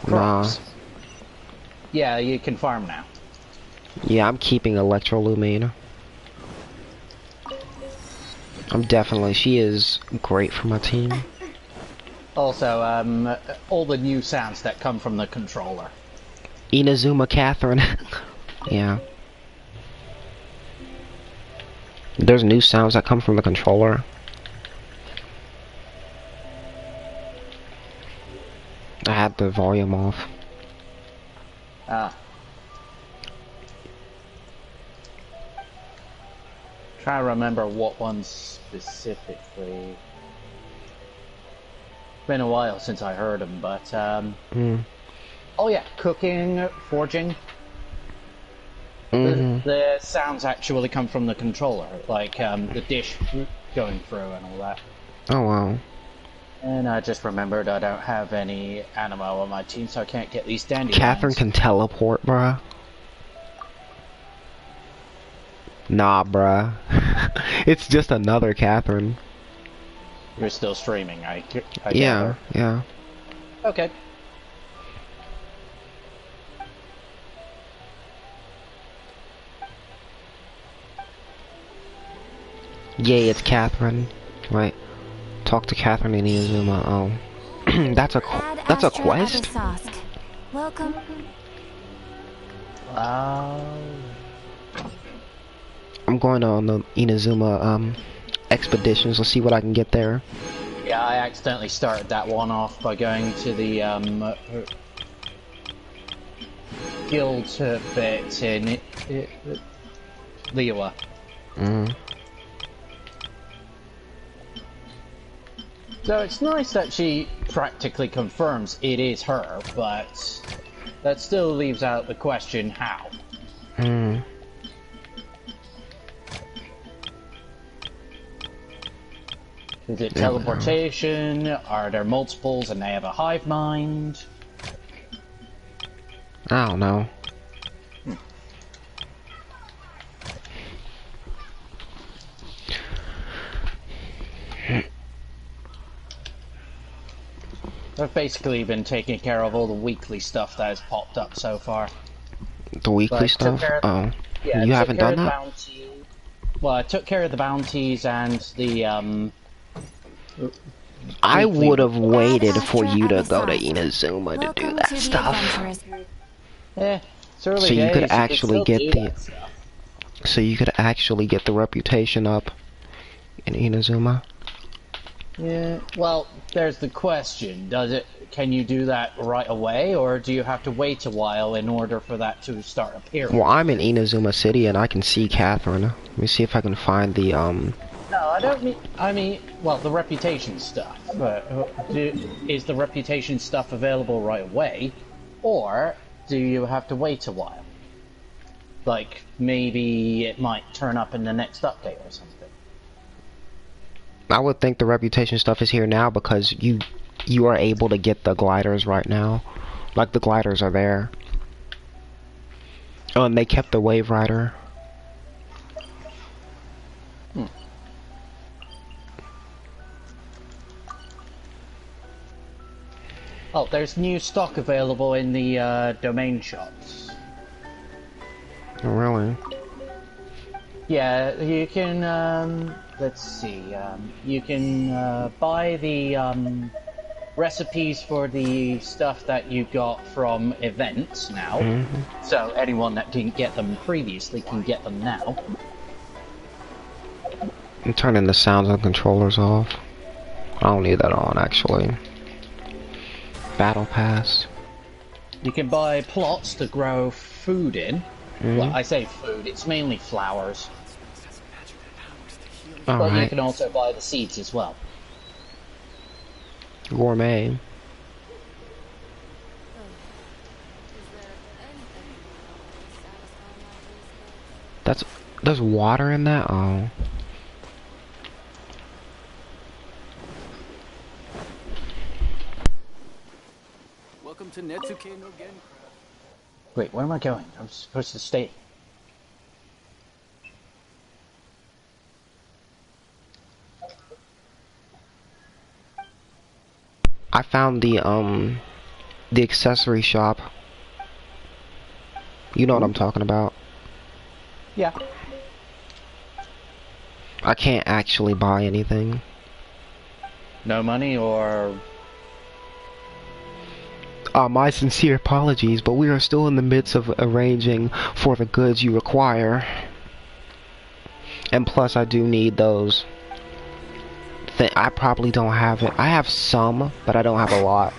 Crops. Nah. Yeah, you can farm now. Yeah, I'm keeping Electrolumine. She is great for my team. Also, all the new sounds that come from the controller. Inazuma Catherine. Yeah. There's new sounds that come from the controller. I had the volume off. Ah. Trying to remember what ones specifically. Been a while since I heard them, but oh yeah, cooking, forging. The sounds actually come from the controller, like the dish going through and all that. Oh wow. And I just remembered I don't have any Animo on my team, so I can't get these dandelions. Catherine can teleport, bruh. Nah, bruh. It's just another Catherine. You're still streaming, I yeah, yeah. Okay. Yay, it's Catherine. Right. Talk to Catherine and Inazuma. Oh. that's a quest? Welcome. I'm going on the Inazuma expeditions. Let's see what I can get there. Yeah, I accidentally started that one off by going to the guild bit in Liwa. So it's nice that she practically confirms it is her, but that still leaves out the question how. Is it teleportation? Are there multiples and they have a hive mind? I don't know. I've basically been taking care of all the weekly stuff that has popped up so far. The weekly stuff? Oh. Yeah, you haven't done that? Well, I took care of the bounties and the, I would have waited for you to go to Inazuma to do that stuff. Yeah, it's early so you days, could actually get the... so you could actually get the reputation up in Inazuma. Yeah, well, there's the question. Can you do that right away, or do you have to wait a while in order for that to start appearing? Well, I'm in Inazuma City and I can see Catherine. Let me see if I can find the, No, I don't mean... I mean, well, the reputation stuff. Is the reputation stuff available right away, or do you have to wait a while? Like, maybe it might turn up in the next update or something. I would think the reputation stuff is here now because you are able to get the gliders right now. Like, the gliders are there. Oh, and they kept the Wave Rider. Oh, there's new stock available in the domain shops. Oh, really? Yeah, you can, let's see, you can buy the recipes for the stuff that you got from events now. So anyone that didn't get them previously can get them now. I'm turning the sounds and controllers off. I don't need that on, actually. Battle Pass. You can buy plots to grow food in. Well, I say food, it's mainly flowers. But you can also buy the seeds as well. Gourmet. There's water in that? Oh. Welcome to Netsuke no Gen. Wait, where am I going? I'm supposed to stay. I found the accessory shop. You know what I'm talking about. Yeah. I can't actually buy anything. No money or... My sincere apologies, but we are still in the midst of arranging for the goods you require. And plus, I do need those. I probably don't have it. I have some, but I don't have a lot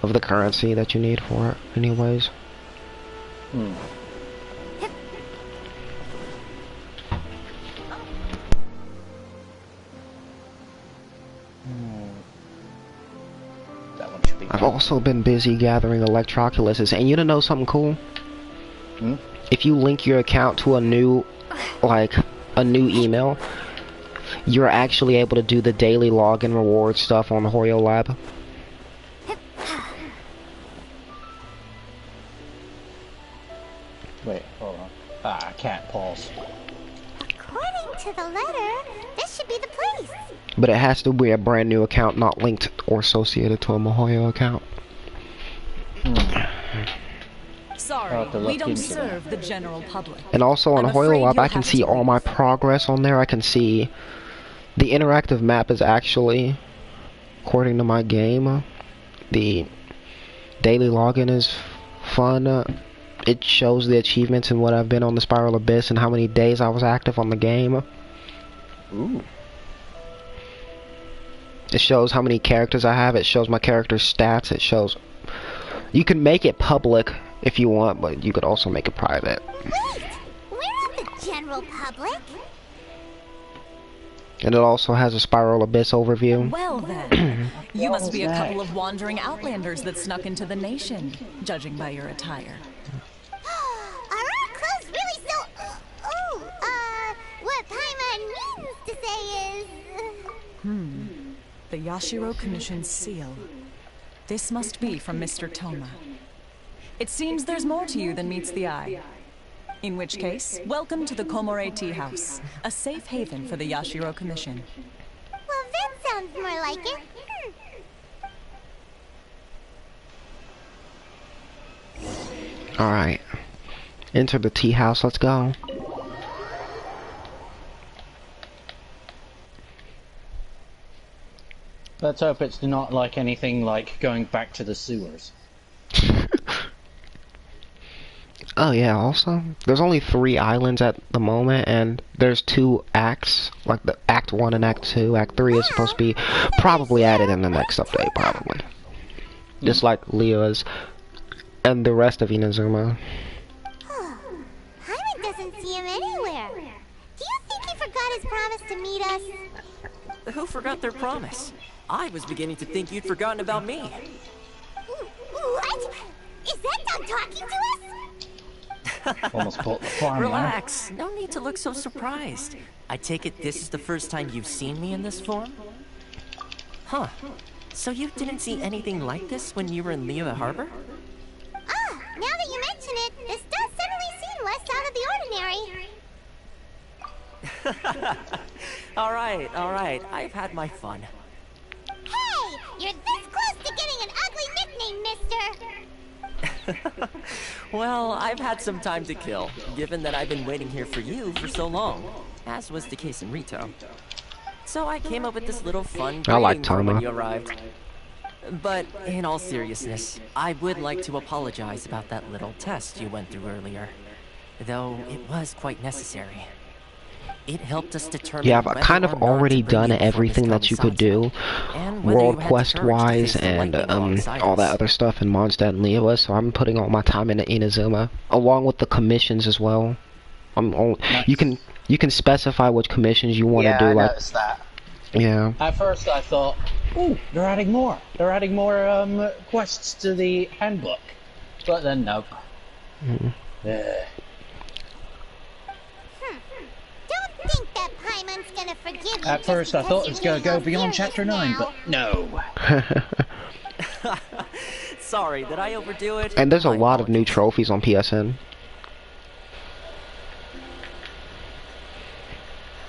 of the currency that you need for it, anyways. I've also been busy gathering Electroculuses, and you know something cool? If you link your account to a new email, you're actually able to do the daily login reward stuff on the Hoyo Lab. Wait, hold on. I can't pause. According to the letter, this should be the place. But it has to be a brand new account, not linked or associated to a Mihoyo account. Sorry, we don't serve the general public. And also on Hoyo Lab, I can see all my progress on there. I can see the interactive map is actually, according to my game, the daily login is fun. It shows the achievements and what I've been on the Spiral Abyss and how many days I was active on the game. Ooh. It shows how many characters I have. It shows my character's stats. It shows... You can make it public if you want, but you could also make it private. Wait! We're not the general public. And it also has a Spiral Abyss overview. Well then, you must be a couple of wandering outlanders that snuck into the nation, judging by your attire. Are our clothes really so... what Paimon means to say is... The Yashiro Commission's seal. This must be from Mr. Toma. It seems there's more to you than meets the eye. In which case, welcome to the Komore Tea House, a safe haven for the Yashiro Commission. Well, that sounds more like it. Alright. Enter the tea house, let's go. Let's hope it's not like anything like going back to the sewers. Oh yeah, also, there's only 3 islands at the moment, and there's 2 acts, like the Act 1 and Act 2. Act 3 is supposed to be probably added in the next update, probably. Just like Leo's and the rest of Inazuma. Hyman doesn't see him anywhere. Do you think he forgot his promise to meet us? Who forgot their promise? I was beginning to think you'd forgotten about me. What? Is that dog talking to us? Almost bought the farm. Relax. No need to look so surprised. I take it this is the first time you've seen me in this form? Huh. So you didn't see anything like this when you were in Liyue Harbor? Ah, now that you mention it, this does suddenly seem less out of the ordinary. All right. I've had my fun. Hey, you're this close to getting an ugly nickname, mister. Well, I've had some time to kill, given that I've been waiting here for you for so long, as was the case in Rito. So I came up with this little fun greeting card when you arrived. But in all seriousness, I would like to apologize about that little test you went through earlier, though it was quite necessary. It helped us determine. Yeah, I've kind of already done everything that you could do, world quest wise, and all that other stuff in Mondstadt and Liyue. So I'm putting all my time into Inazuma, along with the commissions as well. You can specify which commissions you want to do. I like, noticed that. Yeah. At first I thought, ooh, they're adding more. They're adding more quests to the handbook. But then nope. Don't think that Paimon's gonna forgive you. At first I thought it was gonna go beyond chapter 9, but no. Sorry, did I overdo it? And there's a lot of new trophies on PSN.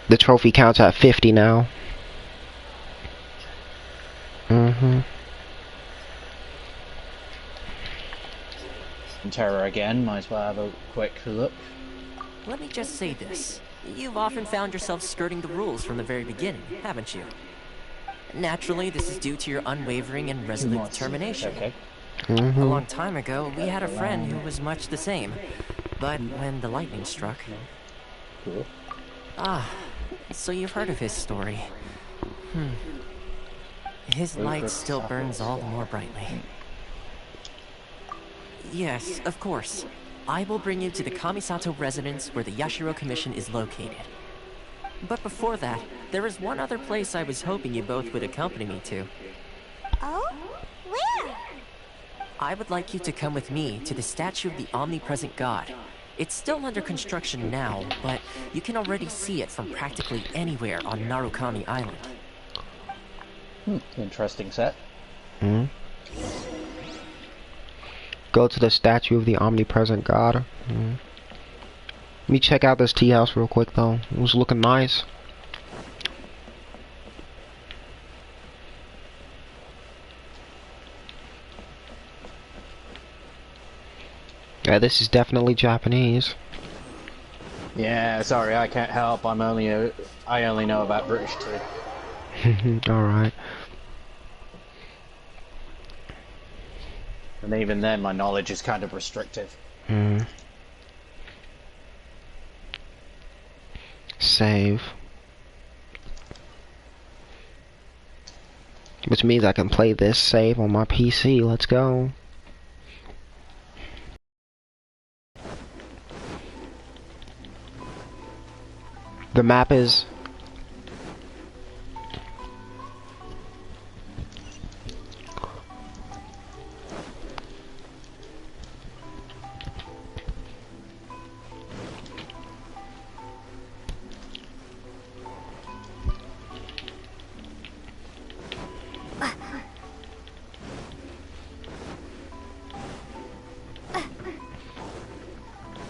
The trophy counts at 50 now. Terror again, might as well have a quick look. Let me just say this. You've often found yourself skirting the rules from the very beginning, haven't you? Naturally, this is due to your unwavering and resolute determination. Okay. A long time ago, we had a friend who was much the same. But when the lightning struck... Cool. Ah, so you've heard of his story. His light still burns all the more brightly. Yes, of course. I will bring you to the Kamisato residence where the Yashiro Commission is located. But before that, there is one other place I was hoping you both would accompany me to. Oh? Where? I would like you to come with me to the statue of the omnipresent god. It's still under construction now, but you can already see it from practically anywhere on Narukami Island. Interesting set. Go to the statue of the omnipresent god. Let me check out this tea house real quick though. It was looking nice. Yeah, this is definitely Japanese. Yeah, sorry, I can't help. I only know about British tea. Alright. And even then, my knowledge is kind of restrictive. Save. Which means I can play this save on my PC. Let's go. The map is...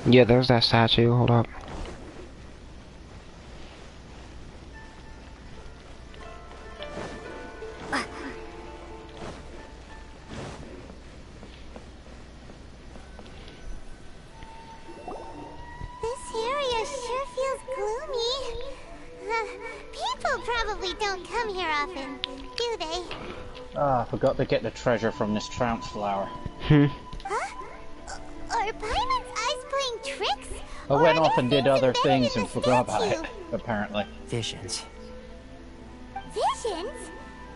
Yeah, there's that statue. Hold up. This area sure feels gloomy. People probably don't come here often, do they? Ah, I forgot to get the treasure from this trounce flower. Huh? Are Paimon's eyes tricks? I went off and did other things and forgot about it, apparently. Visions. Visions?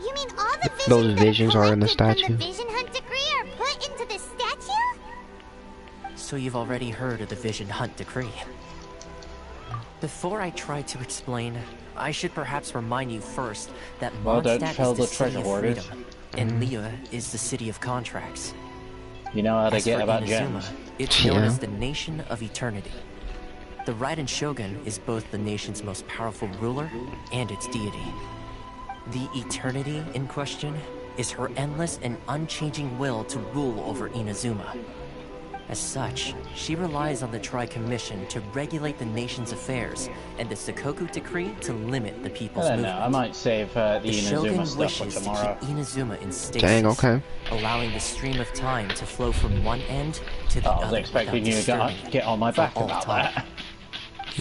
You mean all the visions Those visions are in the from statue. the Vision Hunt decree are put into the statue? So you've already heard of the Vision Hunt decree. Before I try to explain, I should perhaps remind you first that Well, don't Mondstadt tell is the the city treasure of hoarders. freedom, and Liyue is the city of contracts. You know how they As get for about Inazuma, gems. it's known Yeah. as the Nation of Eternity. The Raiden Shogun is both the nation's most powerful ruler and its deity. The Eternity in question is her endless and unchanging will to rule over Inazuma. As such, she relies on the Tri-Commission to regulate the nation's affairs, and the Sakoku Decree to limit the I people's don't know, movement. I might save the Shogun Inazuma stuff for wishes tomorrow. to keep Inazuma in stasis, Dang, okay. allowing the stream of time to flow from one end to the I other was expecting without you to disturbing get on my back all about time. that.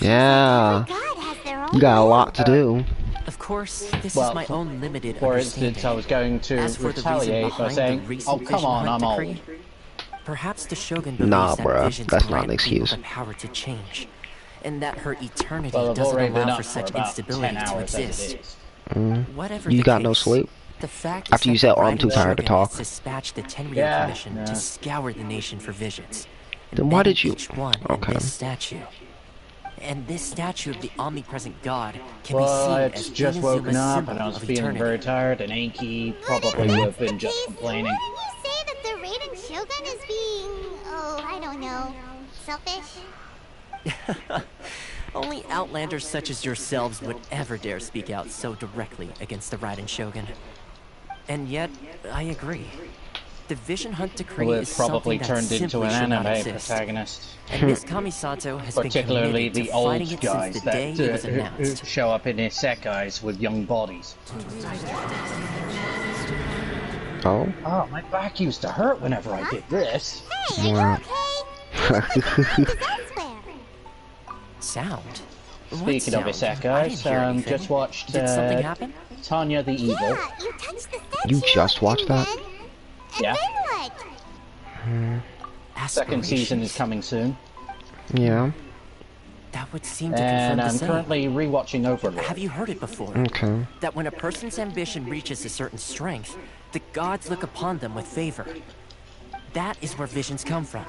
Yeah. God has their own You got a lot to do. Of course, this Well, is my own limited For understanding. instance, I was going to As for the reason retaliate by behind saying, the recent "Oh, come Vision on, Hunt I'm decree, old." perhaps the Shogun believes Nah, that bruh, visions that's not grant an people excuse. the power to change, and that her eternity Well, I've doesn't already been allow up for for such about instability 10 to hours as it exist. is. Whatever You the got no case, sleep? the fact After you is said, that "Oh, I'm too Raiden tired to Shogun talk." has dispatched the Tenryo Yeah, Commission yeah. to scour the nation for visions. Then why embedding did you? each one Okay. in this statue? And this statue of the omnipresent god can Well, be I'd seen as just Inazuma's woken up symbol and I was of feeling eternity. very tired, and Anki probably would have been just complaining. Wouldn't you say that the Raiden Shogun is being, oh, I don't know, selfish? Only outlanders such as yourselves would ever dare speak out so directly against the Raiden Shogun. And yet, I agree. The Vision Hunt decree Well, is it probably something that turned into simply an should not anime exist. protagonist. And Miss Kamisato has been Particularly committed to the old fighting it guys since the day that it was announced. show up in isekais with young bodies. Oh. Oh, my back used to hurt whenever I did this. Wow. Sound? What Speaking of sound? I didn't isekais, hear anything. just watched Did something happen? Tanya the Evil. You just watched that? Yeah. Hmm. Second season is coming soon. Yeah. That would seem to And confirm I'm the same. currently rewatching Overlord. Have you heard it before? Okay. That when a person's ambition reaches a certain strength, the gods look upon them with favor. That is where visions come from.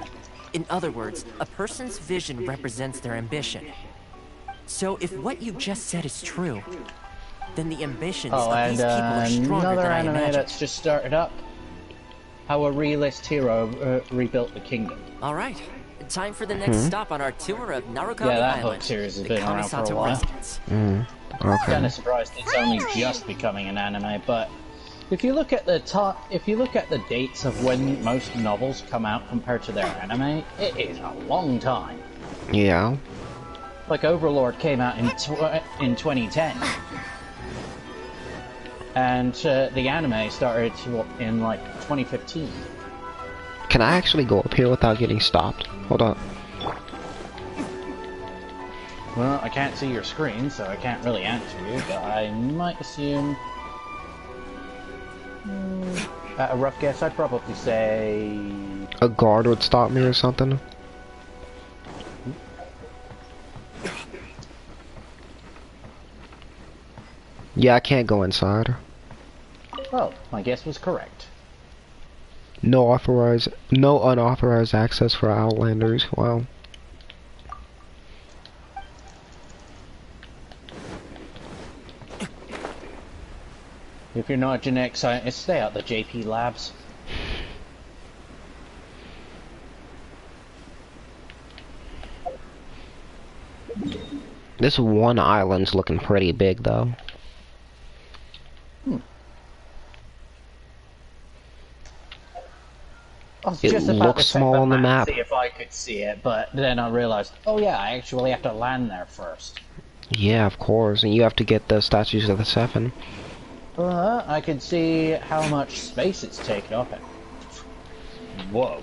In other words, a person's vision represents their ambition. So if what you just said is true, then the ambitions Oh, of and these people are stronger another than I anime imagined. that's just started up. How a realist hero rebuilt the kingdom. All right, time for the next Hmm. stop on our tour of Narukami Yeah, that Island. book series has the been around for a Kamisato while. residence. Mm. Kind Okay. of surprised it's only just becoming an anime, but if you look at the dates of when most novels come out compared to their anime, it is a long time. Yeah. Like Overlord came out in 2010, and the anime started in like 2015. Can I actually go up here without getting stopped? Hold up. Well, I can't see your screen, so I can't really answer you, but I might assume... At a rough guess, I'd probably say... A guard would stop me or something? Yeah, I can't go inside. Oh, my guess was correct. No unauthorized access for Outlanders. Wow. If you're not a genetic scientist, stay out the JP labs. This one island's looking pretty big, though. I was It just about looks to check small on the map. see if I could see it, but then I realized, oh yeah, I actually have to land there first. Yeah, of course. And you have to get the statues of the Seven. I can see how much space it's taken up. Whoa.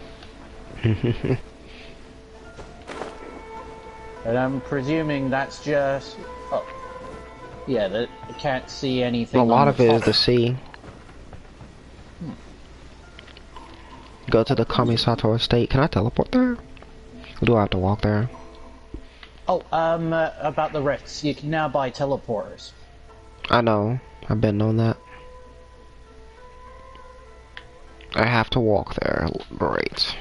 And I'm presuming that's just... Oh. Yeah, I can't see anything A lot on of it is top. the sea. Go to the Kamisato estate. Can I teleport there? Do I have to walk there? Oh, about the rifts. You can now buy teleporters. I know. I've been on that. I have to walk there. Great.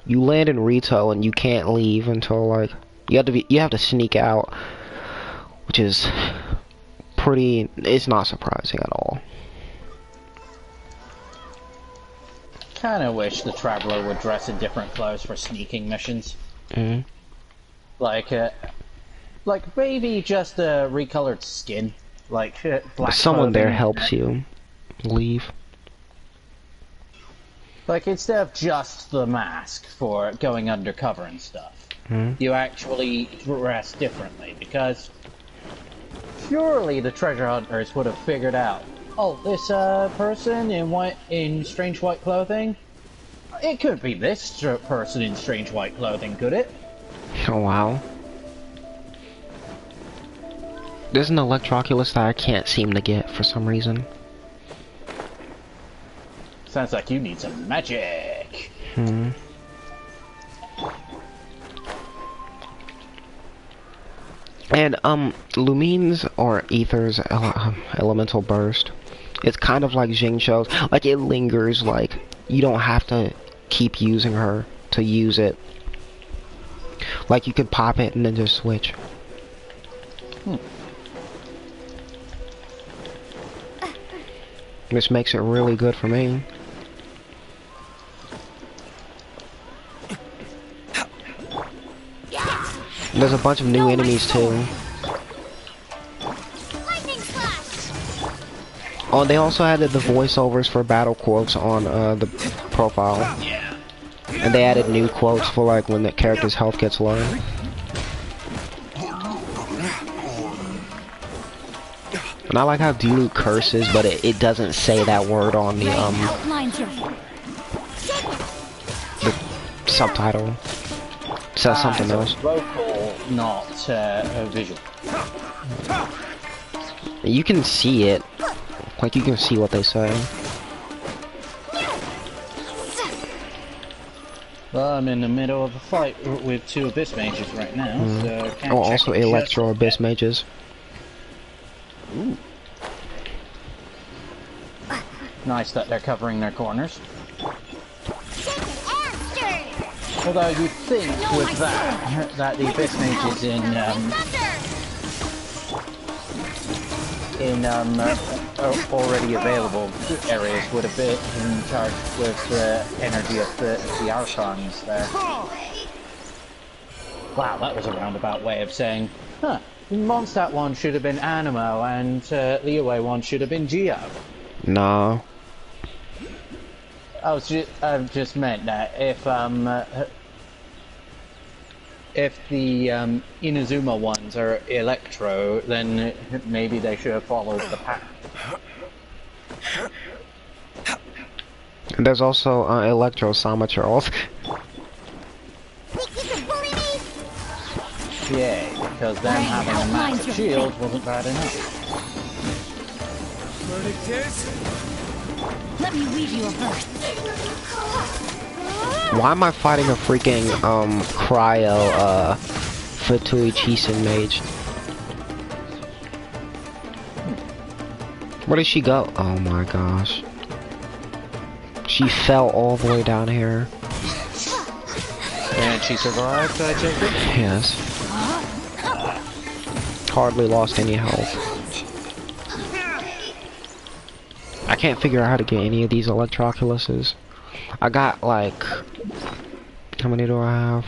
You land in Rito and you can't leave until like you have to sneak out, which is pretty. It's not surprising at all. Kinda wish the Traveler would dress in different clothes for sneaking missions. Mm-hmm. Like maybe just a recolored skin, like black. Someone there clothing. helps you leave. Like instead of just the mask for going undercover and stuff, you actually dress differently because surely the treasure hunters would have figured out. Oh, this person in strange white clothing. It could be this person in strange white clothing, could it? Oh wow. There's an Electroculus that I can't seem to get for some reason. Sounds like you need some magic. And Lumines or Ether's elemental burst. It's kind of like Xingqiu's. Like it lingers. Like you don't have to keep using her to use it. Like you could pop it and then just switch. Which makes it really good for me. There's a bunch of new enemies too. Oh, they also added the voiceovers for battle quotes on the profile. And they added new quotes for like when the character's health gets low. And I like how Diluc curses, but it doesn't say that word on the subtitle. It says something else. Vocal, not visual. You can see it. Like you can see what they say. Well, I'm in the middle of a fight with two Abyss Mages right now, so can't Oh, check also it Electro yet. Abyss Mages. Ooh. Nice that they're covering their corners. Although you'd think with that the Abyss Mages in already available areas would have been charged with the energy of the Archons there. Wow, that was a roundabout way of saying, huh, Mondstadt one should have been Animo and Liyue one should have been Geo. No. I just meant that if the Inazuma ones are Electro, then maybe they should have followed the path. And there's also Electro Sama-Charles. Yeah, because them having a massive shield wasn't bad enough. Let me weave you a verse. Why am I fighting a freaking cryo Fatui Chisen mage? Where did she go? Oh my gosh. She fell all the way down here. And she survived, I take it? Yes. Hardly lost any health. I can't figure out how to get any of these Electroculuses. I got like... How many do I have?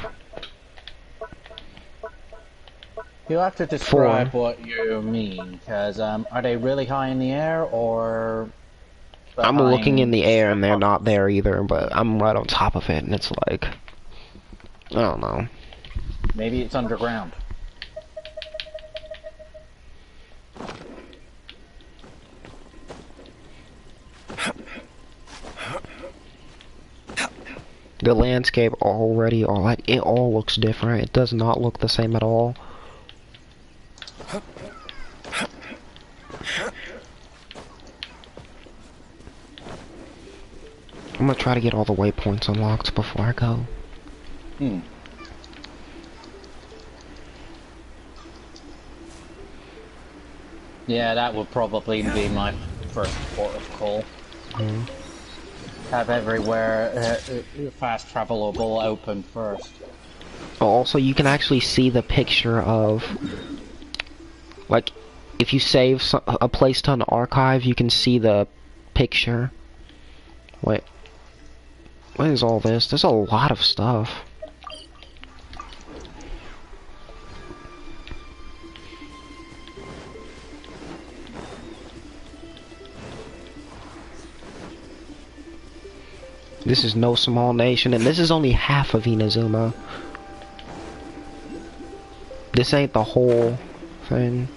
You'll have to describe what you mean, because are they really high in the air, or... I'm looking in the air and they're not there either, but I'm right on top of it and it's like... I don't know. Maybe it's underground. The landscape already, or like, it all looks different. It does not look the same at all. I'm gonna try to get all the waypoints unlocked before I go. Yeah, that would probably be my first port of call. Have everywhere fast travelable open first. Also, you can actually see the picture of, like, if you save a place to an archive, you can see the picture. Wait, what is all this? There's a lot of stuff. This is no small nation, and this is only half of Inazuma. This ain't the whole thing.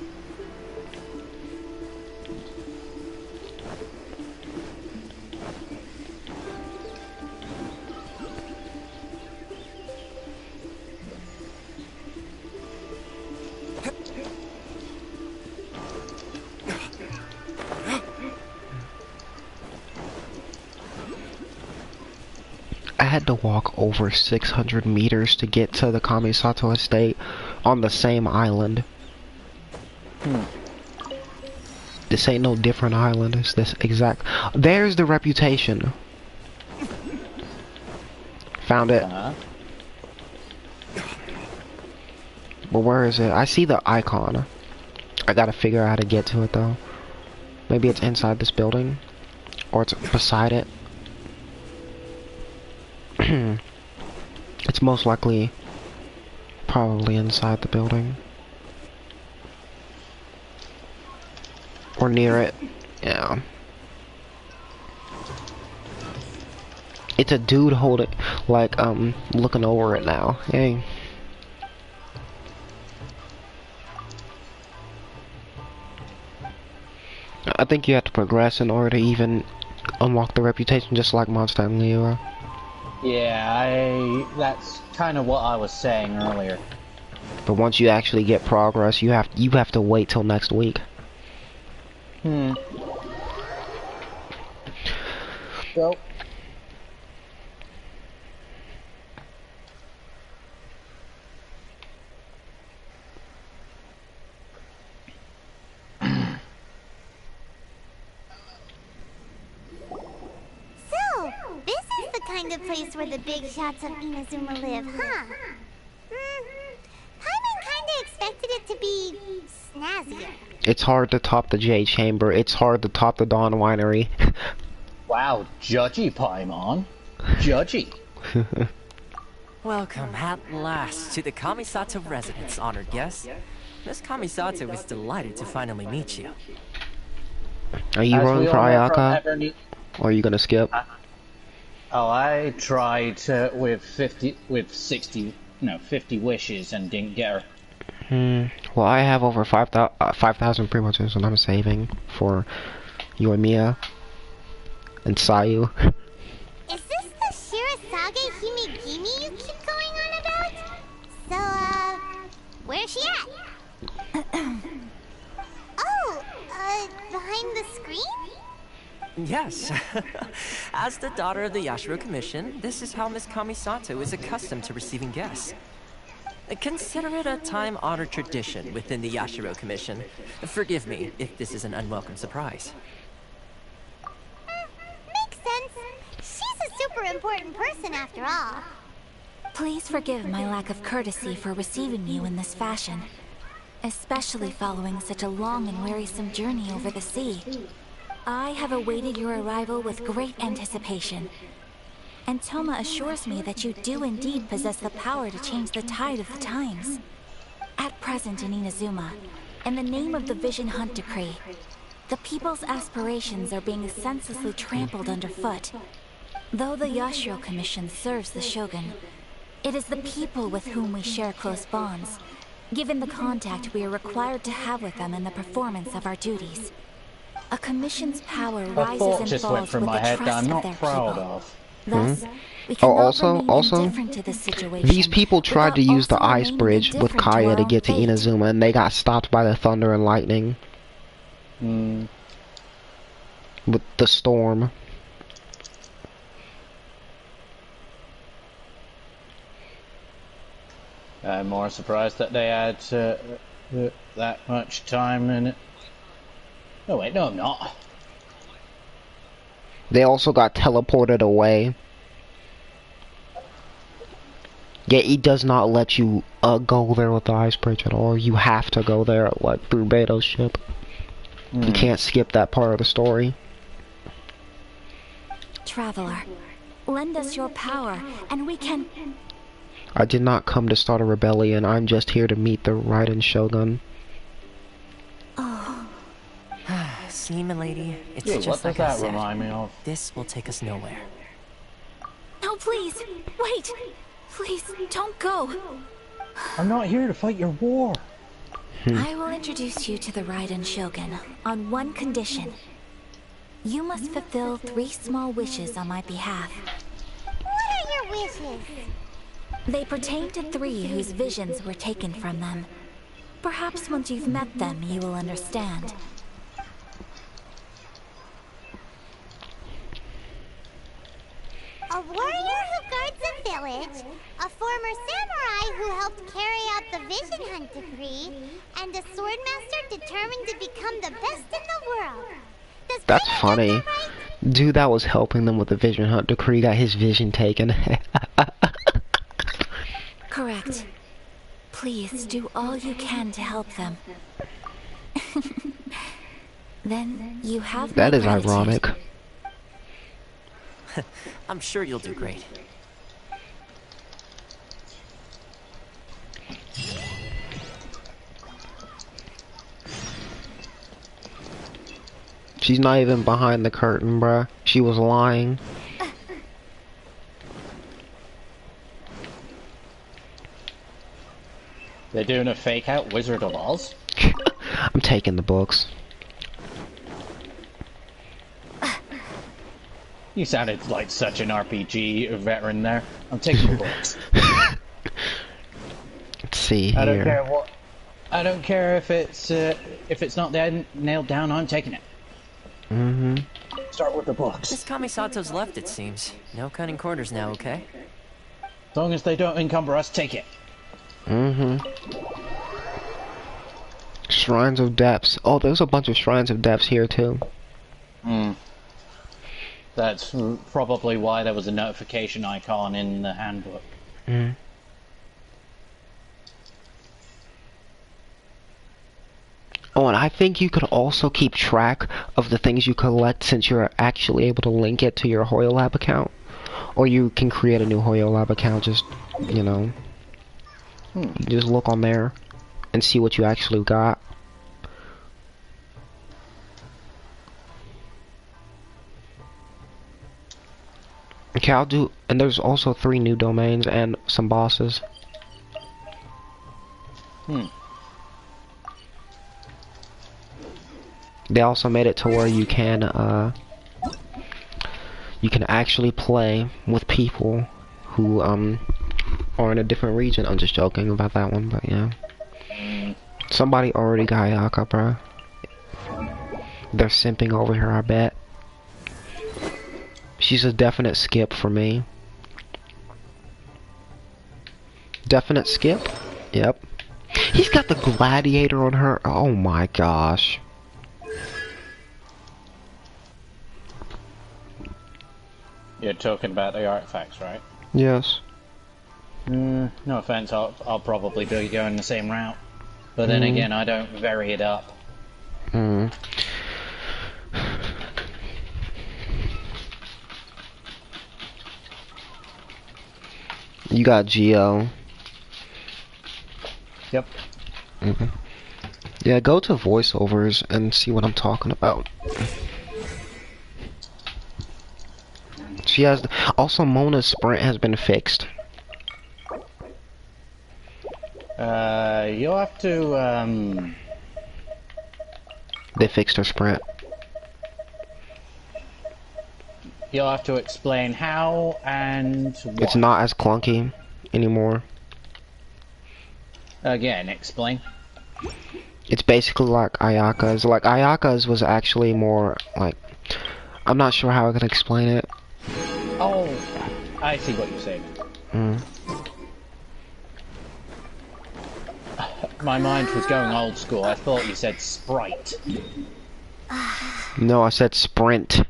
I had to walk over 600 meters to get to the Kamisato estate on the same island. This ain't no different island, it's this exact... There's the reputation. Found it. But where is it? I see the icon. I gotta figure out how to get to it though. Maybe it's inside this building? Or it's beside it? It's most likely probably inside the building. Or near it. Yeah. It's a dude holding, like, looking over it now. Hey. I think you have to progress in order to even unlock the reputation, just like Monster and Leo. Yeah, that's kind of what I was saying earlier. But once you actually get progress, you have to wait till next week. So. This is the kind of place where the big shots of Inazuma live, huh? Paimon kinda expected it to be snazzier. It's hard to top the J Chamber. It's hard to top the Dawn Winery. Wow, judgy, Paimon. Judgy. Welcome at last to the Kamisato residence, honored guest. Miss Kamisato is delighted to finally meet you. Are you rolling for Ayaka? Or are you gonna skip? Oh, I tried with 50 wishes and didn't get her. Well, I have over 5,000 primos, and I'm saving for Yoimiya and Sayu. Is this the Shirasage Himegimi you keep going on about? So, where's she at? Oh, behind the screen? Yes. As the daughter of the Yashiro Commission, this is how Miss Kamisato is accustomed to receiving guests. Consider it a time-honored tradition within the Yashiro Commission. Forgive me if this is an unwelcome surprise. Makes sense. She's a super important person after all. Please forgive my lack of courtesy for receiving you in this fashion, especially following such a long and wearisome journey over the sea. I have awaited your arrival with great anticipation, and Toma assures me that you do indeed possess the power to change the tide of the times. At present in Inazuma, in the name of the Vision Hunt Decree, the people's aspirations are being senselessly trampled underfoot. Though the Yashiro Commission serves the Shogun, it is the people with whom we share close bonds, given the contact we are required to have with them in the performance of our duties. A commission's power rises and falls with the trust of their people. Thus, we cannot remain indifferent to this situation. These people tried to use the ice bridge with Kaya to get to Inazuma, and they got stopped by the thunder and lightning. With the storm. I'm more surprised that they had that much time in it. Oh wait, no I'm not. They also got teleported away. Yeah, he does not let you go there with the ice bridge at all. You have to go there, like, through Beto's ship. You can't skip that part of the story. Traveler, lend us your power, and we can... I did not come to start a rebellion. I'm just here to meet the Raiden Shogun. Oh. See, milady, it's Yeah, just what like I does that said. remind me of? This will take us nowhere. No, please! Wait! Please, don't go! I'm not here to fight your war. I will introduce you to the Raiden Shogun on one condition. You must fulfill 3 small wishes on my behalf. What are your wishes? They pertain to 3 whose visions were taken from them. Perhaps once you've met them, you will understand. A warrior who guards a village, a former samurai who helped carry out the Vision Hunt decree, and a swordmaster determined to become the best in the world. That's funny. Dude that was helping them with the Vision Hunt decree got his vision taken. Correct. Please do all you can to help them. Then you have That my is gratitude. ironic. I'm sure you'll do great. She's not even behind the curtain, bruh. She was lying. They're doing a fake out Wizard of Oz? I'm taking the books. You sounded like such an RPG veteran there. I'm taking the books. Let's see I don't here. care what. I don't care if it's not nailed down. I'm taking it. Start with the books. Miss Kamisato's left, it seems. No cutting corners now, okay? As long as they don't encumber us, take it. Shrines of Depths. Oh, there's a bunch of Shrines of Depths here too. That's probably why there was a notification icon in the handbook. Oh, and I think you could also keep track of the things you collect since you're actually able to link it to your Hoyo Lab account. Or you can create a new Hoyo Lab account, just, you know. You just look on there and see what you actually got. Okay, I'll do, and there's also 3 new domains and some bosses. They also made it to where you can actually play with people who are in a different region. I'm just joking about that one, but yeah. Somebody already got Ayaka, bro. They're simping over here, I bet. She's a definite skip for me. Definite skip? Yep. He's got the gladiator on her. Oh my gosh. You're talking about the artifacts, right? Yes. No offense, I'll probably be going the same route. But then again, I don't vary it up. You got Geo. Yep. Yeah, go to voiceovers and see what I'm talking about. She has also Mona's sprint has been fixed. You'll have to They fixed her sprint. You'll have to explain how and what. It's not as clunky anymore. Again, explain. It's basically like Ayaka's. Like Ayaka's was actually more like, I'm not sure how I can explain it. Oh, I see what you're saying. my mind was going old school. I thought you said Sprite. No, I said sprint.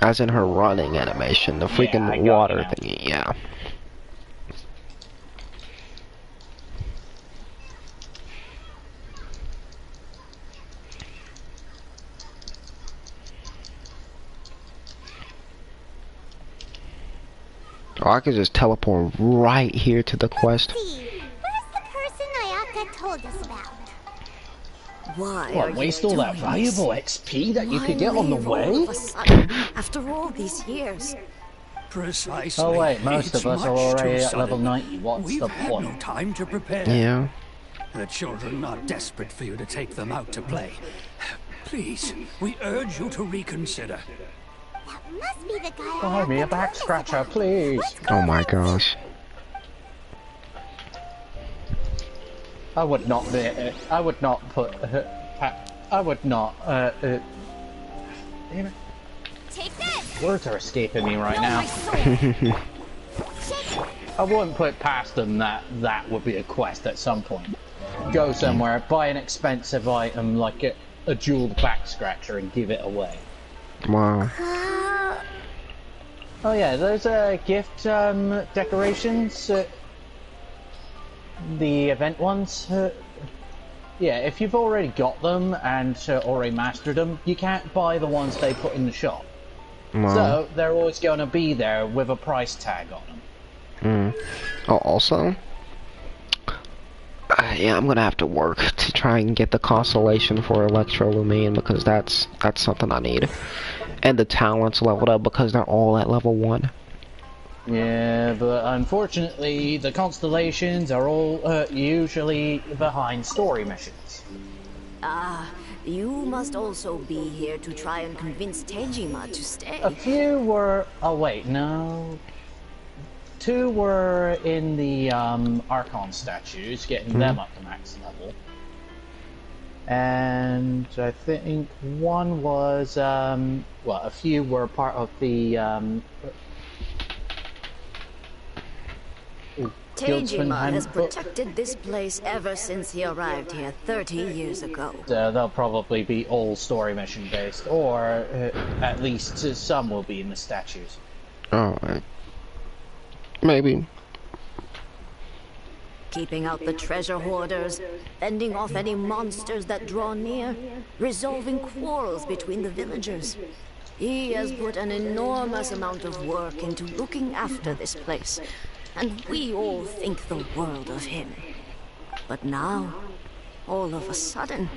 As in her running animation, the freaking water thingy, yeah. Or I could just teleport right here to the quest. Where's the person Ayaka told us about? Why What, waste all that valuable XP that you could get on the way? After all these years. Precisely. Oh wait, most It's of us are much too already at sudden. level 90. What's We've the had point? no time to prepare. Yeah. The children are desperate for you to take them out to play. Please, we urge you to reconsider. Must be the guy. Buy me a back scratcher, please. Oh my gosh. I would not be. I would not put. I would not. Damn it. Take this. Words are escaping me right now. I wouldn't put past them that that would be a quest at some point. Go somewhere, buy an expensive item like a jeweled back scratcher, and give it away. Wow. Oh yeah, those gift decorations. The event ones. Yeah, if you've already got them and already mastered them, you can't buy the ones they put in the shop. Wow. So they're always going to be there with a price tag on them. Oh, also, yeah, I'm gonna have to work to try and get the constellation for Electrolumine because that's something I need, and the talents leveled up because they're all at level 1. Yeah, but unfortunately, the constellations are all usually behind story missions. Ah, you must also be here to try and convince Tejima to stay. A few were. Oh wait, no. 2 were in the Archon statues, getting them up to max level. And I think 1 was. Well, a few were part of the. Tejima has protected this place ever since he arrived here 30 years ago. They'll probably be all story mission based, or at least some will be in the statues. Alright. Maybe. Keeping out the treasure hoarders, fending off any monsters that draw near, resolving quarrels between the villagers. He has put an enormous amount of work into looking after this place. And we all think the world of him. But now, all of a sudden,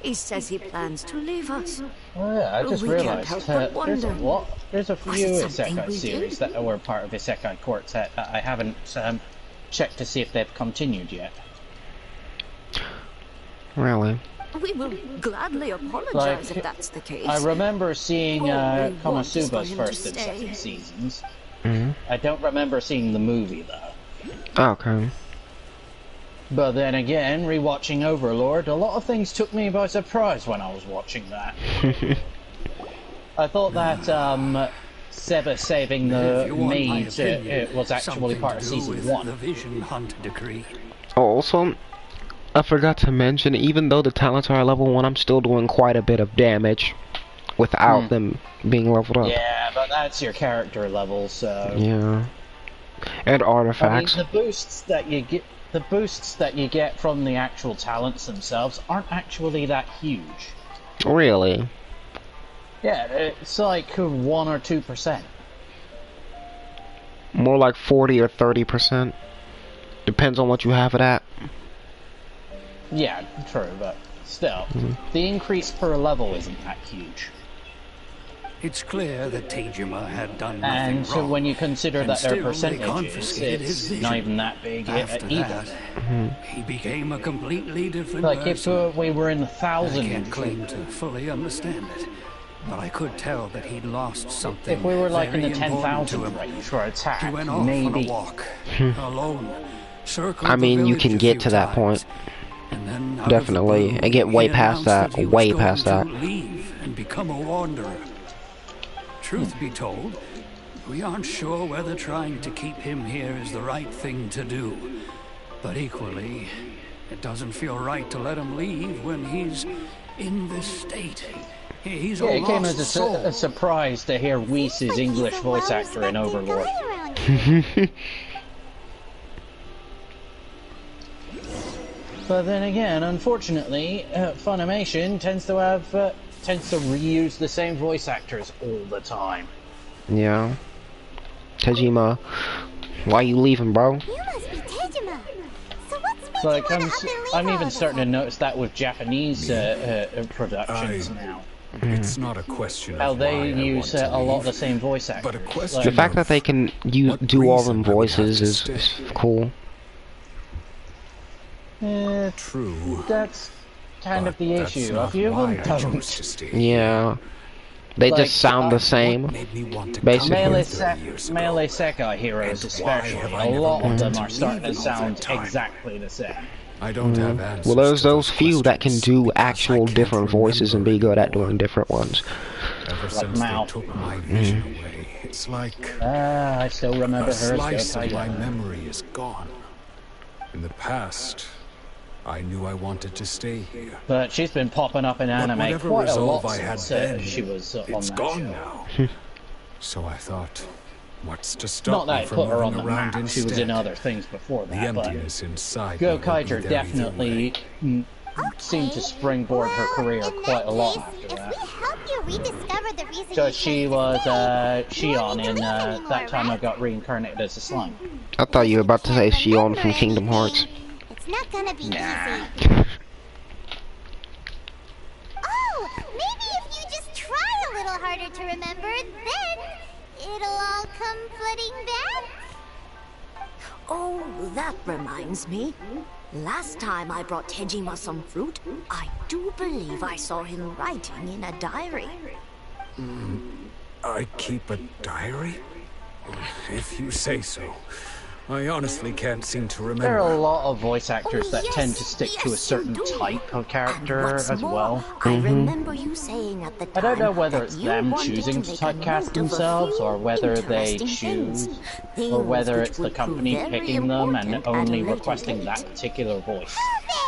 he says he plans to leave us. Oh yeah, I just We can't realized help but wonder. there's a Was few it something Isekai we series did? that were part of Isekai Quartet that I haven't checked to see if they've continued yet. Really? We will gladly apologize Like, if that's the case. I remember seeing All we want is for Konosuba's him to first and stay. second seasons. Mm-hmm. I don't remember seeing the movie though. Okay. But then again, rewatching Overlord, a lot of things took me by surprise when I was watching that. I thought that Seba saving the maid it was actually part of season 1. The Vision Hunt decree. Oh, also, I forgot to mention, even though the talents are level 1, I'm still doing quite a bit of damage without them being leveled up. Yeah, but that's your character level, so... Yeah. And artifacts. I mean, the boosts that you get from the actual talents themselves aren't actually that huge. Really? Yeah, it's like 1 or 2%. More like 40 or 30%. Depends on what you have it at. Yeah, true, but still, the increase per level isn't that huge. It's clear that Tejima had done nothing And so wrong. when you consider And that their still they percentages, confiscated his it's vision. not even that big After either. that, he became a completely different Like if person. we were in the I thousands, can't claim to fully understand it, but I could tell that he'd lost something. if we were like in the very important to 10,000 him. range for attack, He went off maybe. on a walk, alone. Circled I mean, the you village can a get few to that point. times, and then out of the Definitely. blue, And get way he past announced that. he was Way going past to that. leave and become a wanderer. Truth be told, we aren't sure whether trying to keep him here is the right thing to do. But equally, It doesn't feel right to let him leave when he's in this state. He's a it came lost as soul. a surprise to hear Whis' English voice actor in Overlord. But then again, unfortunately, Funimation tends to reuse the same voice actors all the time. Yeah. Tejima, why you leaving, bro? You must be Tejima. So what's Like, I'm even starting to notice that with Japanese productions now. It's not a question How of they why I use want to a lot of leave, the same voice actors. but a question The fact that of they can do all them voices is cool. True. That's kind of the that's issue. not A few of why them I don't. chose to stay. Yeah. They Like, just sound the same, basically. Melee Sekai heroes especially, a lot of them are starting to sound exactly the same. I don't have answers. Well, there's those few that can do actual different voices and be good at doing different ones. Ever since they took my vision away, it's like I still remember a her. slice of my memory is gone. In the past, I knew I wanted to stay here. But she's been popping up in anime whatever quite a resolve lot I had since then, she was on it's that gone show. now. So I thought, what's to stop Not that me it from put her on moving the around map, instead? she was in other things before The that, but emptiness inside Go me will be Kaiser there definitely seemed to springboard her career quite a lot after that. Help you rediscover the reason So you she was Shion in that time I got reincarnated as a slime. I thought you were about to say Shion from Kingdom Hearts. It's not gonna be easy. Oh, maybe if you just try a little harder to remember, then it'll all come flooding back. Oh, that reminds me. Last time I brought Tejima some fruit, I do believe I saw him writing in a diary. I keep a diary? If you say so. I honestly can't seem to remember. There are a lot of voice actors that tend to stick to a certain type of character as well. I remember you saying at the time I don't know whether it's you them wanted choosing to to make a typecast note of a themselves, few or whether they interesting choose, things. or whether Things it's which the would company prove very picking them and important at a only later requesting date. that particular voice.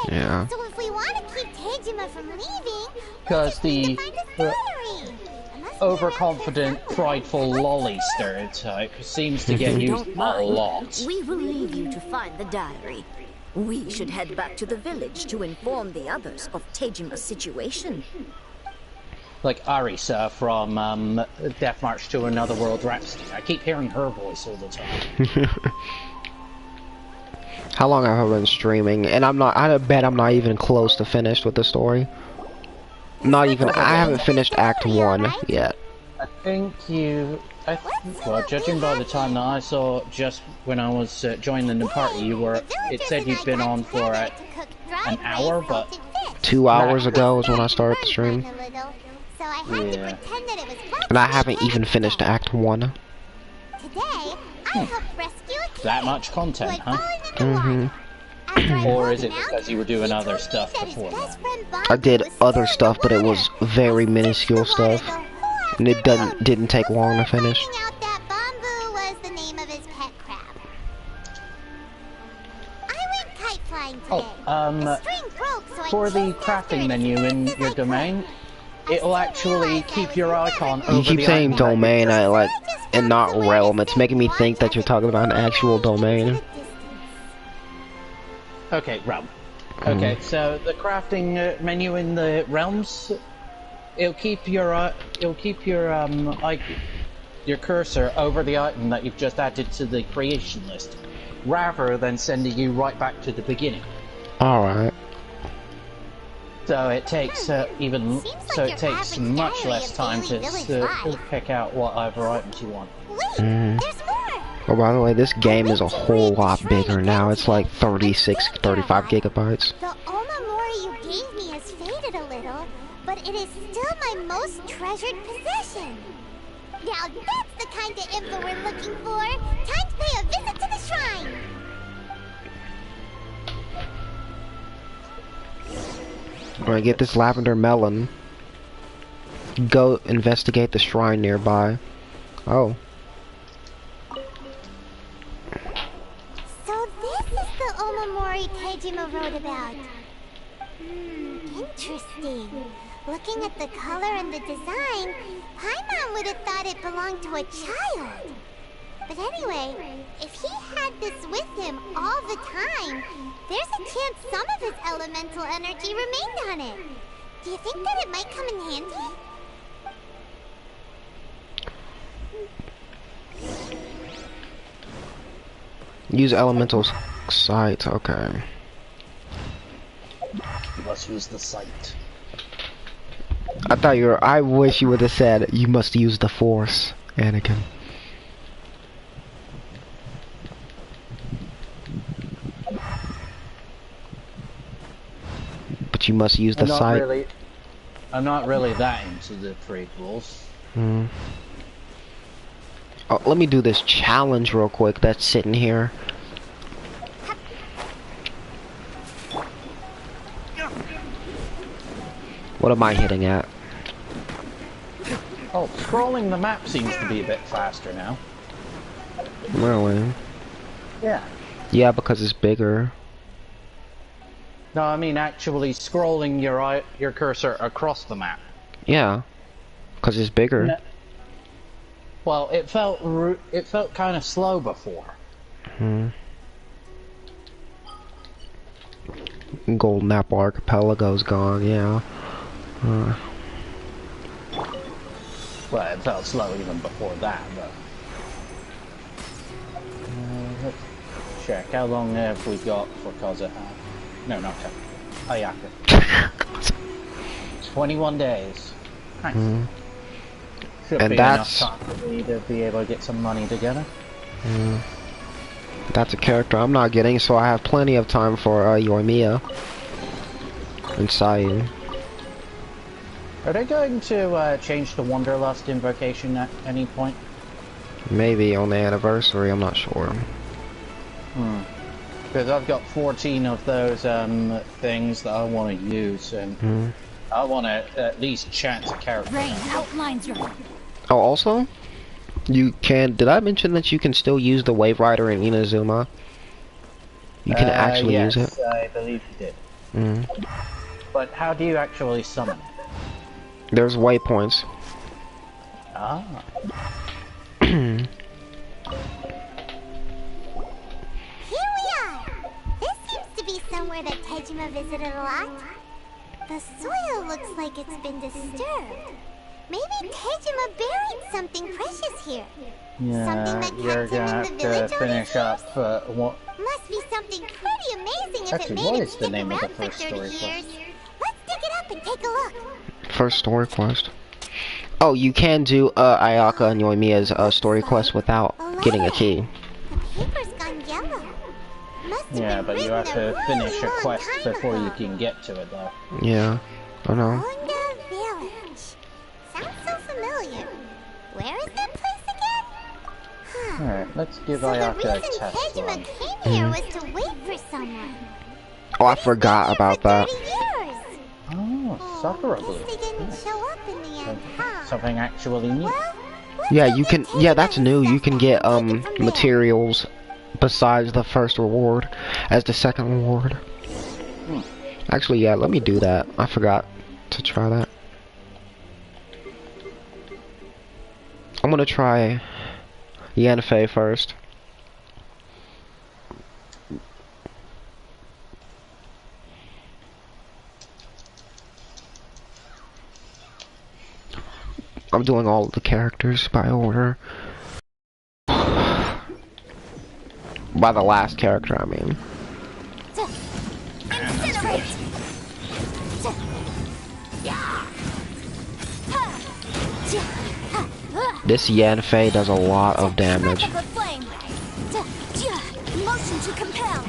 Yeah. So if we want to keep Tejima from leaving, Because the overconfident, prideful lolly stereotype seems to get If you used don't a mind, lot. we will leave you to find the diary. We should head back to the village to inform the others of Tejima's situation. Like Arisa from Death March to Another World Rhapsody. I keep hearing her voice all the time. How long have I been streaming? And I bet I'm not even close to finished with the story. Not even, I haven't finished Act 1 yet. I think well, judging by the time that I saw just when I was joining the party, it said you'd been on for an hour, but 2 hours ago is when I started the stream. yeah. And I haven't even finished Act 1. Today, I helped rescue a That much content, huh? Or is it because you were doing other stuff before that? I did other stuff, but it was very minuscule stuff. And it didn't take long to finish. that Bamboo was the name of his pet crab. I went kite flying today. The string broke, so I For the crafting menu in your domain, it'll actually keep your icon over You keep the saying item. domain, and not realm. It's making me think that you're talking about an actual domain. Okay, realm. Okay, so the crafting menu in the realms, it'll keep your your cursor over the item that you've just added to the creation list, rather than sending you right back to the beginning. All right. So it takes much less time to pick out what other items you want. Oh, by the way, this game is a whole lot bigger now. It's like 35 gigabytes. The Omamori you gave me has faded a little, but it is still my most treasured possession. Now that's the kind of info we're looking for. Time to pay a visit to the shrine. I'm gonna get this lavender melon. Go investigate the shrine nearby. Oh. So this is the Omamori Tejima wrote about. Interesting. Looking at the color and the design, Paimon would have thought it belonged to a child. But anyway, if he had this with him all the time, there's a chance some of his elemental energy remained on it. Do you think that it might come in handy? Use elemental sight. Okay. You must use the sight. I thought you were. I wish you would have said you must use the force, Anakin. But you must use the sight. I'm not really that into the prequels. Hmm. Oh, let me do this challenge real quick that's sitting here. What am I hitting at? Oh, scrolling the map seems to be a bit faster now. Really? Yeah. Yeah, because it's bigger. No, I mean actually scrolling your cursor across the map. Yeah, because it's bigger. No. Well, it felt kind of slow before. Hmm. Golden Apple Archipelago's gone. Yeah. Well, it felt slow even before that, but... let's check. How long have we got for Kazuha? No, not Ayaka. 21 days. Nice. Should And be that's... enough time for me to be able to get some money together. That's a character I'm not getting, so I have plenty of time for Yoimiya and Sayu. Are they going to change the Wanderlust invocation at any point? Maybe on the anniversary, I'm not sure. Because I've got 14 of those things that I want to use, and I want to at least chance a character. Rain outlines your... Oh, also, you can. Did I mention that you can still use the Wave Rider in Inazuma? You can actually yes, use it. I believe you did. But how do you actually summon it? There's waypoints. Here we are! This seems to be somewhere that Tejima visited a lot. The soil looks like it's been disturbed. Maybe Tejima buried something precious here. Something that you're kept him gonna in have the village to all finish these up. years. What? Must be something pretty amazing if Actually, it what made him is the stick name of around the for first 30 story years. quest? Let's dig it up and take a look. First story quest. Oh, you can do Ayaka and Yoimiya's story quest without getting a key. The paper's gone yellow. Must have Yeah, been but you written have to a finish really a long quest time before you ago. can get to it, though. Yeah, I know. Honda Village. Sounds so familiar. Where is that place again? Huh. Alright, let's give So the Ayaka a reason test Tejima run. came here was to wait for someone. Oh, I forgot about that. 30 years. Oh, Sakura Blue. They didn't show up in the end, huh? Something actually new. Yeah, you can. Yeah, that's new. You can get materials besides the first reward as the second reward. Actually, yeah, let me do that. I forgot to try that. I'm gonna try Yanfei first. I'm doing all of the characters by order. By the last character, I mean. Incinerate! This Yanfei does a lot of damage. Spark of the flame. Motion to compel.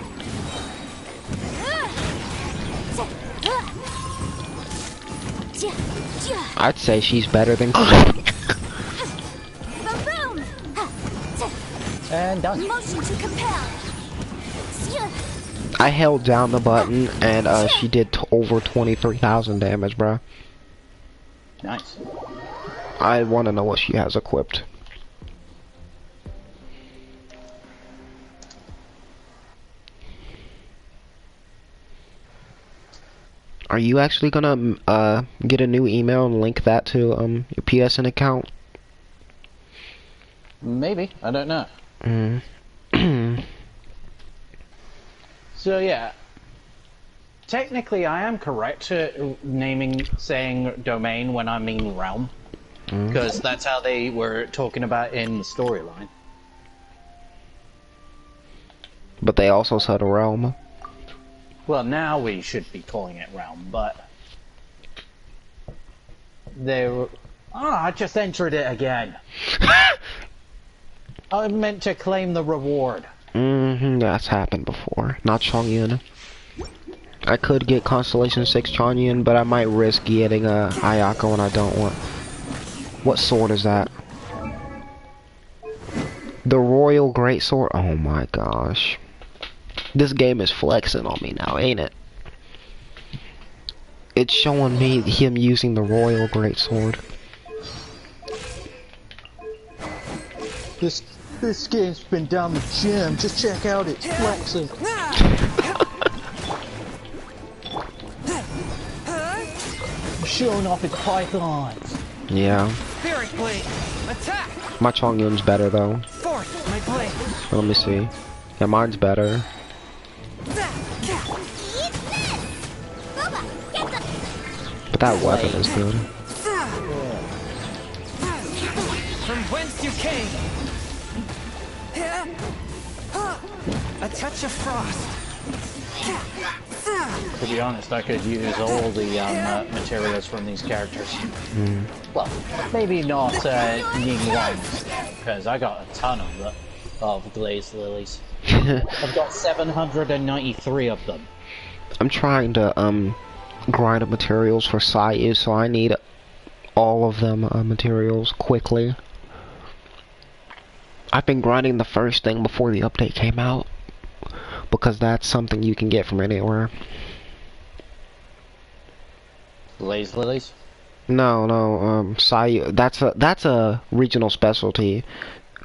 I'd say she's better than Boom! And done. Motion to compel. I held down the button and she did over 23,000 damage, bruh. Nice. I want to know what she has equipped. Are you actually gonna get a new email and link that to your PSN account? Maybe, I don't know. So yeah, technically I am correct saying domain when I mean realm, because that's how they were talking about in the storyline. But they also said realm. Well, now we should be calling it realm, but they were... Oh, I just entered it again. I meant to claim the reward. That's happened before. Not Chongyun. I could get Constellation 6 Chongyun, but I might risk getting a Ayako and I don't want. What sword is that? The Royal Greatsword? Oh my gosh. This game is flexing on me now, ain't it? It's showing me him using the Royal Greatsword. This game's been down the gym. Just check out its flexing. Showing off its pythons. Yeah. Spirit Blade, attack! My Chongyun's better though. Force my blade. Let me see. Yeah, mine's better. But that weapon is good. From whence you came. A touch of frost. To be honest, I could use all the materials from these characters. Well, maybe not Ningguang's, because I got a ton of glazed lilies. I've got 793 of them. I'm trying to grind up materials for Sayu, so I need all of them materials quickly. I've been grinding the first thing before the update came out, because that's something you can get from anywhere. Glazed lilies? No, Sayu. That's a regional specialty.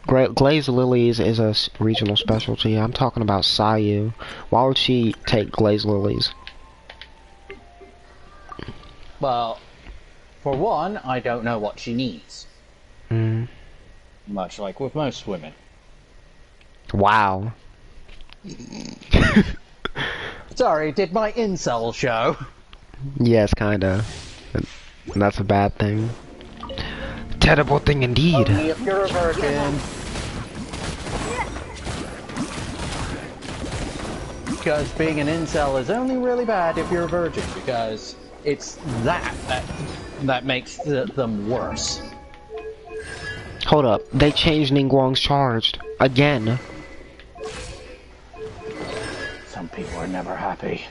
Glazed lilies is a regional specialty. I'm talking about Sayu. Why would she take glazed lilies? Well, for one, I don't know what she needs. Much like with most women. Wow. Sorry, did my incel show? Yes, kinda. And that's a bad thing. Terrible thing indeed. Only if you're a virgin. Because being an incel is only really bad if you're a virgin, because it's that makes them worse. Hold up, they changed Ningguang's charged again. Some people are never happy.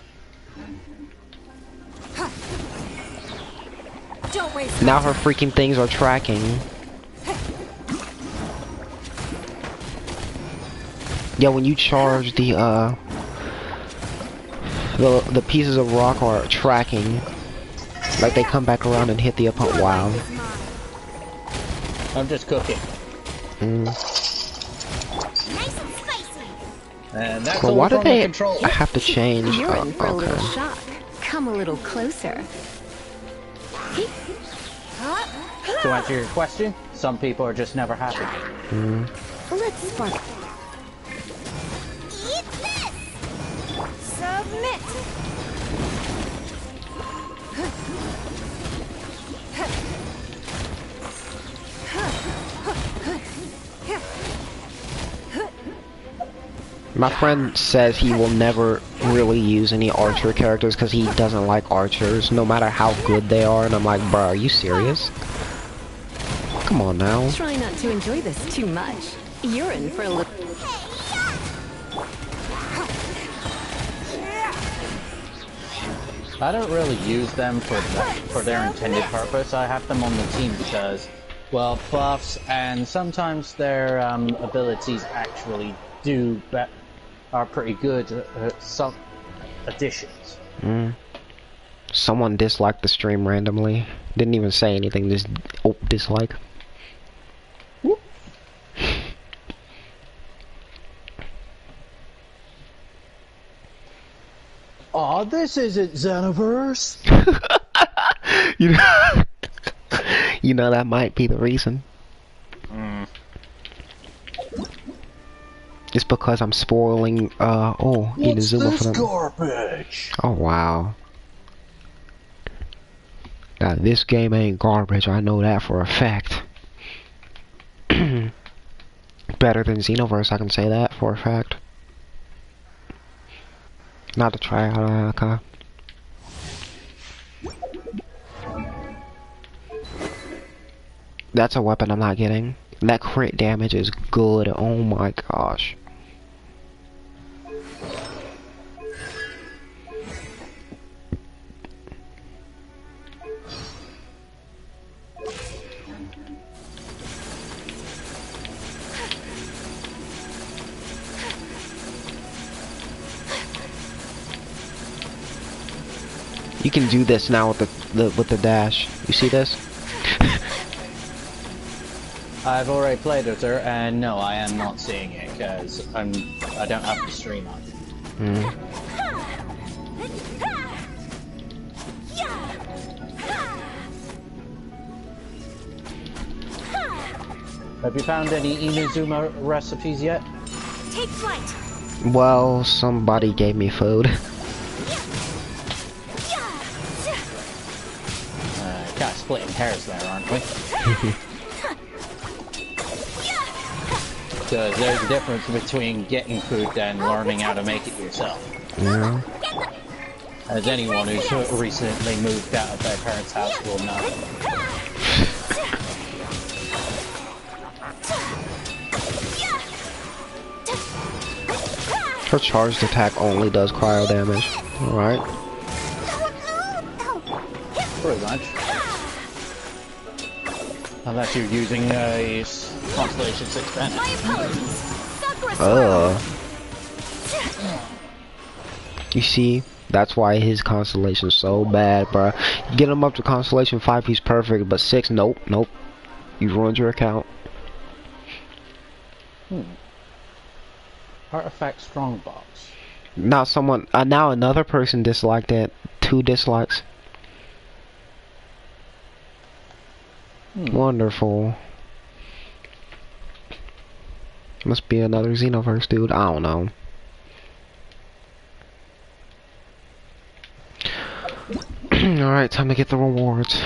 Don't waste Now her freaking things are tracking. Yeah, when you charge the pieces of rock are tracking. Like they come back around and hit the opponent. Wow. I'm just cooking. And that's well, all why do from they the controller. have to change? You're in for a little Okay. shock. Come a little closer. To answer your question, some people are just never happy. Let's spark. Eat this! Submit! My friend says he will never really use any archer characters because he doesn't like archers, no matter how good they are. And I'm like, bro, are you serious? Come on now. Try not to enjoy this too much. You're in for a little. I don't really use them for their intended purpose. I have them on the team because, well, buffs and sometimes their abilities actually are pretty good some additions. Someone disliked the stream randomly. Didn't even say anything, just dislike. Oh, this isn't Xenoverse. You know, you know that might be the reason. It's because I'm spoiling, Inazuma for them. Garbage? Oh, wow. Now, this game ain't garbage, I know that for a fact. Better than Xenoverse, I can say that for a fact. Not to try out, okay. That's a weapon I'm not getting. That crit damage is good, oh my gosh. You can do this now with the dash. You see this? I've already played with her, and no, I am not seeing it because I don't have the stream on. Have you found any Inazuma recipes yet? Take flight. Well, somebody gave me food. Kind of splitting hairs there, aren't we? Because there's a difference between getting food and learning how to make it yourself. Yeah. As anyone who's recently moved out of their parents' house will know. Her charged attack only does cryo damage. Alright. Pretty much. Unless you're using a Constellation 6 pen. You see, that's why his Constellation's so bad, bruh. Get him up to Constellation 5, he's perfect, but 6, nope. You ruined your account. Artifact Strongbox. Now now another person disliked it. 2 dislikes. Wonderful. Must be another Xenoverse dude. I don't know. Alright, time to get the rewards.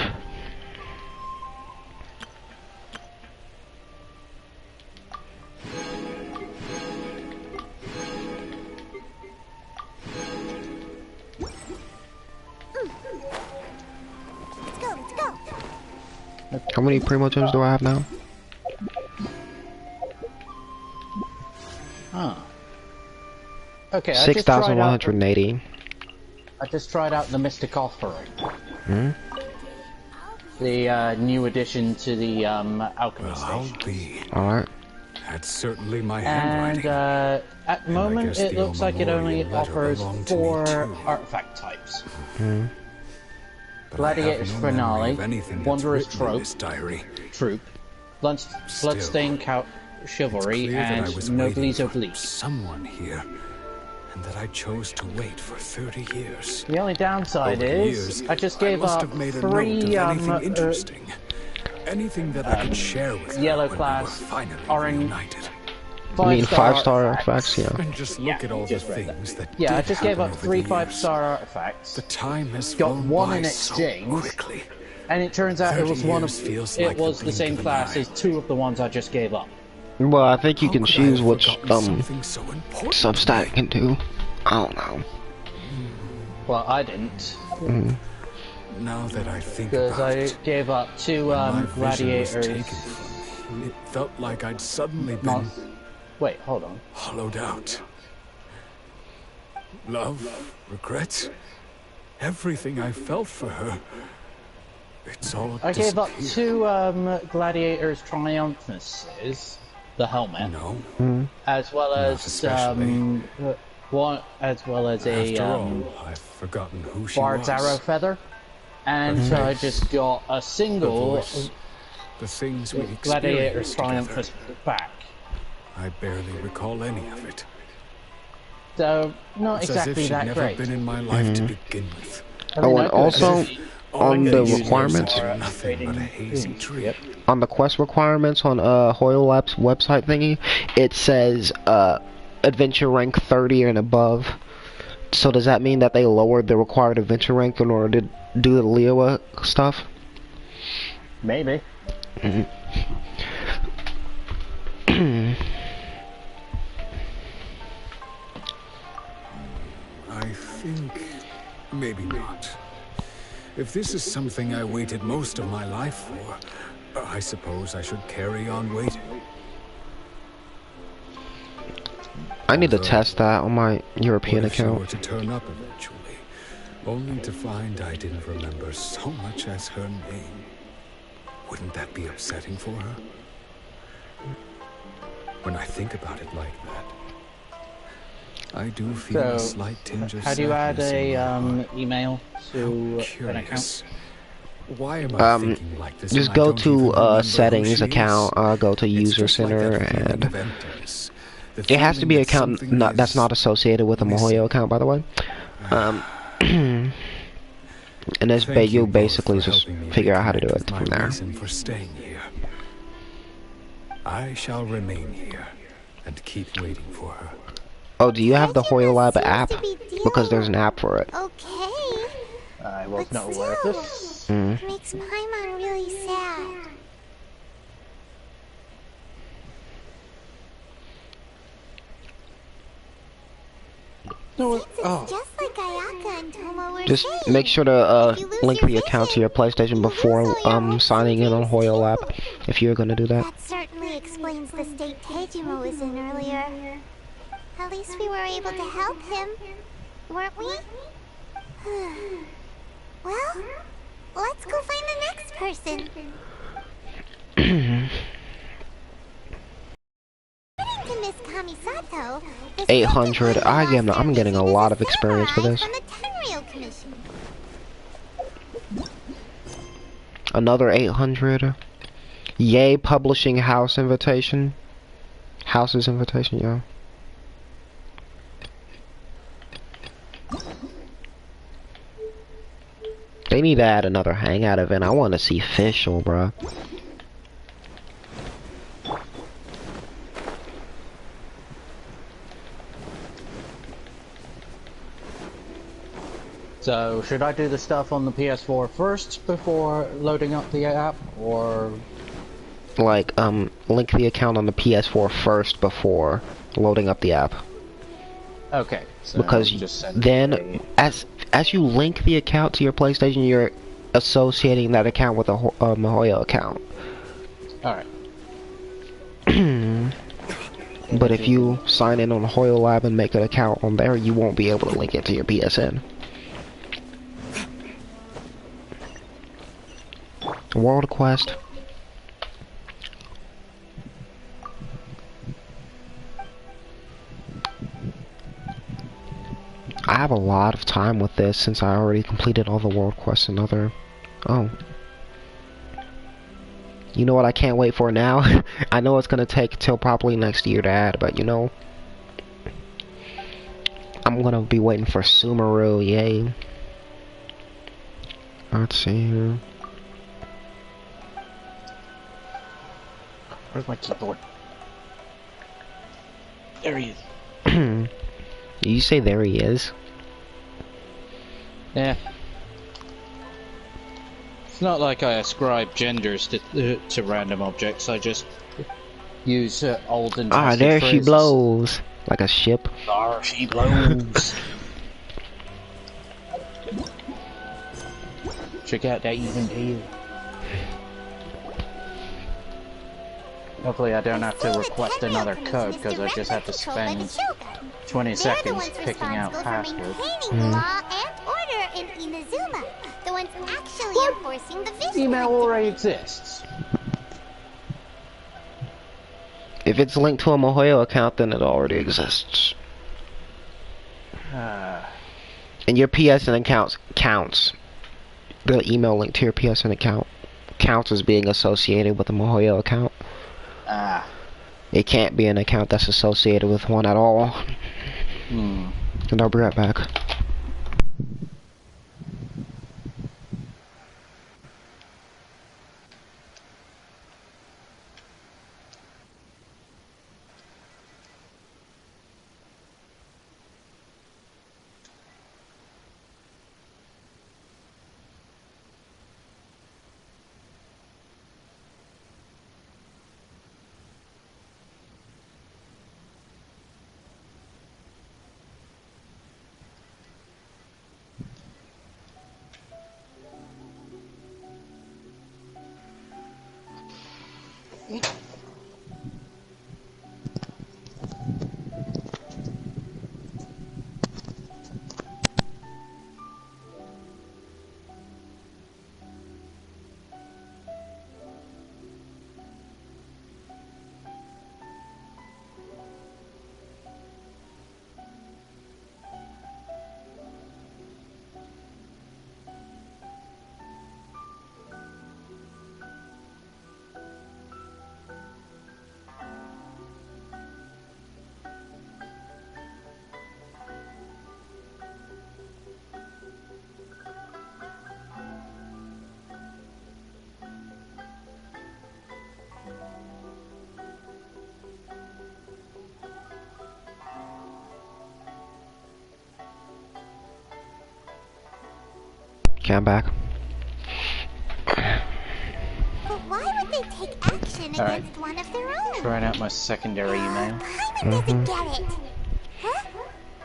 How many Primo Gems do I have now? Okay, 6,180. I just tried out the Mystic Offering. The new addition to the alchemy station. Alright. That's certainly my handwriting. And at the moment, it looks like it only offers 4 artifact types. Gladiator's Finale, Wanderer's Troop, Bloodstained Chivalry, and Noblesse Oblige. Someone here, and that I chose to wait for 30 years. The only downside is I just gave up 3 anything that I could share with yellow class, orange. I mean 5-star artifacts, yeah. And just look at all the things that I just gave up 3 5-star artifacts. The time has got 1 in exchange, and it turns out it was the same class as 2 of the ones I just gave up. Well, I think you can choose which substat it can do. I don't know. Well, I didn't. Now that I think because I gave up 2 gladiators. It felt like I'd suddenly been wait, hold on. Hollowed out. Love, regret, everything I felt for her. It's all I gave up 2 gladiators triumphuses, the helmet. As well as one, as well as a I've forgotten who she Bard's was. arrow feather, and so I just got a single the things we gladiator's triumphus back. I barely recall any of it. So, not It's as if exactly she'd that never great. been in my life to begin with. Oh, and also on the requirements, Nothing but a hazy tree. on the quest requirements on Hoyle Labs website thingy, it says adventure rank 30 and above. So does that mean that they lowered the required adventure rank in order to do the Liyue stuff? Maybe. I think maybe not. If this is something I waited most of my life for, I suppose I should carry on waiting. I need to test that on my European What if she were account. to turn up eventually, only to find I didn't remember so much as her name? Wouldn't that be upsetting for her? When I think about it like that, I do feel a So, slight tinge of how do you add sadness in my a heart. email to an Curious. account? Why am I thinking like this Just when I go don't even to remember who settings she account, is? go to It's user just like center, that feeling and of emptiness. The it has to feeling be an that account something that's is not associated with a Mihoyo account, by the way. And this Thank you you'll both basically for just helping me figure out how to do reconnect it with my from there. reason for staying here. I shall remain here and keep waiting for her. Oh, do you have the Hoyle Lab app? Because there's an app for it. Okay. I was not aware of this. Mm. It makes Paimon really sad. No, Since it's just like Ayaka and Tomo were Just saying. make sure to link the account to your PlayStation before signing in on Hoyle Lab, if you're gonna do that. That certainly explains the state Tejima was in earlier. At least we were able to help him, weren't we? Well, let's go find the next person. According to Miss Kamisato, the 800. I'm getting a lot of experience for this. from the Tenryou Commission. Another 800. Yay, publishing house invitation. House's invitation, yeah. They need to add another hangout event. I want to see Fischl, bruh. So, should I do the stuff on the PS4 first before loading up the app, or...? Like, link the account on the PS4 first before loading up the app. Okay, so Because just send then, as you link the account to your PlayStation, you're associating that account with a Mihoyo account. Alright. But if you sign in on Hoyle Lab and make an account on there, you won't be able to link it to your PSN. World Quest. I have a lot of time with this since I already completed all the world quests and other... Oh. You know what I can't wait for now? I know it's gonna take till probably next year to add, but you know... I'm gonna be waiting for Sumeru, yay. Let's see here. Where's my keyboard? There he is. You say there he is? Yeah. It's not like I ascribe genders to random objects. I just use old and Ah, there she blows. Like a ship. There she blows. Check out that even keel. Hopefully I don't have to request another code because I just have to spend 20 seconds picking out passwords. Maintaining law and order in Inazuma. The ones actually enforcing the vision. Email already exists. If it's linked to a Mihoyo account, then it already exists. And your PSN account counts. The email link to your PSN account counts as being associated with a Mihoyo account. Ah. It can't be an account that's associated with one at all. And I'll be right back. Okay, I'm back. But why would they take action against one of their own? Trying out my secondary email. Paimon doesn't get it. Huh?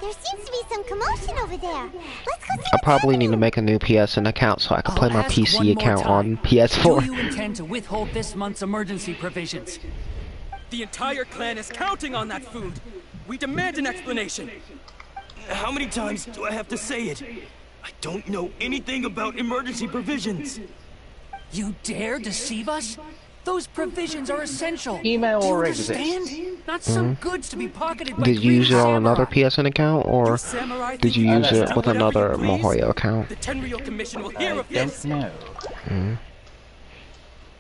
There seems to be some commotion over there. Let's go see I probably need to make a new PSN account so I can play my PC account on PS4. Do you intend to withhold this month's emergency provisions? The entire clan is counting on that food. We demand an explanation. How many times do I have to say it? I don't know anything about emergency provisions. You dare deceive us? Those provisions are essential. Email Do you or understand? exist. Not some goods to be pocketed by Did you use it greedy on another samurai. PSN account, or did you use it with another Mohoyo account? The Tenryou Commission will hear I of this. don't know.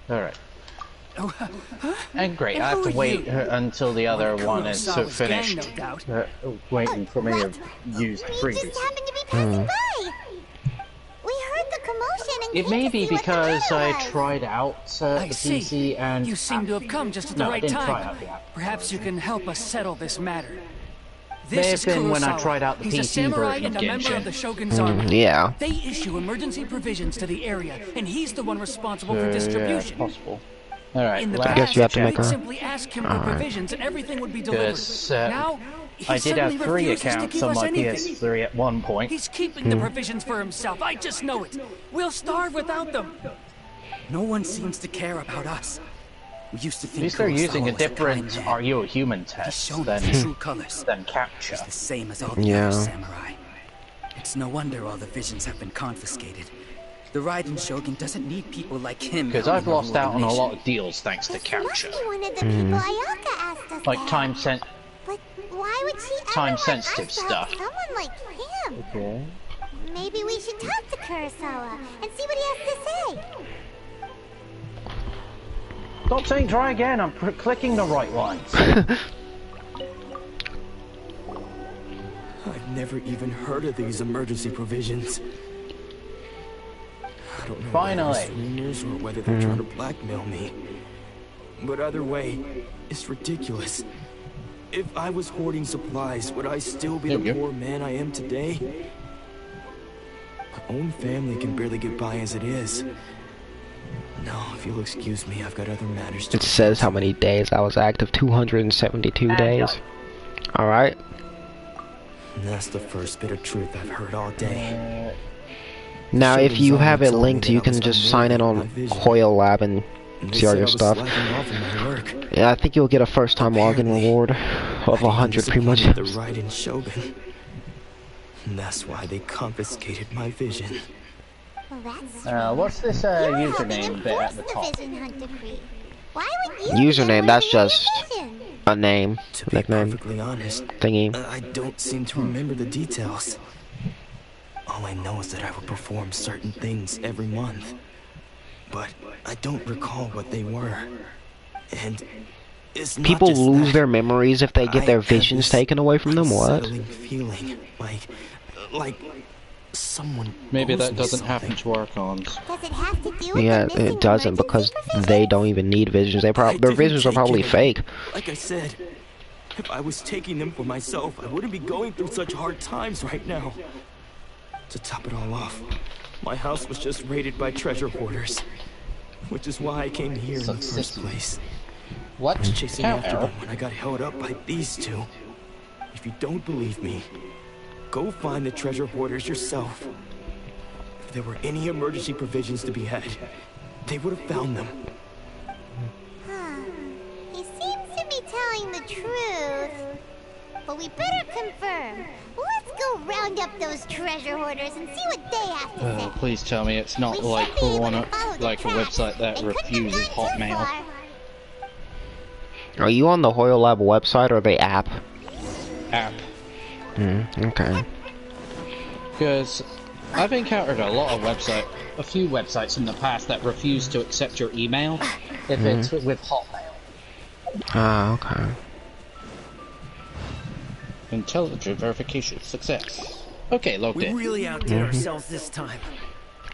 Alright. And great, I have to wait until the other one is finished. Waiting for me to use the previous. We heard the commotion and It may be because I tried out the PC and... You seem to have come just at the No, I right didn't time. try out the app. Perhaps you can help us settle this matter. May This have is been when I Kurosawa. tried out the He's a PC samurai version and of a member of Genshin. the Shogun's army. Yeah. They issue emergency provisions to the area, and he's the one responsible for distribution. Yeah, possible. Alright, In the I past, guess you have to make we'd a... simply ask him for provisions and everything would be delivered. Because Now, he I did have suddenly 3 refuses to accounts give on us my anything. PS3 at one point. He's keeping the provisions for himself. I just know it. We'll starve without them. No one seems to care about us. We used to At think least they're using a Kurosawa was different kind man. "Are you a human?" test Shown than his true colors. capture. He's the same as all the Yeah. other samurai. It's no wonder all the visions have been confiscated. The Raiden Shogun doesn't need people like him. Because I've lost out on a lot of deals thanks to capture. one of the people Ayaka asked us Like about. time sent. But why would she ever Time want sensitive us to stuff. help someone like him? Okay. Maybe we should talk to Kurosawa and see what he has to say. Stop saying try again. I'm clicking the right ones. I've never even heard of these emergency provisions. I don't know Finally. whether it's rumors or whether they're trying to blackmail me. But either way, it's ridiculous. If I was hoarding supplies, would I still be the poor man I am today? My own family can barely get by as it is. No, if you'll excuse me, I've got other matters to... It says how many days I was active. 272 days. Alright. That's the first bit of truth I've heard all day. Now, if you have it linked, you can just sign in on Hoyle Lab and see all your stuff. Yeah, I think you'll get a first-time login reward of 100 pretty much. The Raiden Shogun. And that's why they confiscated my vision. What's this username bit at the top? Why would you Username, that's just a name, nickname, Perfectly honest, thingy. I don't seem to remember the details. All I know is that I would perform certain things every month. But I don't recall what they were. And It's not People just lose that. their memories if they get their I have visions this taken away from them. What? unsettling feeling, like someone. Maybe owes that me doesn't something. happen to Archons. Does it have to do with Yeah, the missing it doesn't because they don't even need visions. They I their didn't visions are take probably it. fake. Like I said, if I was taking them for myself, I wouldn't be going through such hard times right now. To top it all off, my house was just raided by treasure hoarders, which is why I came here in the first place. What? I was chasing How after error? them when I got held up by these two. If you don't believe me, go find the treasure hoarders yourself. If there were any emergency provisions to be had, they would have found them. He seems to be telling the truth. But we better confirm. Let's go round up those treasure hoarders and see what they have to say. Please tell me it's not We like should be able one to follow the like a tracks. website that They couldn't have refuses gone too Hotmail. far. Are you on the Hoyle Lab website or the app? App. Okay. Because I've encountered a few websites in the past that refuse to accept your email if it's with Hotmail. Ah, okay. Intelligent verification success. Okay, logged in. We really outdid ourselves this time.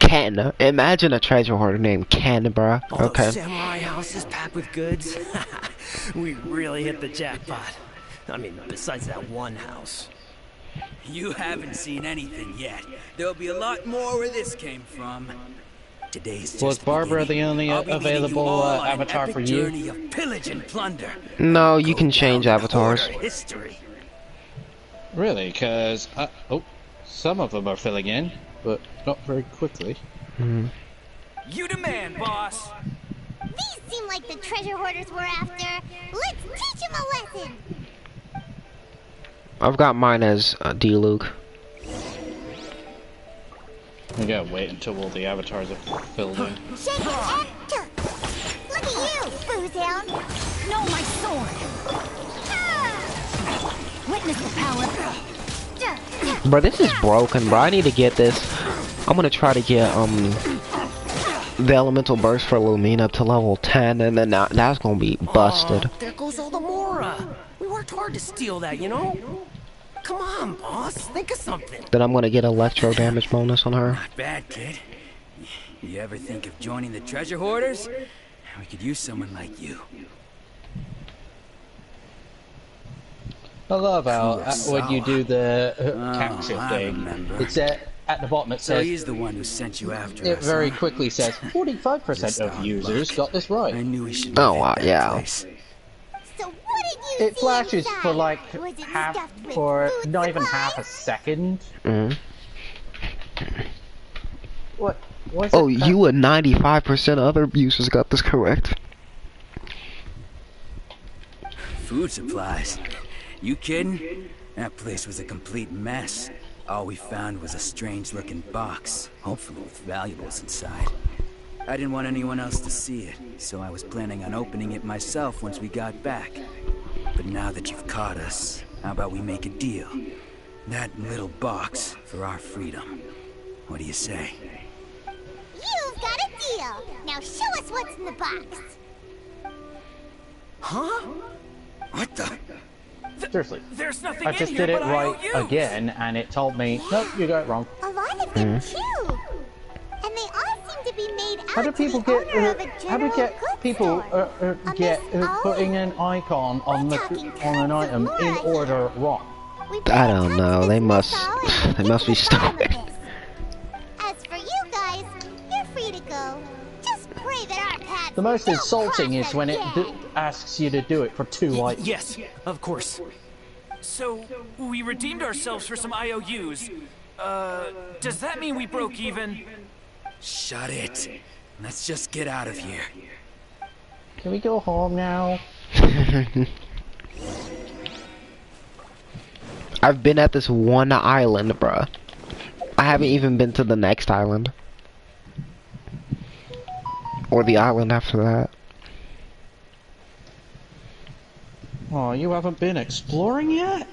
Ken. Imagine a treasure hoarder named Ken, bruh. All Okay. those samurai houses packed with goods. We really hit the jackpot. I mean, besides that one house. You haven't seen anything yet. There'll be a lot more where this came from. Today's just Was Barbara the only I'll be leading you available all on an avatar epic for you? journey of pillage and plunder. No, you can change avatars. History. Really? Because some of them are filling in, but not very quickly. You demand, boss. These seem like the treasure hoarders we're after. Let's teach them a lesson. I've got mine as D-Luke. We gotta wait until all the avatars are filled in. Shake it, look at you, Boozehound. No, my sword. Witness the power. Bro, this is broken, bro. I need to get this. I'm gonna try to get the elemental burst for Lumine up to level 10, and then that's gonna be busted. There goes all the Mora. We worked hard to steal that, you know? Come on, boss. Think of something. Then I'm gonna get electro damage bonus on her. Not bad, kid. You ever think of joining the treasure hoarders? We could use someone like you. I love how when you do the capture thing, it's at the bottom it So says, he's the one who sent you after it us, very huh? quickly says 45% of users got this right. I knew we should Oh, wow, yeah. So what did you It see flashes inside? for like Was it half, stuffed with for food not even supplies? half a second. What? Was Oh, it you and 95% other users got this correct. Food supplies? You kidding? That place was a complete mess. All we found was a strange-looking box, hopefully with valuables inside. I didn't want anyone else to see it, so I was planning on opening it myself once we got back. But now that you've caught us, how about we make a deal? That little box for our freedom. What do you say? You've got a deal. Now show us what's in the box. Huh? What the? Seriously. There's nothing I in just here did it but right IOUs. again, and it told me, nope, you got it wrong. A lot of them too. And they all seem to be made out How do to people the get? owner of a How do general get goods people store. get putting an icon on an item in order wrong? I don't know. They must be stupid. As for you guys, you're free to go. Just pray that our paths The most don't insulting cross is when it again. asks you to do it for 2 items. Yes, of course. So, we redeemed ourselves for some IOUs. Does that mean we broke even? Shut it. Let's just get out of here. Can we go home now? I've been at this one island, bruh. I haven't even been to the next island. Or the island after that. Oh, you haven't been exploring yet?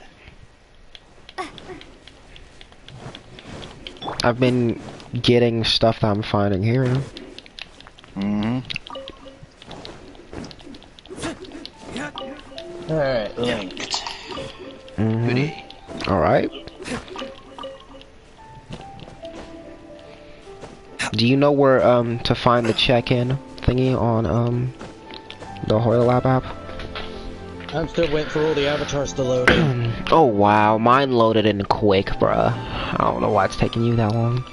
I've been getting stuff that I'm finding here. Alright, linked. Alright. Do you know where to find the check-in thingy on the Hoyle Lab app? I'm still waiting for all the avatars to load in. Oh wow, mine loaded in quick, bruh. I don't know why it's taking you that long.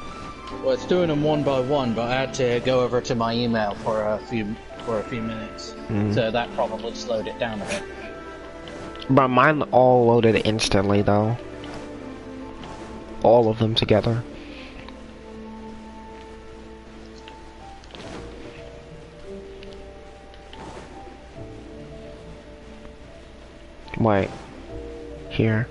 Well, it's doing them one by one, but I had to go over to my email for a few minutes, so that probably slowed it down a bit. But mine all loaded instantly though. All of them together. Wait. Here.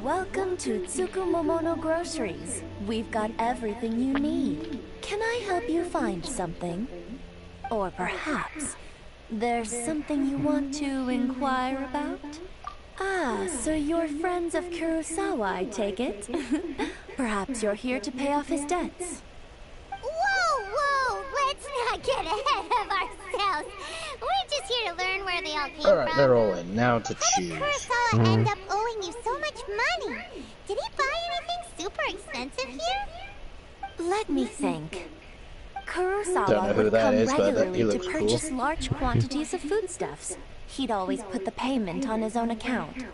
Welcome to Tsukumomono Groceries. We've got everything you need. Can I help you find something? Or perhaps there's something you want to inquire about? Ah, so you're friends of Kurosawa, I take it? Perhaps you're here to pay off his debts. Whoa! Let's not get ahead of ourselves. We're just here to learn where they all came Alright, from. they're all in. Now to choose. Kurosawa end up owing you so much money? Did he buy anything super expensive here? Let me think. Don't know Kurosawa who would that come is, but he regularly to looks cool. purchase large quantities of foodstuffs. He'd always put the payment on his own account.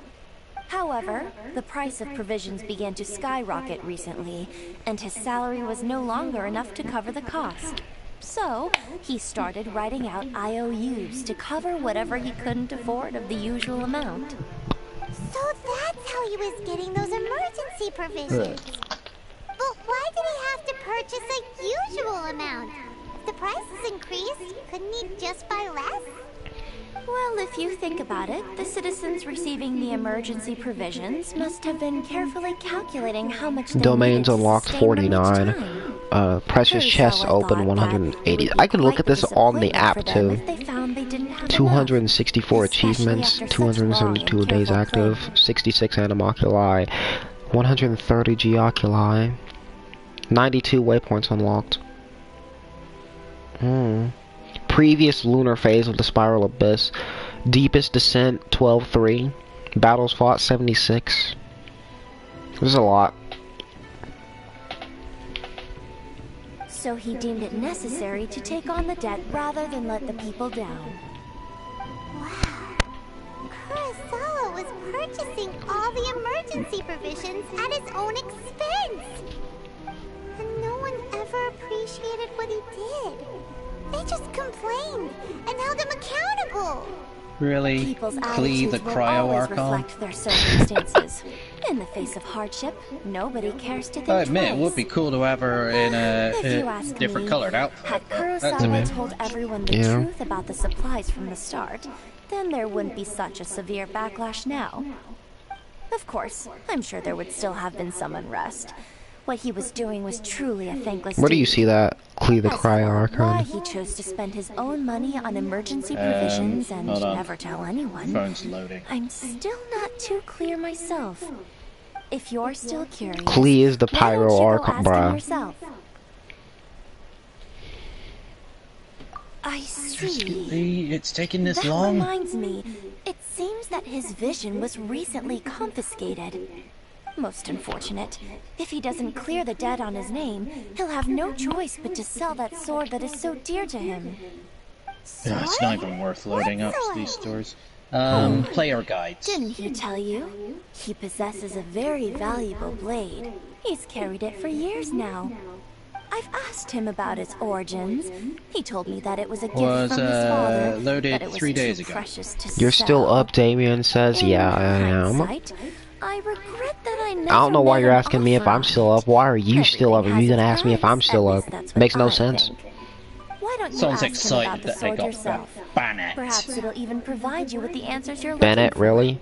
However, the price of provisions began to skyrocket recently, and his salary was no longer enough to cover the cost. So, he started writing out IOUs to cover whatever he couldn't afford of the usual amount. So that's how he was getting those emergency provisions. But why did he have to purchase a usual amount? If the prices increased, couldn't he just buy less? Well, if you think about it, the citizens receiving the emergency provisions must have been carefully calculating how much they Domains needed to unlocked sustain them each 49. time. Precious chests open 180. I can look at this on the app too. If they found they didn't have 264 especially achievements, after such long and 272 days careful active, 66 animoculi, 130 geoculi, 92 waypoints unlocked. Previous lunar phase of the Spiral Abyss. Deepest Descent 12-3. Battles fought 76. There's a lot. So he deemed it necessary to take on the debt rather than let the people down. Kurosawa was purchasing all the emergency provisions at his own expense. And no one ever appreciated what he did. They just complained and held him accountable. Really? People's Clee the attitudes will Cryo always Archon? reflect their circumstances. In the face of hardship, nobody cares to think I admit, twice. it would be cool to have her in If you a ask different me, colored outfit. Had That's Kurosawa it. told everyone the Yeah. truth about the supplies from the start, then there wouldn't be such a severe backlash now. Of course, I'm sure there would still have been some unrest. What he was doing was truly a thankless Where do you deed. see that? Clee the As Cryo for why Archon. he chose to spend his own money on emergency provisions and hold on. never tell anyone, Phone's loading. I'm still not too clear myself. If you're still curious, Clee is the why Pyro don't you go Archon, ask him bruh. yourself? I see. It's taking this That long. reminds me, it seems that his vision was recently confiscated. Most unfortunate. If he doesn't clear the debt on his name, he'll have no choice but to sell that sword that is so dear to him. Yeah, it's not even worth loading up these stores. Player guides. Didn't he tell you? He possesses a very valuable blade. He's carried it for years now. I've asked him about its origins. He told me that it was a gift Was, from his father, loaded but it was 3 days too ago. precious to You're sell. still up, Damien says. In Yeah, I am. hindsight, I regret that I never I don't know why made you're an asking me if offer I'm on still it. up. Why are you still up? Are you Everything gonna has ask me its if I'm price, still at up? least that's what Makes no I sense. think. Why don't you Sounds ask him excited about the that they sword got yourself? Bennett. Perhaps it'll even provide you with the answers you're looking Bennett, for. really?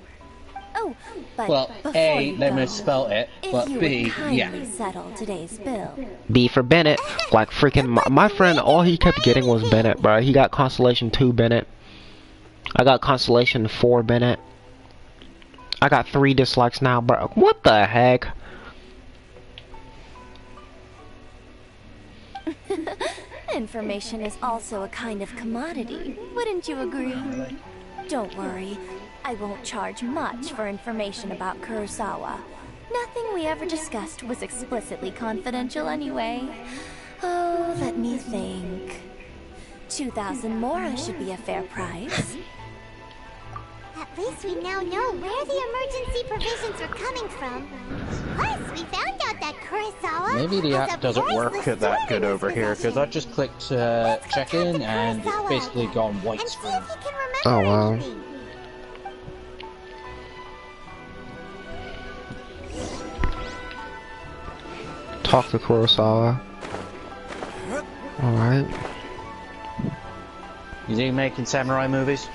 Oh, but Well, before A, you they go, misspelled it, if but you B, would kindly yeah. settle today's bill. B for Bennett. Like freaking my friend, all he kept getting was Bennett, bro. He got Constellation 2 Bennett. I got Constellation 4 Bennett. I got 3 dislikes now, bro. What the heck? information is also a kind of commodity, wouldn't you agree? Don't worry, I won't charge much for information about Kurosawa. Nothing we ever discussed was explicitly confidential anyway. Oh, let me think. 2,000 mora should be a fair price. At least we now know where the emergency provisions were coming from. Plus, we found out that Kurosawa Maybe the has app a doesn't work priceless that sword good in his over here, because I just clicked check in and it's basically gone white screen. Oh wow. Talk to Kurosawa. Alright. Is he making samurai movies?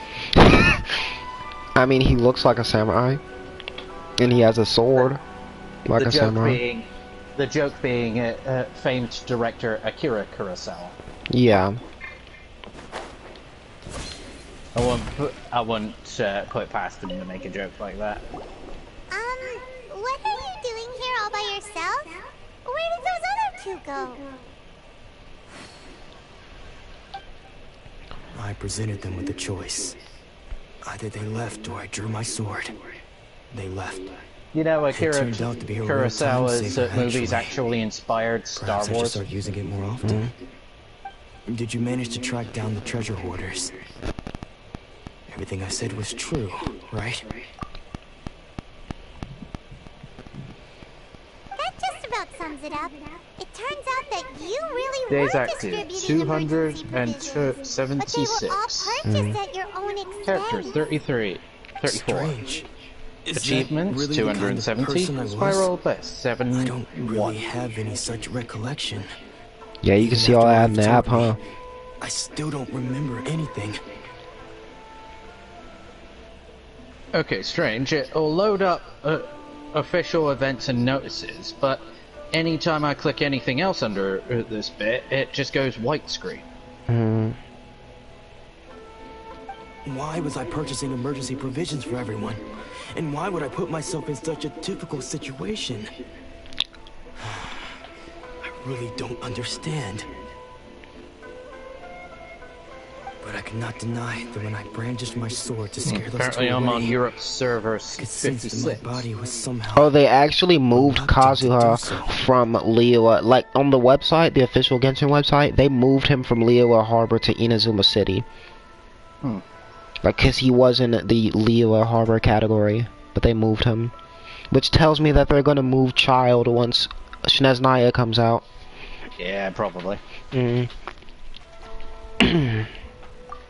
I mean, he looks like a samurai. And he has a sword. Like a samurai. The joke being famed director Akira Kurosawa. Yeah. I wouldn't put it past him to make a joke like that. What are you doing here all by yourself? Where did those other two go? I presented them with a choice. Either they left or I drew my sword. They left. You know, Akira turned out to be a real Kurosawa's time-saver, movies actually inspired Star Perhaps I should Wars. start using it more often. Did you manage to track down the treasure hoarders? Everything I said was true, right? That just about sums it up. It turns out that you really Days were active distributing emergency provisions, but they were all 276. purchased at your own Character expense. 34. Strange. Is Achievements that really the kind of 270. person I was? Spiral best 7. I don't really have any such recollection. Yeah, you can see all that in the app, huh? I still don't remember anything. Okay, strange. It'll load up official events and notices, but anytime I click anything else under this bit, it just goes white screen. Why was I purchasing emergency provisions for everyone? And why would I put myself in such a difficult situation? I really don't understand. But I cannot deny that when I brandished my sword to scare those Apparently two I'm away, on Europe's server I could sense that 56. my body was somehow... Oh, they actually moved Kazuha from Liyue. Like, on the website, the official Genshin website, they moved him from Liyue Harbor to Inazuma City. Like, cause he was in the Liyue Harbor category, but they moved him. Which tells me that they're gonna move Child once Sneznaya comes out. Yeah, probably.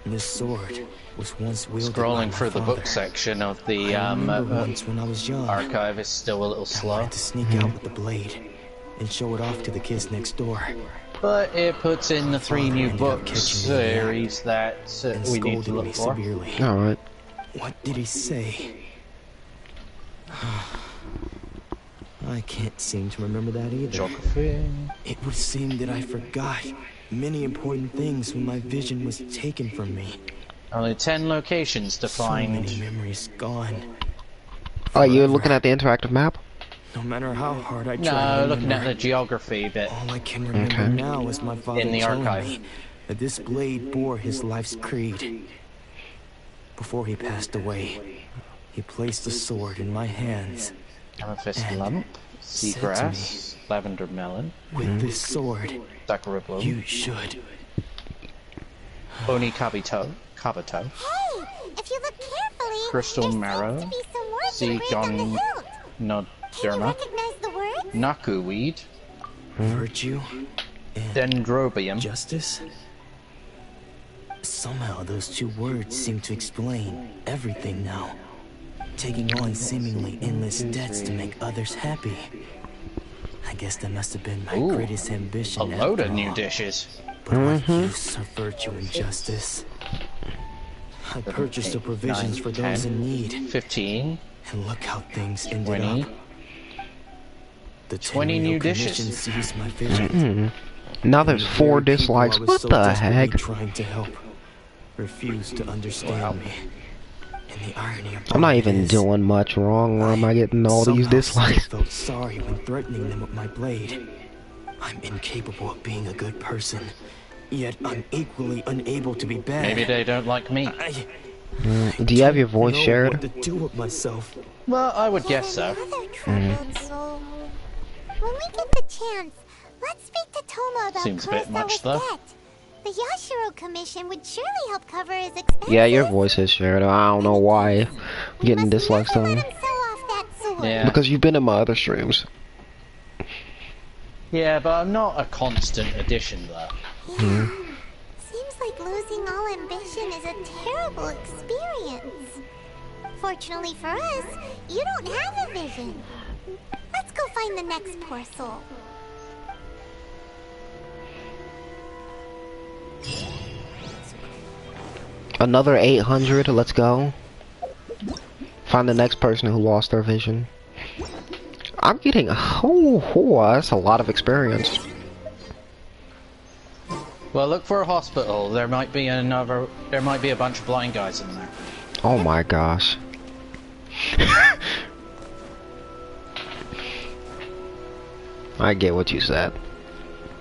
This sword was once wielded by Scrolling my through the father. book section of the I remember once when I was young, archive is still a little I slow. wanted to sneak out with the blade and show it off to the kids next door. But it puts in the 3 new ended up book catching me in the series that and we need to scolded look me for. severely. Alright. What did he say? I can't seem to remember that either. Geography. It would seem that I forgot many important things when my vision was taken from me. Only 10 locations to So find. many memories gone. Oh, you're looking at the interactive map? No matter how hard I try No, to looking at remember, the geography bit. all I can remember now is my father In the telling archive. me that this blade bore his life's creed. Before he passed away, he placed the sword in my hands. Amethyst and lump, said to seagrass, lavender melon, With this sword, sakura bloom, you should. oni kabuto, Hey, if you look carefully, crystal there marrow, seems to be some words engraved on the Seagon hilt. Can you noderma, recognize the words? naku weed, Virtue and dendrobium, justice? Somehow those 2 words seem to explain everything now. Taking on seemingly endless debts to make others happy. I guess that must have been my Ooh, greatest ambition a load after of new all. dishes. But what use of virtue and justice? I purchased the provisions for those in need. 15, And look how things ended 20, up. The 20 new dishes. Commission seized my vision. Now there's And the 4 very people dislikes. I was What so the desperately heck? trying to help refused to understand me. And the irony of I'm not it even is, doing much wrong. Why am I getting all these somehow dislikes? still felt sorry when threatening them with my blade. I'm incapable of being a good person, Yet I'm equally unable to be bad. Maybe they don't like me. Do you have your voice know shared? what to do with myself. Well, I would guess so. Troubled soul. When we get the chance, let's speak to Toma about Seems a bit much, Kurosawa's though. debt. The Yashiro Commission would surely help cover his expenses. Yeah, your voice is shared. I don't know why I'm getting dislikes on. Yeah. Because you've been in my other streams. Yeah, but I'm not a constant addition, though. Seems like losing all ambition is a terrible experience. Fortunately for us, you don't have a vision. Let's go find the next poor soul. Another 800, let's go. Find the next person who lost their vision. I'm getting, that's a lot of experience. Well, look for a hospital. There might be a bunch of blind guys in there. Oh my gosh. I get what you said.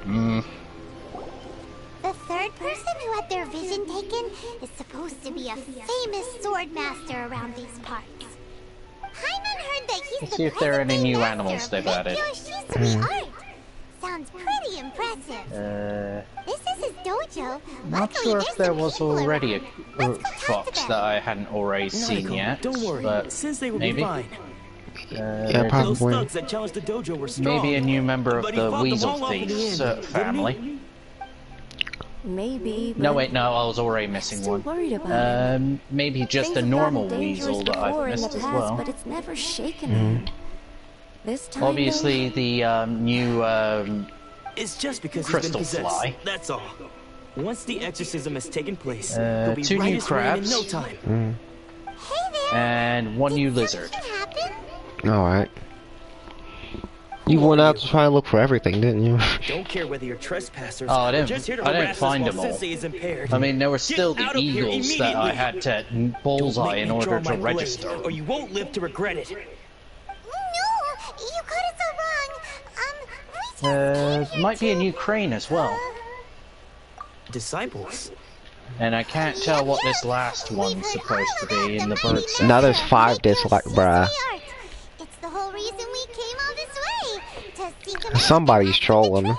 The third person who had their vision taken is supposed to be a famous sword master around these parts. Hyman heard that he's Let's see if there are any new animals they've added. art. Sounds pretty impressive. This is his dojo. Not sure if there was already a fox that I hadn't already seen yet, Don't worry, but Sensei will maybe. be fine. Yeah, Those probably. thugs that challenged the dojo were strong. Maybe a new member of but he the fought them Weasel all off in the Thieves end, didn't he? family. Maybe. No, but wait, no, I was already missing still one. worried about Maybe just Things a have normal gotten dangerous weasel that before I've in the missed as past, well. but it's never shaken him. This time, Obviously, the new It's just because crystal he's been possessed. fly. That's all. Once the exorcism has taken place, Uh, he'll be 2 right new as rain in crabs. no time. And 1 new lizard. Alright. You went out to try and look for everything, didn't you? Don't care whether you're trespassers Oh, I or didn't. just here to I didn't harass us find while them all. Sensei is impaired. I mean, there were still Get out the of here eagles that I immediately. had to bullseye Don't make in me order draw to my blade, register. or you won't live to regret it. No, you got it so wrong. Might be a new crane as well. Disciples. And I can't tell what this last one's supposed to be in the bird set. Now there's 5 dislikes, bruh. It's the whole reason we came all this way. To see the Somebody's trolling.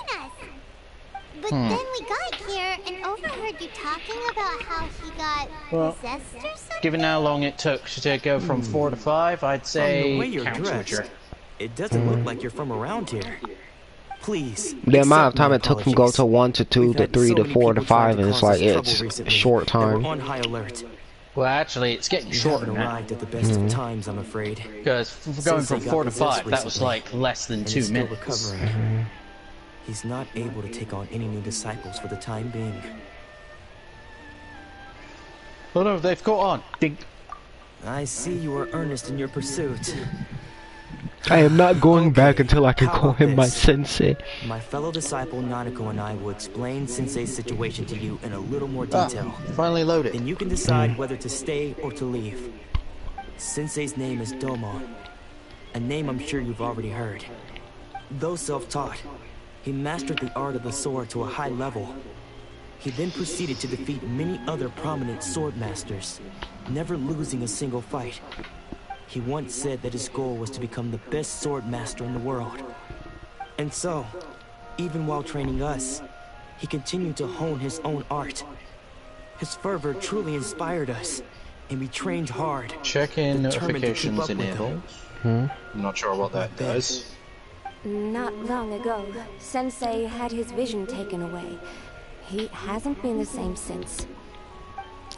But then we got here and overheard you talking about how he got Well, possessed or something. Given how long it took to go from 4 to 5, I'd From the way say you're count dressed, switcher. it doesn't look like you're from around here. Please. The amount of accept my time it took from go apologies. to 1 to 2 We've to had 3 so to many 4 to people trying 5, and it's cause like, us trouble it's recently a short that we're time. on high alert. Well, actually, it's getting You shorter haven't now. arrived at the best of times, I'm afraid. Because going from Sensei 4 got to 5, possessed that was recently, like less than and 2 he's still minutes. recovering. He's not able to take on any new disciples for the time being. Oh no, they've caught on. Dink. I see you are earnest in your pursuit. I am not going back until I can How call about him my this? sensei. My fellow disciple Nanako and I will explain Sensei's situation to you in a little more detail. Finally loaded. Then you can decide whether to stay or to leave. Sensei's name is Domo, a name I'm sure you've already heard. Though self-taught, he mastered the art of the sword to a high level. He then proceeded to defeat many other prominent sword masters, never losing a single fight. He once said that his goal was to become the best sword master in the world. And so, even while training us, he continued to hone his own art. His fervor truly inspired us, and we trained hard. Check in determined to keep notifications up with him. enabled. I'm not sure what that does. Not long ago, Sensei had his vision taken away. He hasn't been the same since.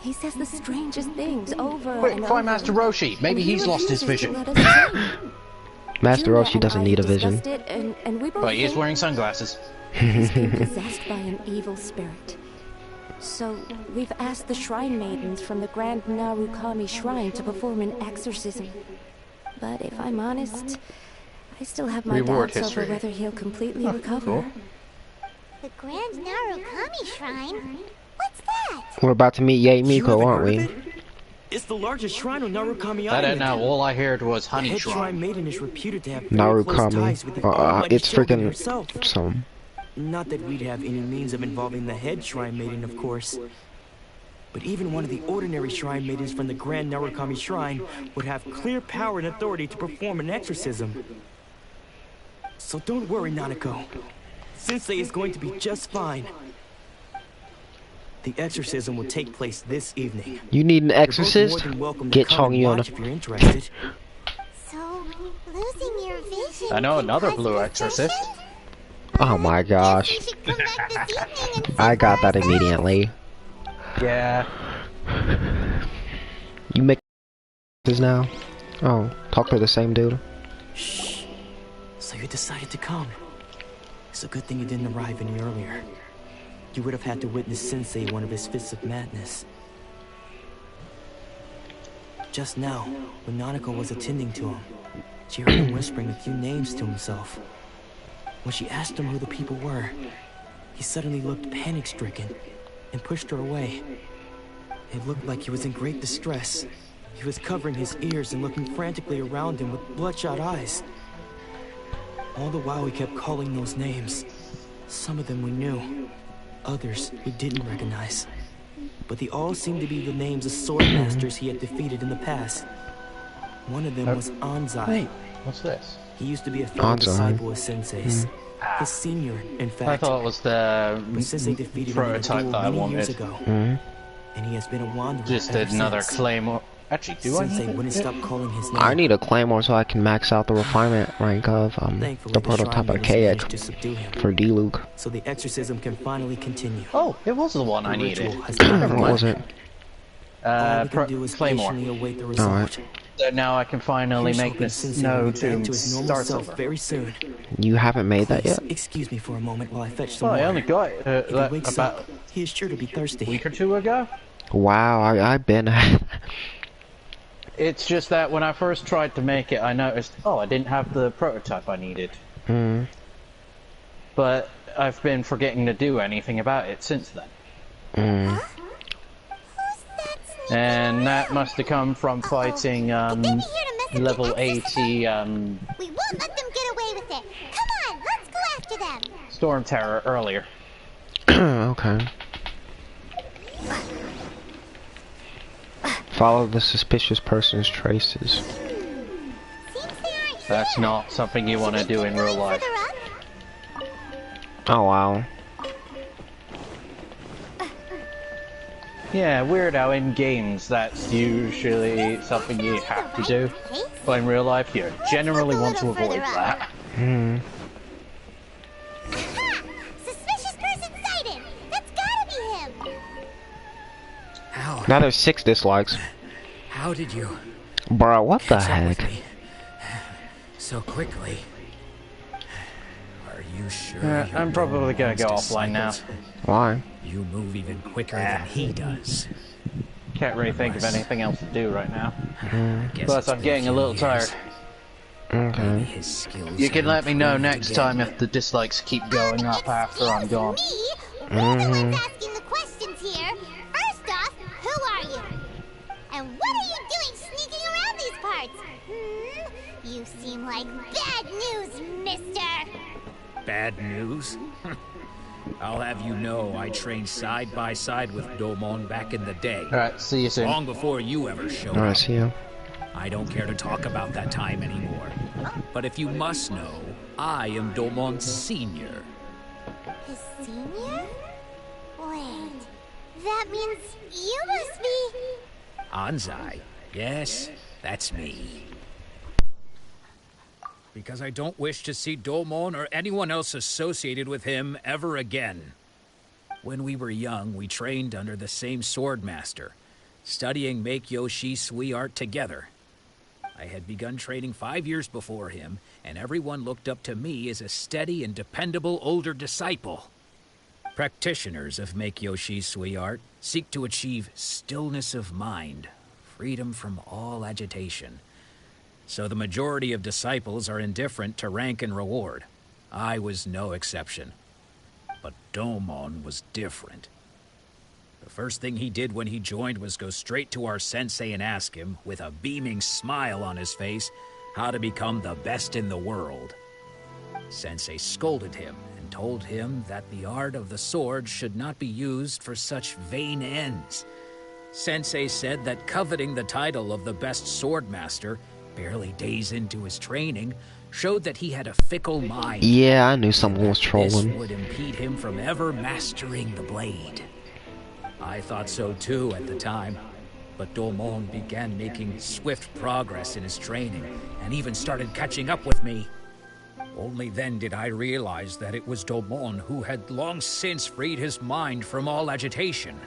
He says the strangest things over Quick, and find over. Master Roshi. Maybe And he he's lost his refuses to vision. let us in. Master Julia Roshi and doesn't I need a vision. discussed it, and we both But he is think wearing sunglasses. he's been possessed by an evil spirit. So, we've asked the shrine maidens from the Grand Narukami Shrine to perform an exorcism. But if I'm honest, I still have my Reward doubts history. over whether he'll completely recover. cool. The Grand Narukami Shrine? What's that? We're about to meet Yae You Miko, haven't aren't heard we? of it? It's the largest shrine on Narukami I don't Island. know. All I heard was The Honey head Shrine. shrine maiden is reputed to have very close Narukami. ties with the almighty It's Shogun freaking herself. some. Not that we'd have any means of involving the head Shrine Maiden, of course. But even one of the ordinary Shrine Maidens from the Grand Narukami Shrine would have clear power and authority to perform an exorcism. So don't worry, Nanako. Sensei is going to be just fine. The exorcism will take place this evening. You need an exorcist? Get Chong Yun. If you're interested. So, losing your vision. I know another blue exorcist. Oh my gosh. I got that immediately. Yeah. You make this now? Oh, talk to the same dude. Shh. So you decided to come. It's a good thing you didn't arrive any earlier. You would have had to witness Sensei one of his fits of madness. Just now, when Nanako was attending to him, she heard him whispering a few names to himself. When she asked him who the people were, he suddenly looked panic-stricken and pushed her away. It looked like he was in great distress. He was covering his ears and looking frantically around him with bloodshot eyes. All the while he kept calling those names. Some of them we knew, others we didn't recognize. But they all seemed to be the names of sword masters he had defeated in the past. One of them was Anzai. Wait, what's this? He used to be a fellow disciple of Sensei's. His senior, in fact. I thought it was the Sensei defeated prototype him in that a I duel many years wanted. ago. And he has been a wanderer Just ever another since. claymore. Actually, do Sensei I need wouldn't it? stop calling his name. I need a claymore so I can max out the refinement rank of Thankfully, the Shrine prototype Maidens archaic managed to subdue him. for D-Luke. So the exorcism can finally continue. Oh, it was the one The I needed. ritual has What was it? All we can do is Claymore. patiently await the result. Alright. So now I can finally Here's make hoping this Sensei snow will be back tomb to his normal start self over. very soon. You haven't made that Please, yet? excuse me for a moment while I fetch some Well, I water. only got it If he wakes about up, he is sure to be thirsty. a week or two ago. Wow, I've been... It's just that when I first tried to make it, I noticed, oh, I didn't have the prototype I needed. But I've been forgetting to do anything about it since then. And that must have come from fighting level 80 We won't let them get away with it. Come on, let's go after them. Storm Terror earlier. Okay. Follow the suspicious person's traces. That's not something you want to do in real life. Oh wow. Yeah, weird how in games that's usually something you have to do. But in real life, you generally want to avoid that. Suspicious person sighted. That's gotta be him. How? Now there's 6 dislikes. How did you Bro, what the catch up with heck? me so quickly? Are you sure? you're I'm probably gonna go Domon's offline now. disciples? Why? You move even quicker than he does. Can't really think of anything else to do right now. Guess Plus, it's I'm been getting a few little years. tired. Maybe his skills You can have let me know improved next again. time if the dislikes keep going up after I'm gone. We're the ones asking the questions here. First off, who are you? And what are you doing sneaking around these parts? You seem like bad news, mister. Bad news? I'll have you know I trained side by side with Domon back in the day. Alright, see you soon. Long before you ever showed Alright, up. see you. I don't care to talk about that time anymore. But if you must know, I am Domon's senior. His senior? Wait, that means you must be... Anzai. Yes, that's me. Because I don't wish to see Domon or anyone else associated with him ever again. When we were young, we trained under the same sword master, studying Make-Yoshi Sui art together. I had begun training 5 years before him, and everyone looked up to me as a steady and dependable older disciple. Practitioners of Make-Yoshi Sui art seek to achieve stillness of mind, freedom from all agitation. So the majority of disciples are indifferent to rank and reward. I was no exception. But Domon was different. The first thing he did when he joined was go straight to our sensei and ask him, with a beaming smile on his face, how to become the best in the world. Sensei scolded him and told him that the art of the sword should not be used for such vain ends. Sensei said that coveting the title of the best swordmaster, barely days into his training, showed that he had a fickle mind. Yeah, I knew someone was trolling. This would impede him from ever mastering the blade. I thought so too at the time, but Domon began making swift progress in his training, and even started catching up with me. Only then did I realize that it was Domon who had long since freed his mind from all agitation.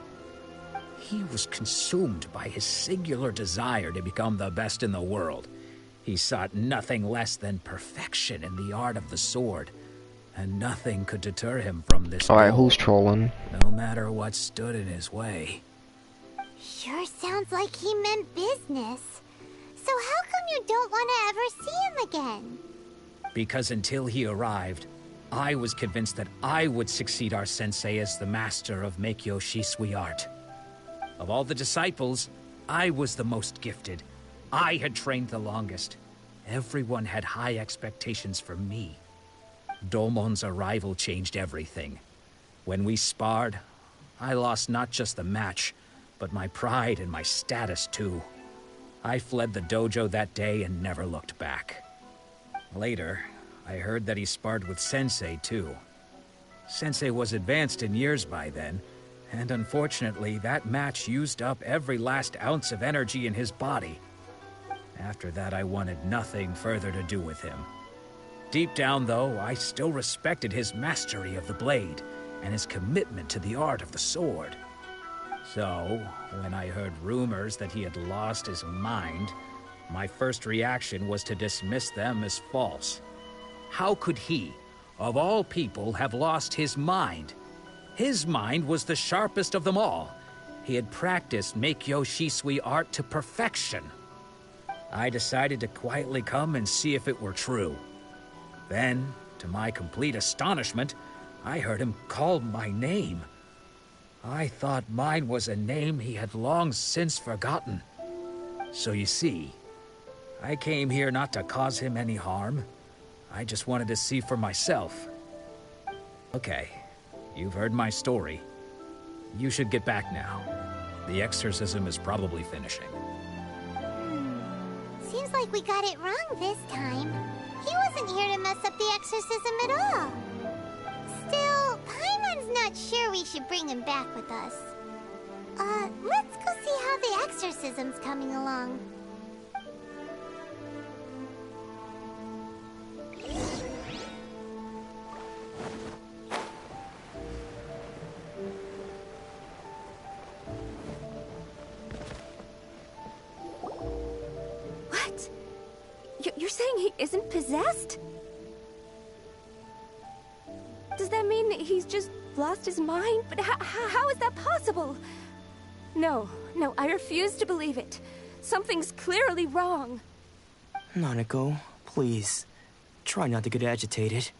He was consumed by his singular desire to become the best in the world. He sought nothing less than perfection in the art of the sword, and nothing could deter him from this goal, Alright, who's trolling? no matter what stood in his way. Sure sounds like he meant business. So how come you don't want to ever see him again? Because until he arrived, I was convinced that I would succeed our sensei as the master of Meikyo Shisui art. Of all the disciples, I was the most gifted. I had trained the longest. Everyone had high expectations for me. Domon's arrival changed everything. When we sparred, I lost not just the match, but my pride and my status too. I fled the dojo that day and never looked back. Later, I heard that he sparred with Sensei too. Sensei was advanced in years by then, and unfortunately that match used up every last ounce of energy in his body. After that, I wanted nothing further to do with him. Deep down, though, I still respected his mastery of the blade and his commitment to the art of the sword. So, when I heard rumors that he had lost his mind, my first reaction was to dismiss them as false. How could he, of all people, have lost his mind? His mind was the sharpest of them all. He had practiced Meikyo Shisui art to perfection. I decided to quietly come and see if it were true. Then, to my complete astonishment, I heard him call my name. I thought mine was a name he had long since forgotten. So you see, I came here not to cause him any harm. I just wanted to see for myself. Okay, you've heard my story. You should get back now. The exorcism is probably finishing. Seems like we got it wrong this time. He wasn't here to mess up the exorcism at all. Still, Paimon's not sure we should bring him back with us. Let's go see how the exorcism's coming along. What? You're saying he isn't possessed? Does that mean that he's just lost his mind? But how is that possible? No, I refuse to believe it. Something's clearly wrong. Nanako, please. Try not to get agitated.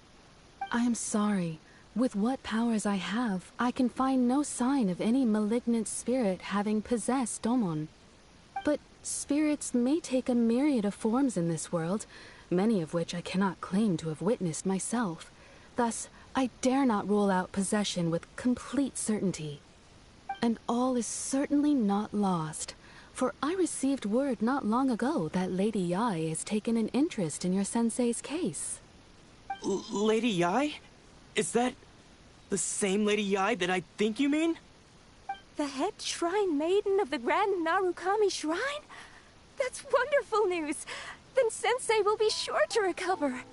I am sorry. With what powers I have, I can find no sign of any malignant spirit having possessed Domon. But spirits may take a myriad of forms in this world, many of which I cannot claim to have witnessed myself. Thus, I dare not rule out possession with complete certainty. And all is certainly not lost, for I received word not long ago that Lady Yai has taken an interest in your sensei's case. Lady Yai? Is that the same Lady Yai that I think you mean? The head shrine maiden of the Grand Narukami Shrine? That's wonderful news! Then Sensei will be sure to recover.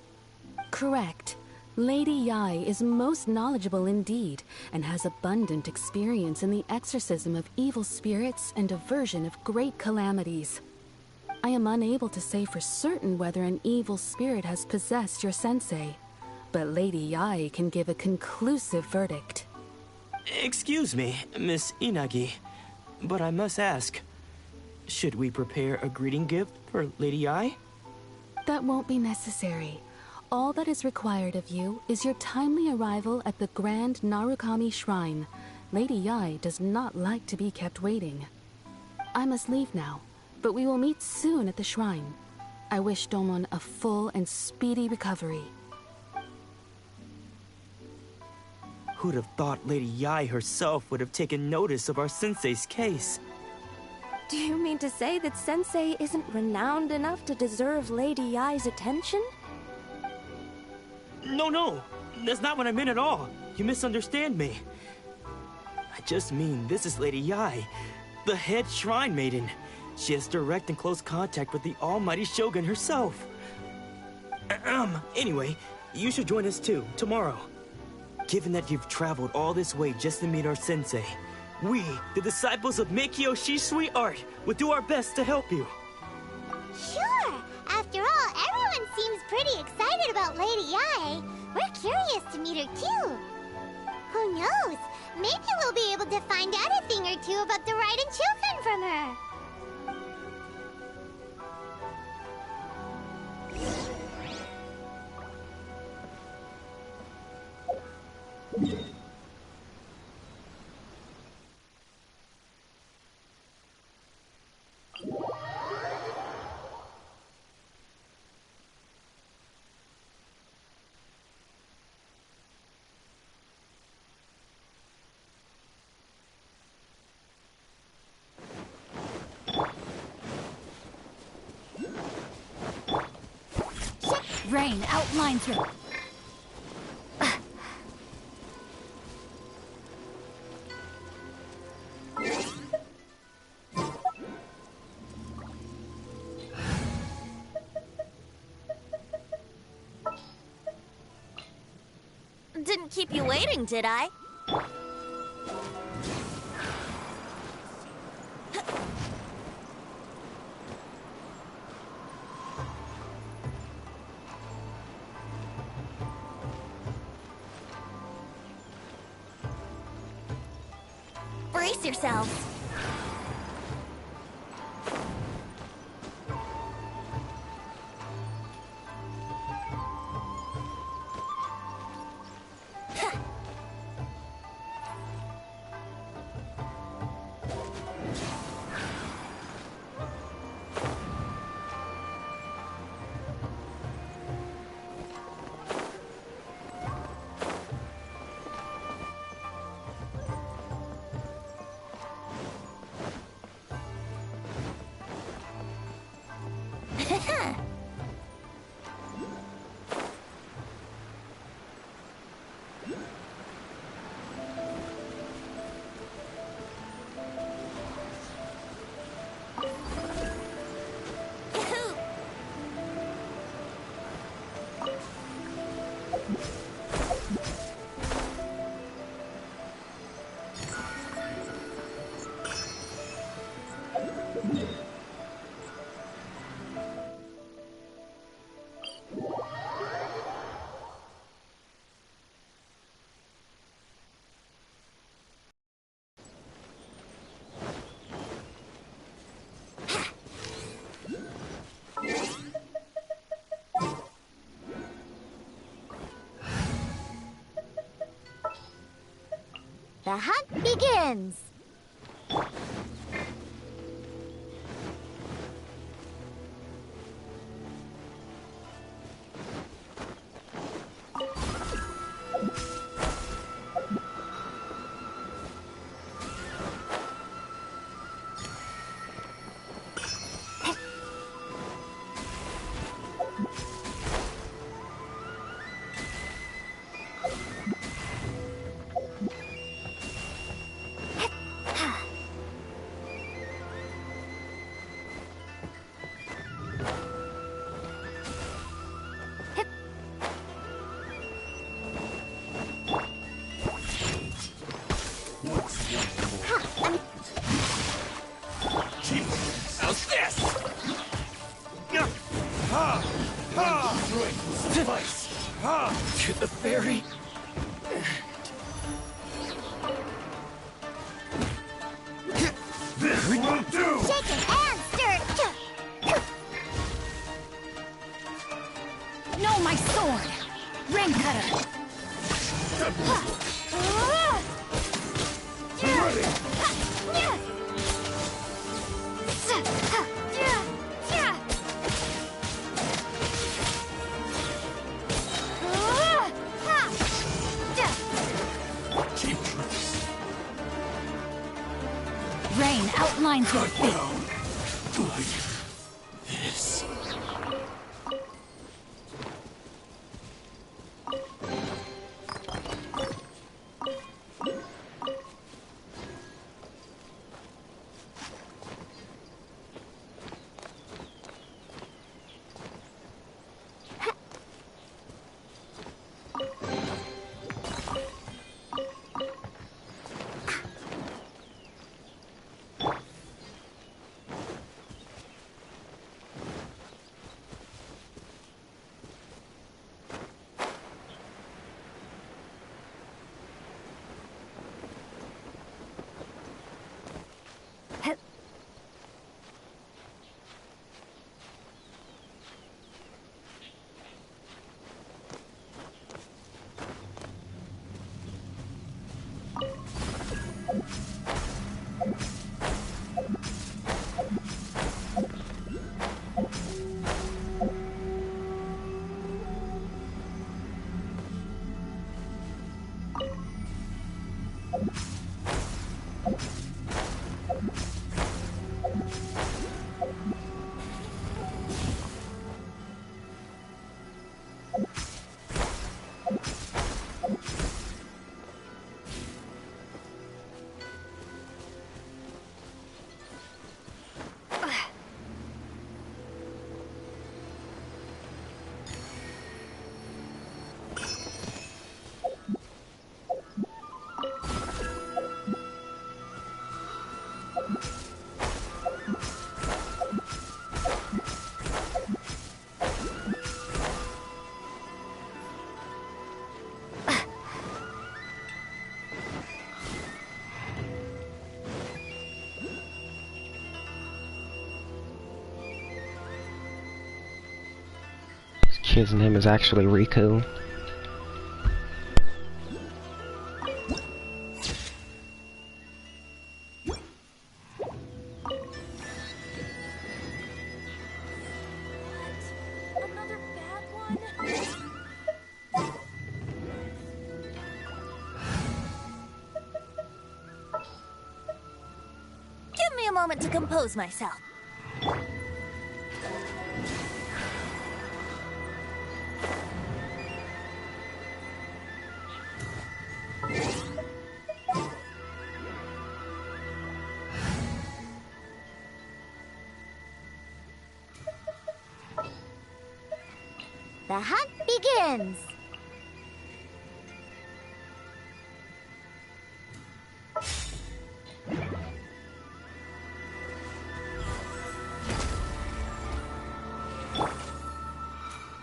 Correct. Lady Yai is most knowledgeable indeed, and has abundant experience in the exorcism of evil spirits and aversion of great calamities. I am unable to say for certain whether an evil spirit has possessed your sensei, but Lady Yai can give a conclusive verdict. Excuse me, Miss Inagi, but I must ask, should we prepare a greeting gift for Lady Yai? That won't be necessary. All that is required of you is your timely arrival at the Grand Narukami Shrine. Lady Yai does not like to be kept waiting. I must leave now, but we will meet soon at the shrine. I wish Domon a full and speedy recovery. Who'd have thought Lady Yae herself would have taken notice of our sensei's case? Do you mean to say that Sensei isn't renowned enough to deserve Lady Yae's attention? No, that's not what I meant at all. You misunderstand me. I just mean this is Lady Yae, the head shrine maiden. She has direct and close contact with the almighty Shogun herself. Anyway, you should join us too, tomorrow. Given that you've traveled all this way just to meet our sensei, we, the disciples of Meikyo Shisui Art, will do our best to help you. Sure! After all, everyone seems pretty excited about Lady Yae. We're curious to meet her too. Who knows? Maybe we'll be able to find out a thing or two about the Raiden Chufen from her. Rain outlines your... Didn't keep you waiting, did I? Brace yourselves. The hunt begins! How's this? Device. To the fairy. This won't do. Shaken and stirred. No, my sword! Ring cutter! mind to your fate. This. Kid's name is actually Riku. Give me a moment to compose myself. The hunt begins!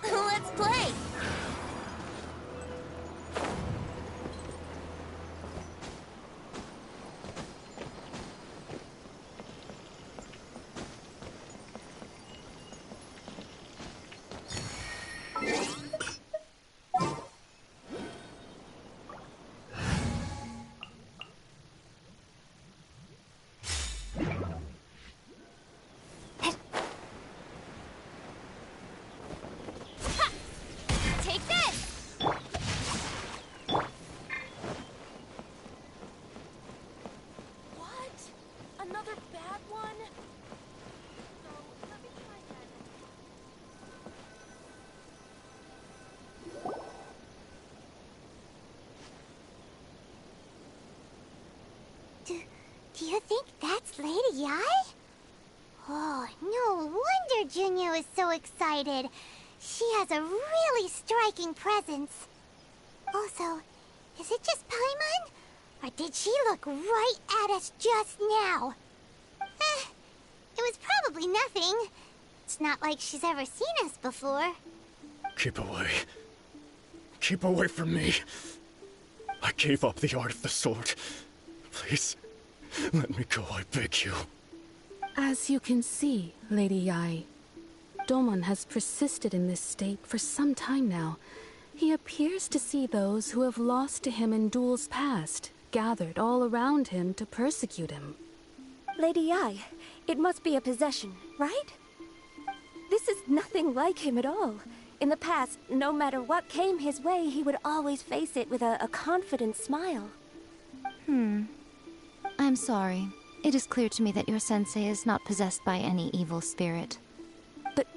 Let's play! Take this! What? Another bad one? No, let me try Do you think that's Lady Yai? Oh, no wonder Junior is so excited. She has a really striking presence. Also, is it just Paimon? Or did she look right at us just now? It was probably nothing. It's not like she's ever seen us before. Keep away. Keep away from me. I gave up the art of the sword. Please, let me go, I beg you. As you can see, Lady Yai, Domon has persisted in this state for some time now. He appears to see those who have lost to him in duels past, gathered all around him to persecute him. Lady Yai, it must be a possession, right? This is nothing like him at all. In the past, no matter what came his way, he would always face it with a confident smile. I'm sorry. It is clear to me that your sensei is not possessed by any evil spirit. But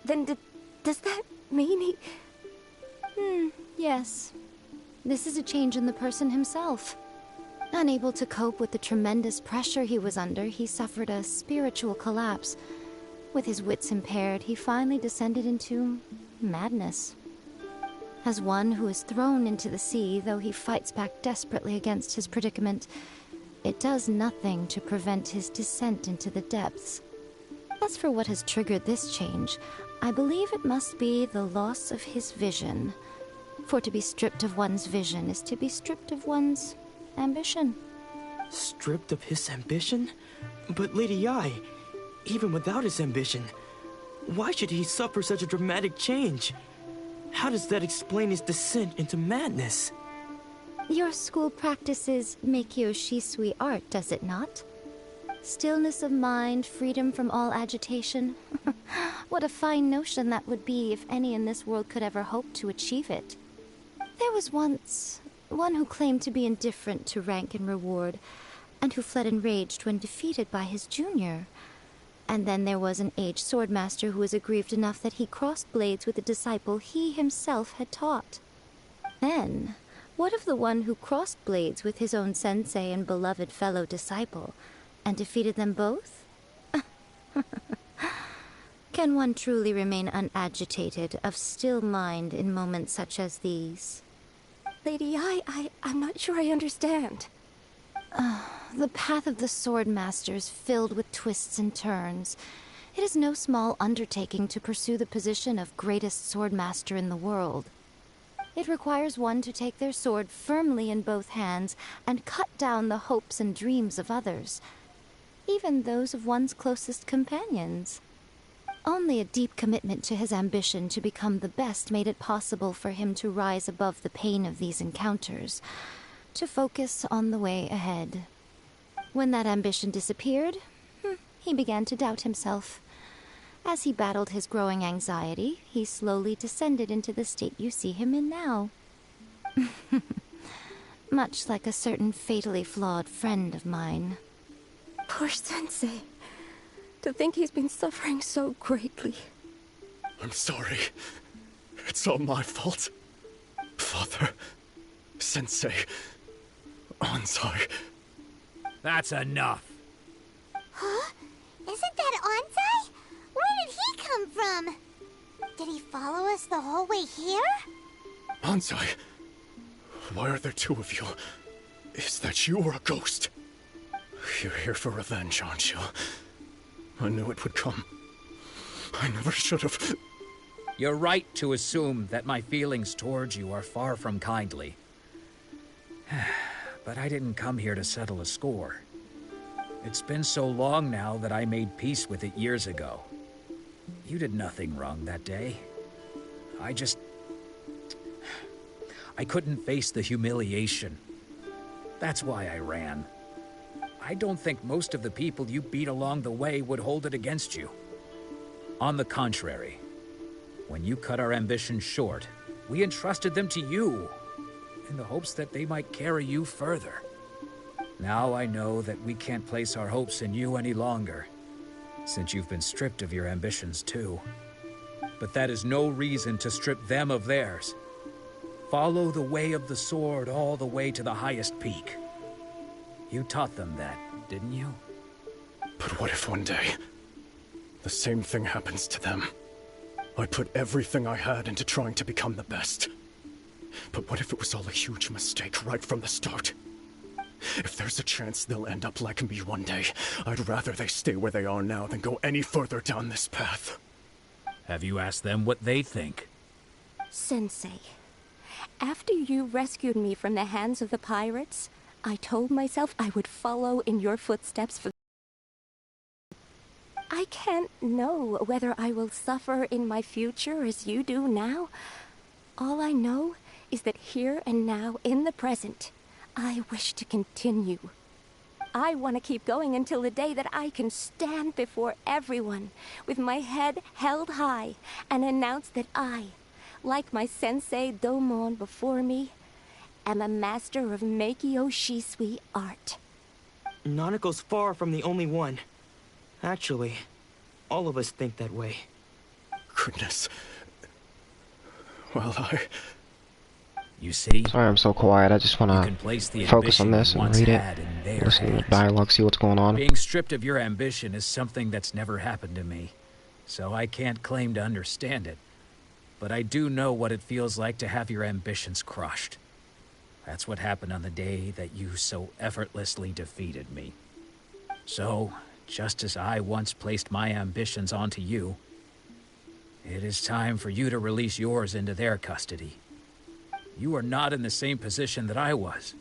then does that mean he... Yes. This is a change in the person himself. Unable to cope with the tremendous pressure he was under, he suffered a spiritual collapse. With his wits impaired, he finally descended into madness. As one who is thrown into the sea, though he fights back desperately against his predicament, it does nothing to prevent his descent into the depths. As for what has triggered this change, I believe it must be the loss of his vision. For to be stripped of one's vision is to be stripped of one's ambition. Stripped of his ambition? But Lady Yae, even without his ambition, why should he suffer such a dramatic change? How does that explain his descent into madness? Your school practices Meikyo Shisui art, does it not? Stillness of mind, freedom from all agitation. What a fine notion that would be if any in this world could ever hope to achieve it. There was once one who claimed to be indifferent to rank and reward, and who fled enraged when defeated by his junior. And then there was an aged swordmaster who was aggrieved enough that he crossed blades with a disciple he himself had taught. Then, what of the one who crossed blades with his own sensei and beloved fellow disciple, and defeated them both? Can one truly remain unagitated, of still mind in moments such as these? Lady Yae, I'm not sure I understand. The path of the swordmaster is filled with twists and turns. It is no small undertaking to pursue the position of greatest swordmaster in the world. It requires one to take their sword firmly in both hands and cut down the hopes and dreams of others, even those of one's closest companions. Only a deep commitment to his ambition to become the best made it possible for him to rise above the pain of these encounters, to focus on the way ahead. When that ambition disappeared, he began to doubt himself. As he battled his growing anxiety, he slowly descended into the state you see him in now. Much like a certain fatally flawed friend of mine. Poor Sensei. To think he's been suffering so greatly. I'm sorry. It's all my fault. Father, Sensei, Ansai. That's enough. Huh? Isn't that Ansai? Where did he come from? Did he follow us the whole way here? Ansai, why are there two of you? Is that you or a ghost? You're here for revenge, aren't you? I knew it would come. I never should have. You're right to assume that my feelings towards you are far from kindly. But I didn't come here to settle a score. It's been so long now that I made peace with it years ago. You did nothing wrong that day. I couldn't face the humiliation. That's why I ran. I don't think most of the people you beat along the way would hold it against you. On the contrary, when you cut our ambitions short, we entrusted them to you, in the hopes that they might carry you further. Now I know that we can't place our hopes in you any longer, since you've been stripped of your ambitions too. But that is no reason to strip them of theirs. Follow the way of the sword all the way to the highest peak. You taught them that, didn't you? But what if one day, the same thing happens to them? I put everything I had into trying to become the best. But what if it was all a huge mistake right from the start? If there's a chance they'll end up like me one day, I'd rather they stay where they are now than go any further down this path. Have you asked them what they think? Sensei, after you rescued me from the hands of the pirates, I told myself I would follow in your footsteps for... I can't know whether I will suffer in my future as you do now. All I know is that here and now, in the present, I wish to continue. I want to keep going until the day that I can stand before everyone with my head held high and announce that I, like my sensei Domon before me, am a master of Meikyo Shisui art. Nanako's far from the only one. Actually, all of us think that way. Goodness. Well, You see? Sorry I'm so quiet. I just want to focus on this and read it. Listen to the dialogue, see what's going on. Being stripped of your ambition is something that's never happened to me, so I can't claim to understand it. But I do know what it feels like to have your ambitions crushed. That's what happened on the day that you so effortlessly defeated me. So, just as I once placed my ambitions onto you, it is time for you to release yours into their custody. You are not in the same position that I was.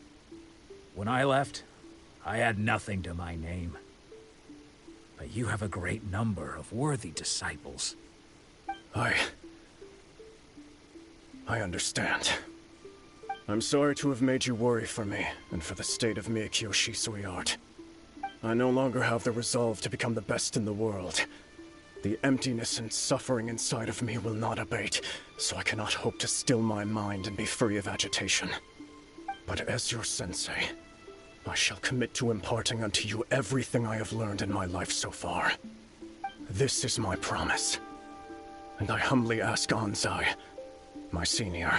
When I left, I had nothing to my name. But you have a great number of worthy disciples. I understand. I'm sorry to have made you worry for me, and for the state of Miyakyo Shisui art. I no longer have the resolve to become the best in the world. The emptiness and suffering inside of me will not abate, so I cannot hope to still my mind and be free of agitation. But as your sensei, I shall commit to imparting unto you everything I have learned in my life so far. This is my promise. And I humbly ask Anzai, my senior,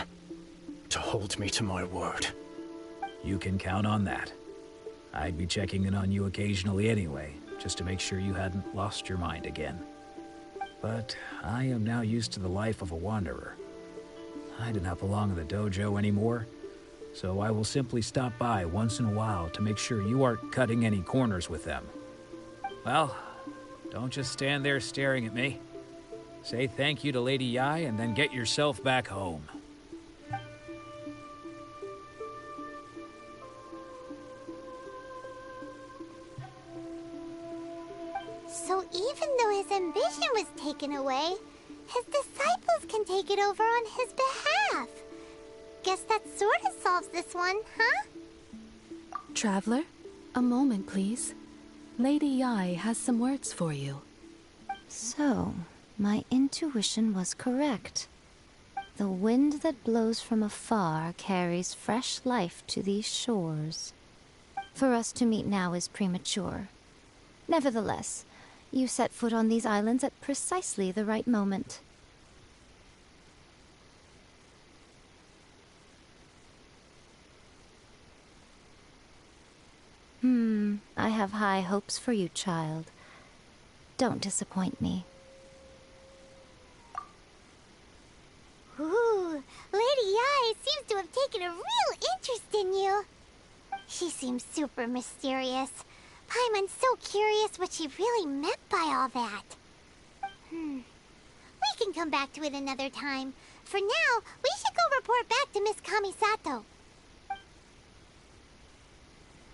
to hold me to my word. You can count on that. I'd be checking in on you occasionally anyway, just to make sure you hadn't lost your mind again. But I am now used to the life of a wanderer. I do not belong in the dojo anymore, so I will simply stop by once in a while to make sure you aren't cutting any corners with them. Well, don't just stand there staring at me. Say thank you to Lady Yai and then get yourself back home. So even though his ambition was taken away, his disciples can take it over on his behalf. Guess that sort of solves this one, huh? Traveler, a moment, please. Lady Yai has some words for you. So, my intuition was correct. The wind that blows from afar carries fresh life to these shores. For us to meet now is premature. Nevertheless, you set foot on these islands at precisely the right moment. I have high hopes for you, child. Don't disappoint me. Ooh, Lady Yai seems to have taken a real interest in you. She seems super mysterious. Paimon's so curious what she really meant by all that. We can come back to it another time. For now, we should go report back to Miss Kamisato.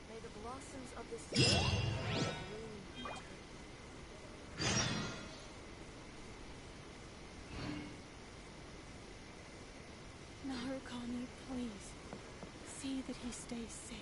May the blossoms of this Narukami, please. See that he stays safe.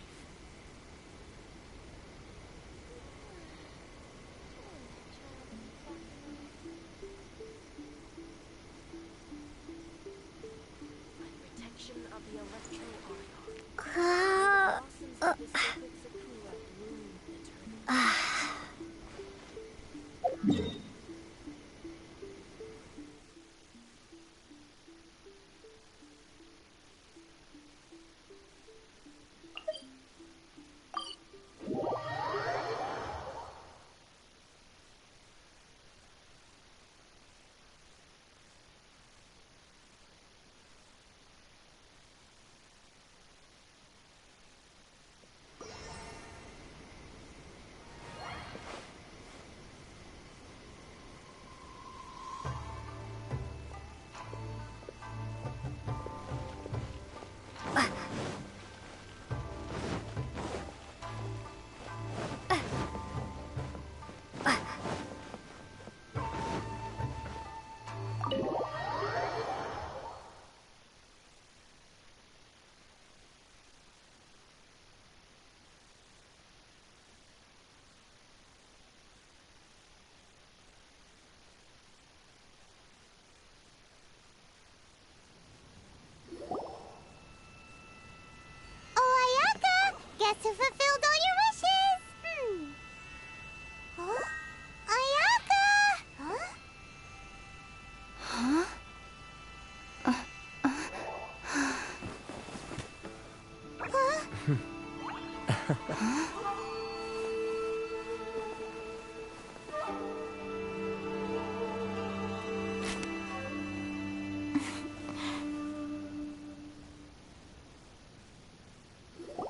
Guess who fulfilled all your wishes?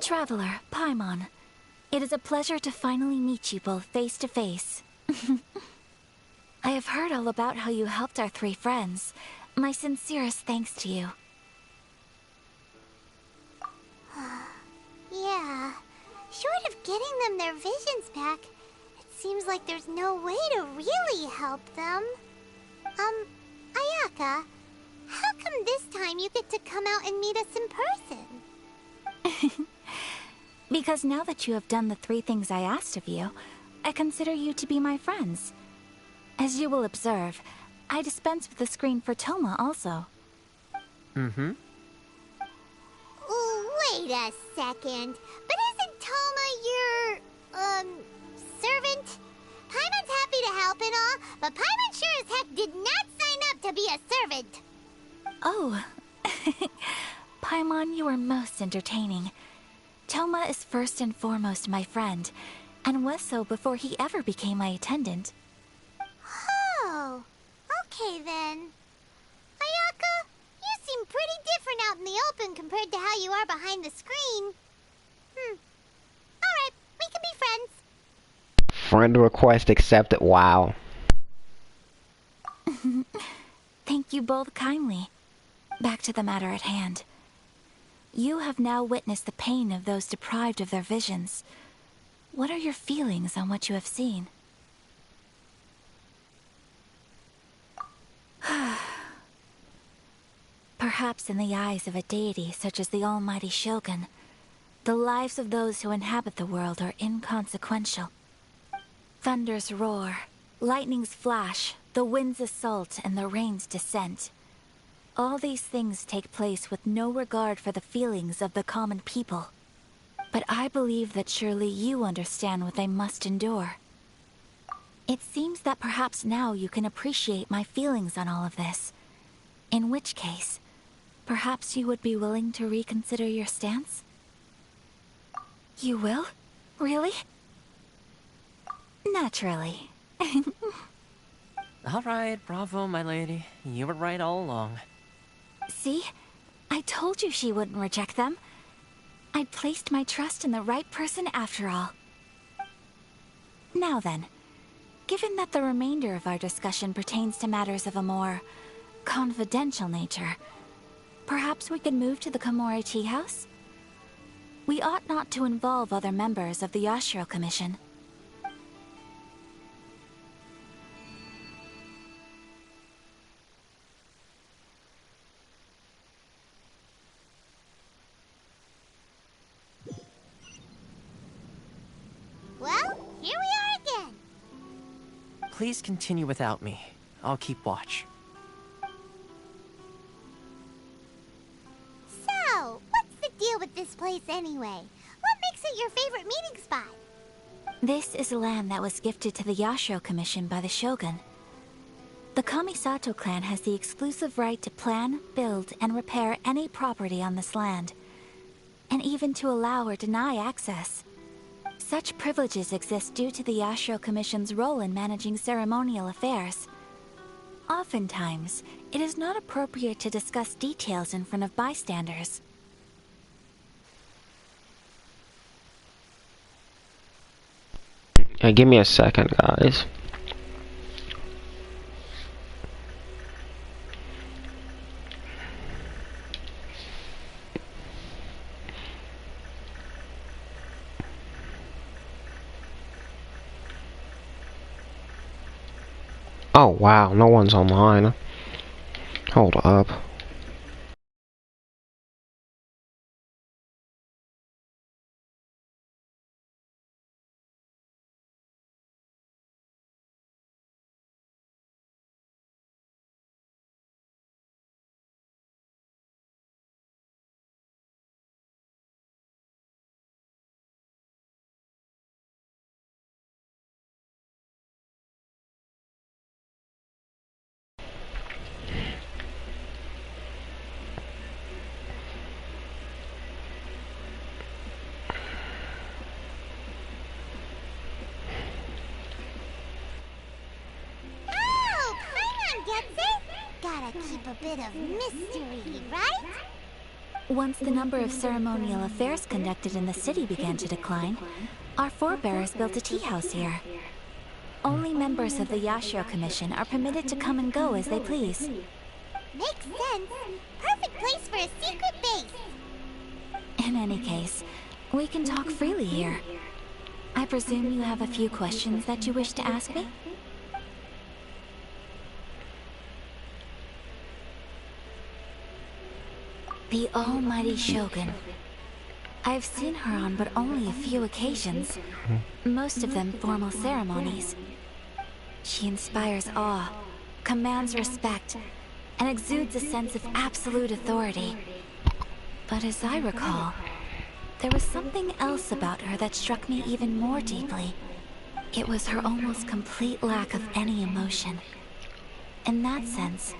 Traveler, Paimon. It is a pleasure to finally meet you both face to face. I have heard all about how you helped our three friends. My sincerest thanks to you. Yeah. Short of getting them their visions back, it seems like there's no way to really help them. Ayaka, how come this time you get to come out and meet us in person? Because now that you have done the three things I asked of you, I consider you to be my friends. As you will observe, I dispense with the screen for Toma also. Mm-hmm. Wait a second. But isn't Toma your, servant? Paimon's happy to help and all, but Paimon sure as heck did not sign up to be a servant. Oh. Paimon, you are most entertaining. Toma is first and foremost my friend, and was so before he ever became my attendant. Oh, okay then. Ayaka, you seem pretty different out in the open compared to how you are behind the screen. Alright, we can be friends. Friend request accepted. Wow. Thank you both kindly. Back to the matter at hand. You have now witnessed the pain of those deprived of their visions. What are your feelings on what you have seen? Perhaps in the eyes of a deity such as the almighty Shogun, the lives of those who inhabit the world are inconsequential. Thunders roar, lightnings flash, the winds assault, and the rains descent. All these things take place with no regard for the feelings of the common people. But I believe that surely you understand what they must endure. It seems that perhaps now you can appreciate my feelings on all of this. In which case, perhaps you would be willing to reconsider your stance? You will? Really? Naturally. All right, bravo, my lady. You were right all along. See? I told you she wouldn't reject them. I'd placed my trust in the right person after all. Now then, given that the remainder of our discussion pertains to matters of a more confidential nature, perhaps we could move to the Komori Tea House? We ought not to involve other members of the Yashiro Commission. Well, here we are again. Please continue without me. I'll keep watch. So, what's the deal with this place anyway? What makes it your favorite meeting spot? This is land that was gifted to the Yashiro Commission by the Shogun. The Kamisato clan has the exclusive right to plan, build, and repair any property on this land, and even to allow or deny access. Such privileges exist due to the Yashiro Commission's role in managing ceremonial affairs. Oftentimes, it is not appropriate to discuss details in front of bystanders. Hey, give me a second, guys. Oh wow, no one's online. Hold up. keep a bit of mystery, right? Once the number of ceremonial affairs conducted in the city began to decline, our forebears built a tea house here. Only members of the Yashiro Commission are permitted to come and go as they please. Makes sense. Perfect place for a secret base. In any case, we can talk freely here. I presume you have a few questions that you wish to ask me? The almighty Shogun. I've seen her on but only a few occasions, most of them formal ceremonies. She inspires awe, commands respect, and exudes a sense of absolute authority. But as I recall, there was something else about her that struck me even more deeply. It was her almost complete lack of any emotion. In that sense,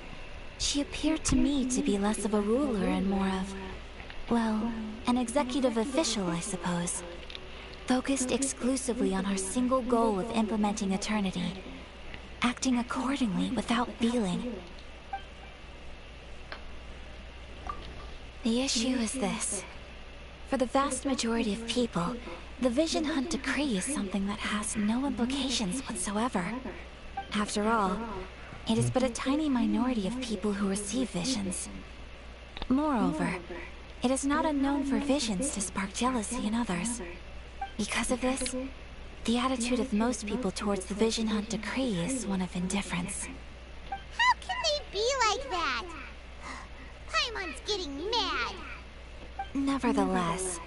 she appeared to me to be less of a ruler and more of, well, an executive official, I suppose. Focused exclusively on her single goal of implementing eternity, acting accordingly without feeling. The issue is this. For the vast majority of people, the Vision Hunt Decree is something that has no implications whatsoever. After all, it is but a tiny minority of people who receive visions. Moreover, it is not unknown for visions to spark jealousy in others. Because of this, the attitude of most people towards the Vision Hunt Decree is one of indifference. How can they be like that? Paimon's getting mad. Nevertheless,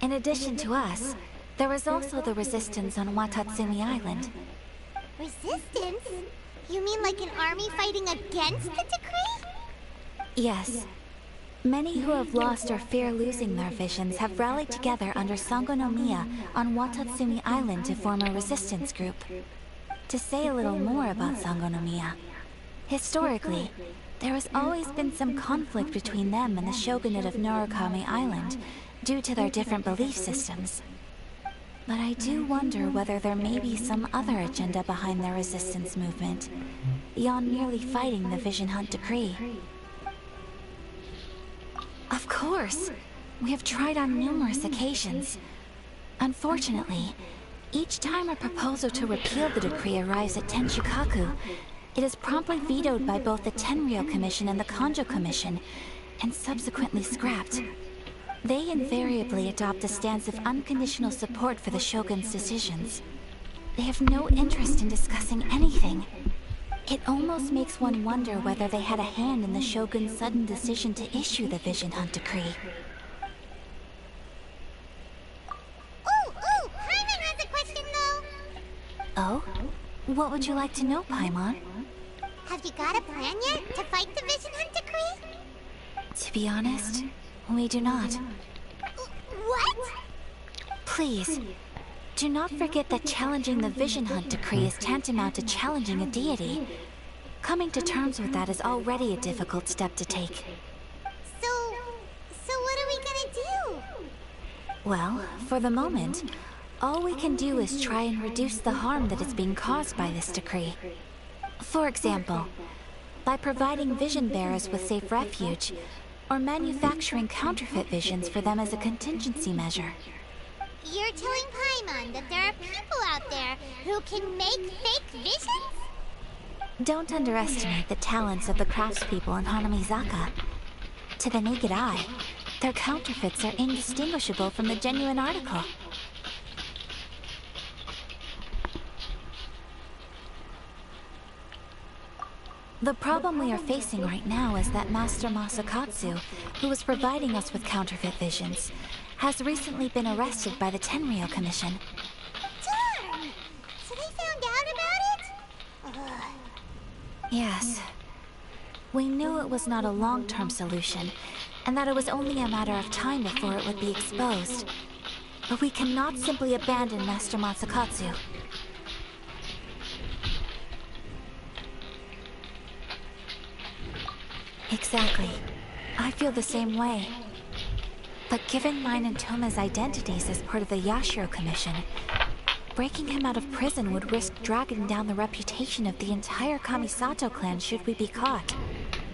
in addition to us, there is also the resistance on Watatsumi Island. Resistance? You mean like an army fighting against the decree? Yes. Many who have lost or fear losing their visions have rallied together under Sangonomiya on Watatsumi Island to form a resistance group. To say a little more about Sangonomiya, historically, there has always been some conflict between them and the shogunate of Narukami Island due to their different belief systems. But I do wonder whether there may be some other agenda behind their resistance movement, beyond merely fighting the Vision Hunt Decree. Of course! We have tried on numerous occasions. Unfortunately, each time a proposal to repeal the decree arrives at Tenshukaku, it is promptly vetoed by both the Tenryou Commission and the Kanjo Commission, and subsequently scrapped. They invariably adopt a stance of unconditional support for the Shogun's decisions. They have no interest in discussing anything. It almost makes one wonder whether they had a hand in the Shogun's sudden decision to issue the Vision Hunt Decree. Ooh, Paimon has a question though. Oh? What would you like to know, Paimon? Have you got a plan yet to fight the Vision Hunt Decree? To be honest, we do not. What? Please, do not forget that challenging the Vision Hunt Decree is tantamount to challenging a deity. Coming to terms with that is already a difficult step to take. So what are we gonna do? Well, for the moment, all we can do is try and reduce the harm that is being caused by this decree. For example, by providing vision bearers with safe refuge, or manufacturing counterfeit visions for them as a contingency measure. You're telling Paimon that there are people out there who can make fake visions? Don't underestimate the talents of the craftspeople in Hanamizaka. To the naked eye, their counterfeits are indistinguishable from the genuine article. The problem we are facing right now is that Master Masakatsu, who was providing us with counterfeit visions, has recently been arrested by the Tenryou Commission. Darn! So they found out about it? Ugh. Yes. We knew it was not a long-term solution, and that it was only a matter of time before it would be exposed. But we cannot simply abandon Master Masakatsu. Exactly. I feel the same way. But given mine and Toma's identities as part of the Yashiro Commission, breaking him out of prison would risk dragging down the reputation of the entire Kamisato clan should we be caught.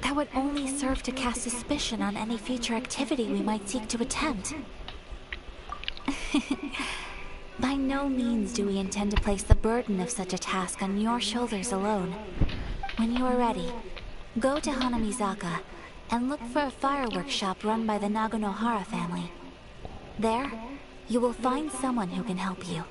That would only serve to cast suspicion on any future activity we might seek to attempt. By no means do we intend to place the burden of such a task on your shoulders alone. When you are ready, go to Hanamizaka and look for a fireworks shop run by the Naganohara family. There, you will find someone who can help you.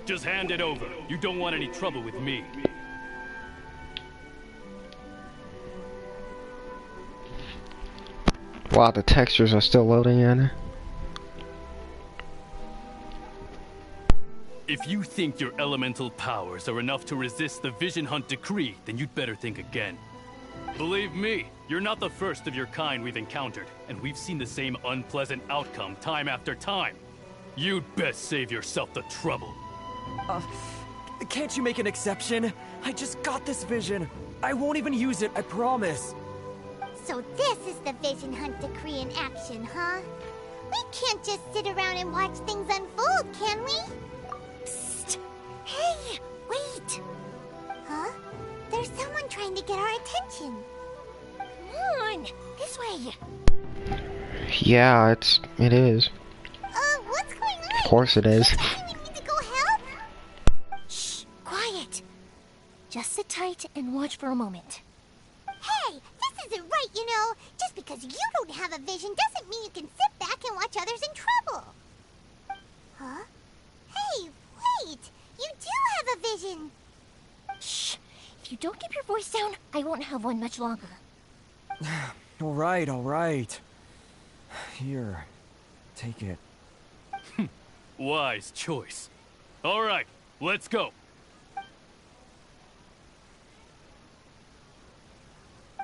Just hand it over. You don't want any trouble with me. Wow, the textures are still loading in. If you think your elemental powers are enough to resist the Vision Hunt decree, then you'd better think again. Believe me, you're not the first of your kind we've encountered, and we've seen the same unpleasant outcome time after time. You'd best save yourself the trouble. Can't you make an exception? I just got this vision. I won't even use it, I promise. So this is the Vision Hunt decree in action, huh? We can't just sit around and watch things unfold, can we? Psst! Hey, wait! Huh? There's someone trying to get our attention. Come on, this way. Yeah, it is. What's going on? Of course it is. We need to go help? Shh, quiet. Just sit tight and watch for a moment. Hey, this isn't right, you know. Just because you don't have a vision doesn't mean you can sit back and watch others in trouble. Huh? Hey, wait! You do have a vision! Shh! If you don't keep your voice down, I won't have one much longer. Alright, alright. Here, take it. Wise choice. All right, let's go.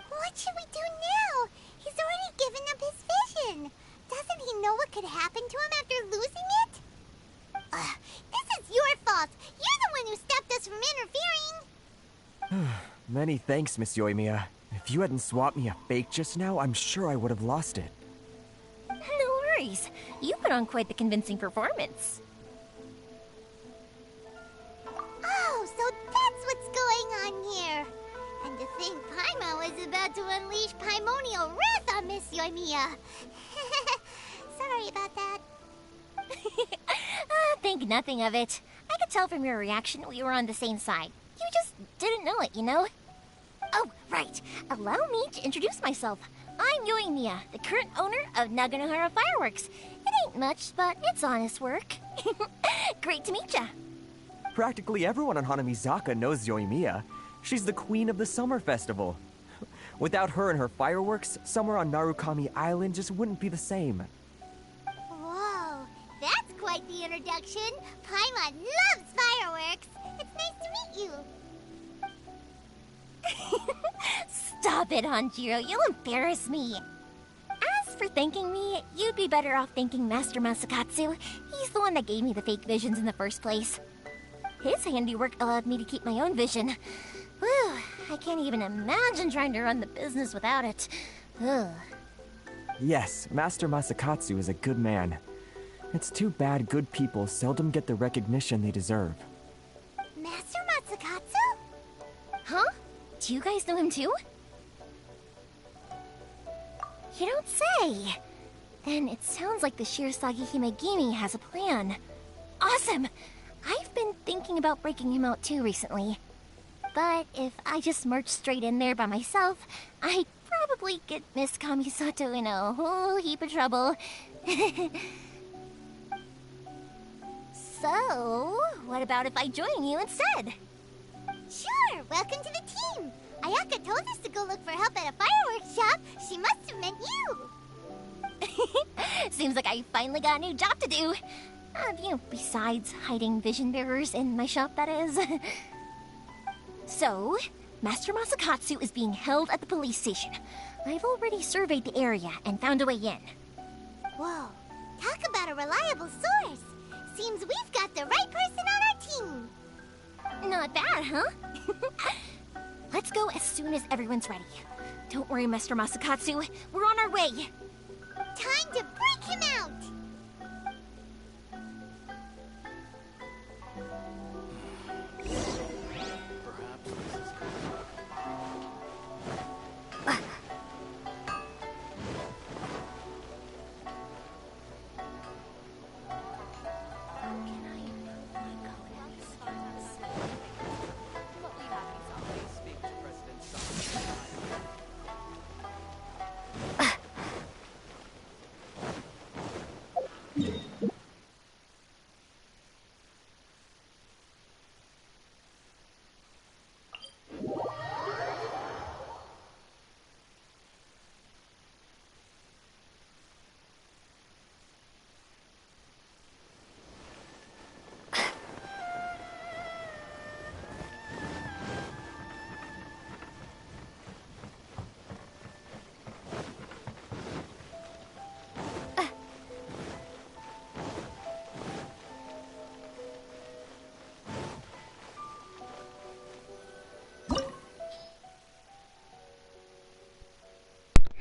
What should we do now? He's already given up his vision. Doesn't he know what could happen to him after losing it? This is your fault. You're the one who stopped us from interfering. Many thanks, Miss Yoimiya. If you hadn't swapped me a fake just now, I'm sure I would have lost it. No worries. You put on quite the convincing performance. Oh, so that's what's going on here. And to think Paimon was about to unleash Paimonial wrath on Miss Yoimiya. Sorry about that. Think nothing of it. I could tell from your reaction we were on the same side. You just didn't know it, you know? Oh, right. Allow me to introduce myself. I'm Yoimiya, the current owner of Naganohara Fireworks. It ain't much, but it's honest work. Great to meet ya. Practically everyone on Hanamizaka knows Yoimiya. She's the queen of the summer festival. Without her and her fireworks, summer on Narukami Island just wouldn't be the same. Whoa, that's quite the introduction. Paimon loves fireworks. It's nice to meet you. Stop it, Hanjiro. You'll embarrass me. As for thanking me, you'd be better off thanking Master Masakatsu. He's the one that gave me the fake visions in the first place. His handiwork allowed me to keep my own vision. Whew, I can't even imagine trying to run the business without it. Ugh. Yes, Master Masakatsu is a good man. It's too bad good people seldom get the recognition they deserve. Master Matsukatsu? Huh? Do you guys know him too? You don't say! Then it sounds like the Shirasagi Himegimi has a plan. Awesome! I've been thinking about breaking him out too recently. But if I just march straight in there by myself, I'd probably get Miss Kamisato in a whole heap of trouble. So, what about if I join you instead? Sure, welcome to the team. Ayaka told us to go look for help at a fireworks shop. She must have meant you. Seems like I finally got a new job to do. Besides hiding vision bearers in my shop, that is. So, Master Masakatsu is being held at the police station. I've already surveyed the area and found a way in. Whoa, talk about a reliable source. Seems we've got the right person on our team. Not bad, huh? Let's go as soon as everyone's ready. Don't worry, Master Masakatsu. We're on our way. Time to break him out.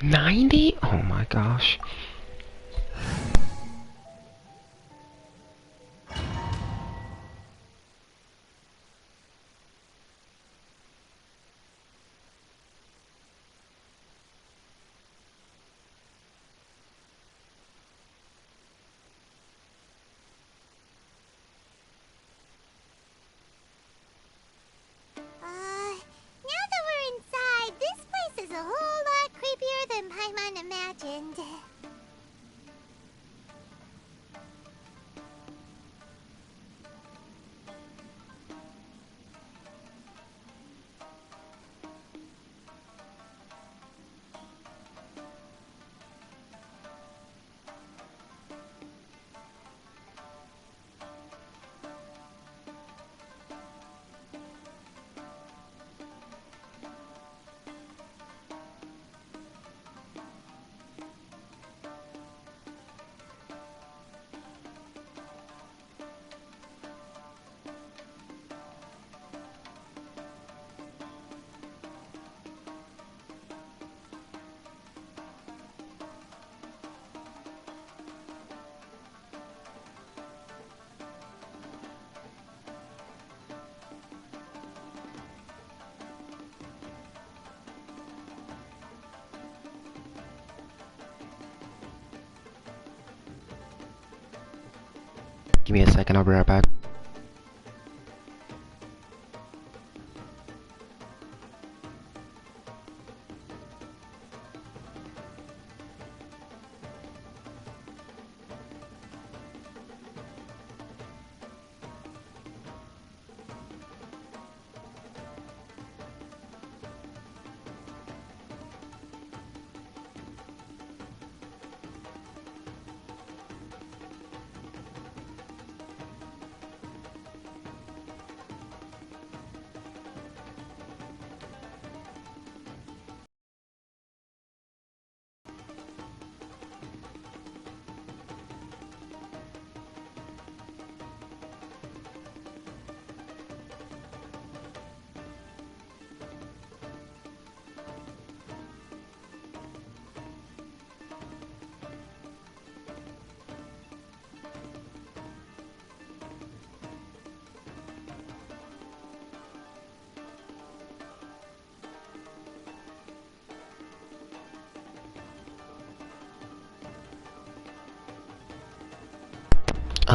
$90? Oh my gosh. Now that we're inside, this place is a whole lot creepier than Paimon imagined. Give me a second, I'll be right back.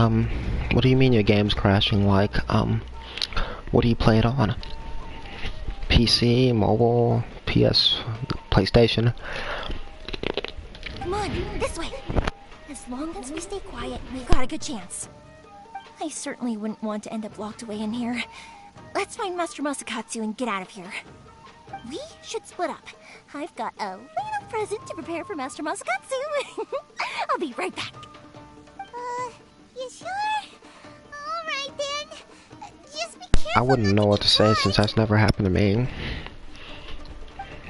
What do you mean your game's crashing? Like, what do you play it on? PC, mobile, PS, PlayStation? Come on, this way. As long as we stay quiet, we've got a good chance. I certainly wouldn't want to end up locked away in here. Let's find Master Masakatsu and get out of here. We should split up. I've got a little present to prepare for Master Masakatsu. I'll be right back. You sure? Alright then. Just be careful. I wouldn't know what to say since that's never happened to me.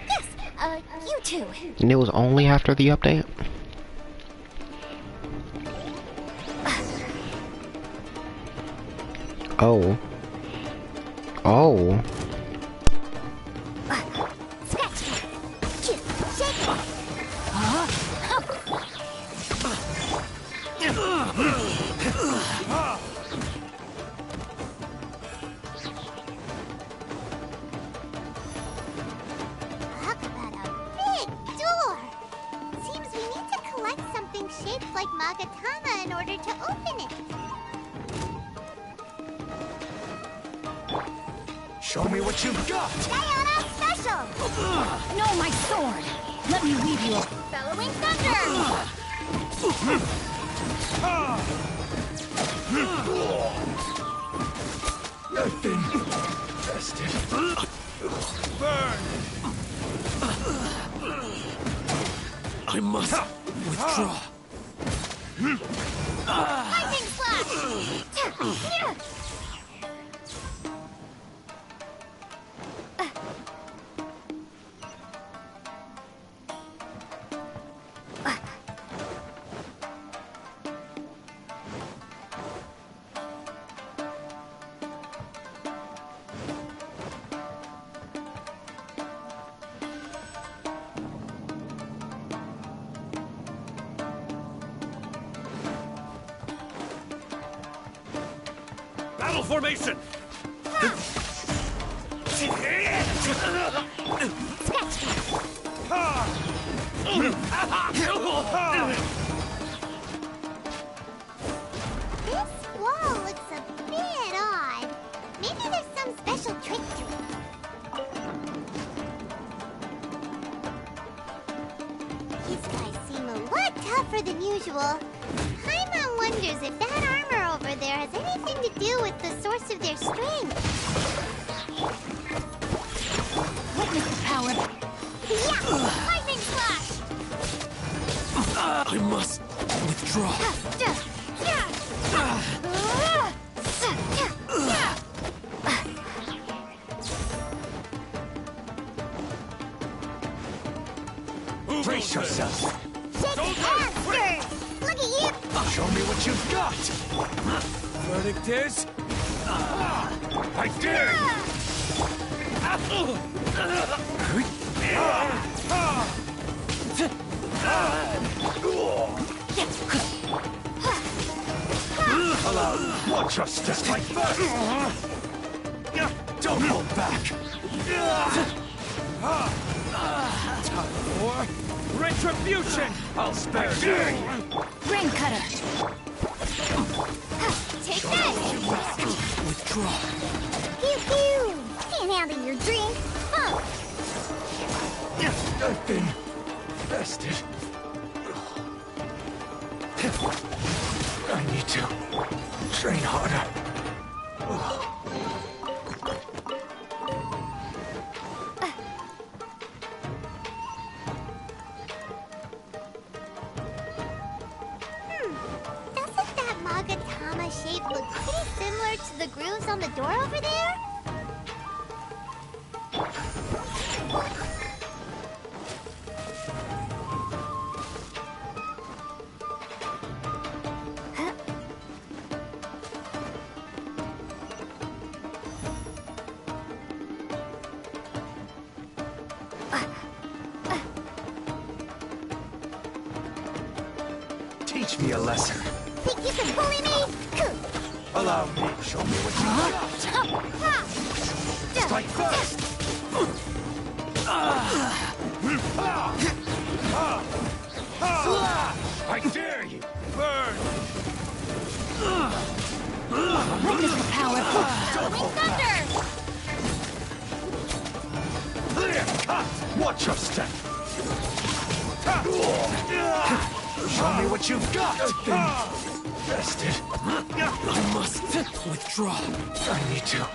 Yes, you too. And it was only after the update? Oh. Oh. Talk about a big door. Seems we need to collect something shaped like Magatama in order to open it. Show me what you've got! Diana Special! No, my sword! Let me weave you a bellowing thunder! Nothing. Tested. Burn! I must withdraw. Lightning slash! Battle formation! This wall looks a bit odd. Maybe there's some special trick to it. These guys seem a lot tougher than usual. Paimon wonders if that armor over there has anything to do with the source of their strength. Witness the power. Yeah! Lightning slash! I must withdraw. Brace yourself. Shake monsters! Look at you! Show me what you've got. Verdict is... I dare Watch us just like that! Don't hold back! Time for retribution! I'll spare you! Rain cutter! Take this! Withdraw. Pew pew! Can't handle your drink. Huh? I've been bested. I need to train harder. Doesn't that Magatama shape look pretty similar to the grooves on the door over there? Teach me a lesson. Think you can bully me? Allow me. Show me what you got. Strike first. I dare you. Burn. Witness the power. Wing thunder! Watch your step! Show me what you've got! Bested. I must withdraw. I need to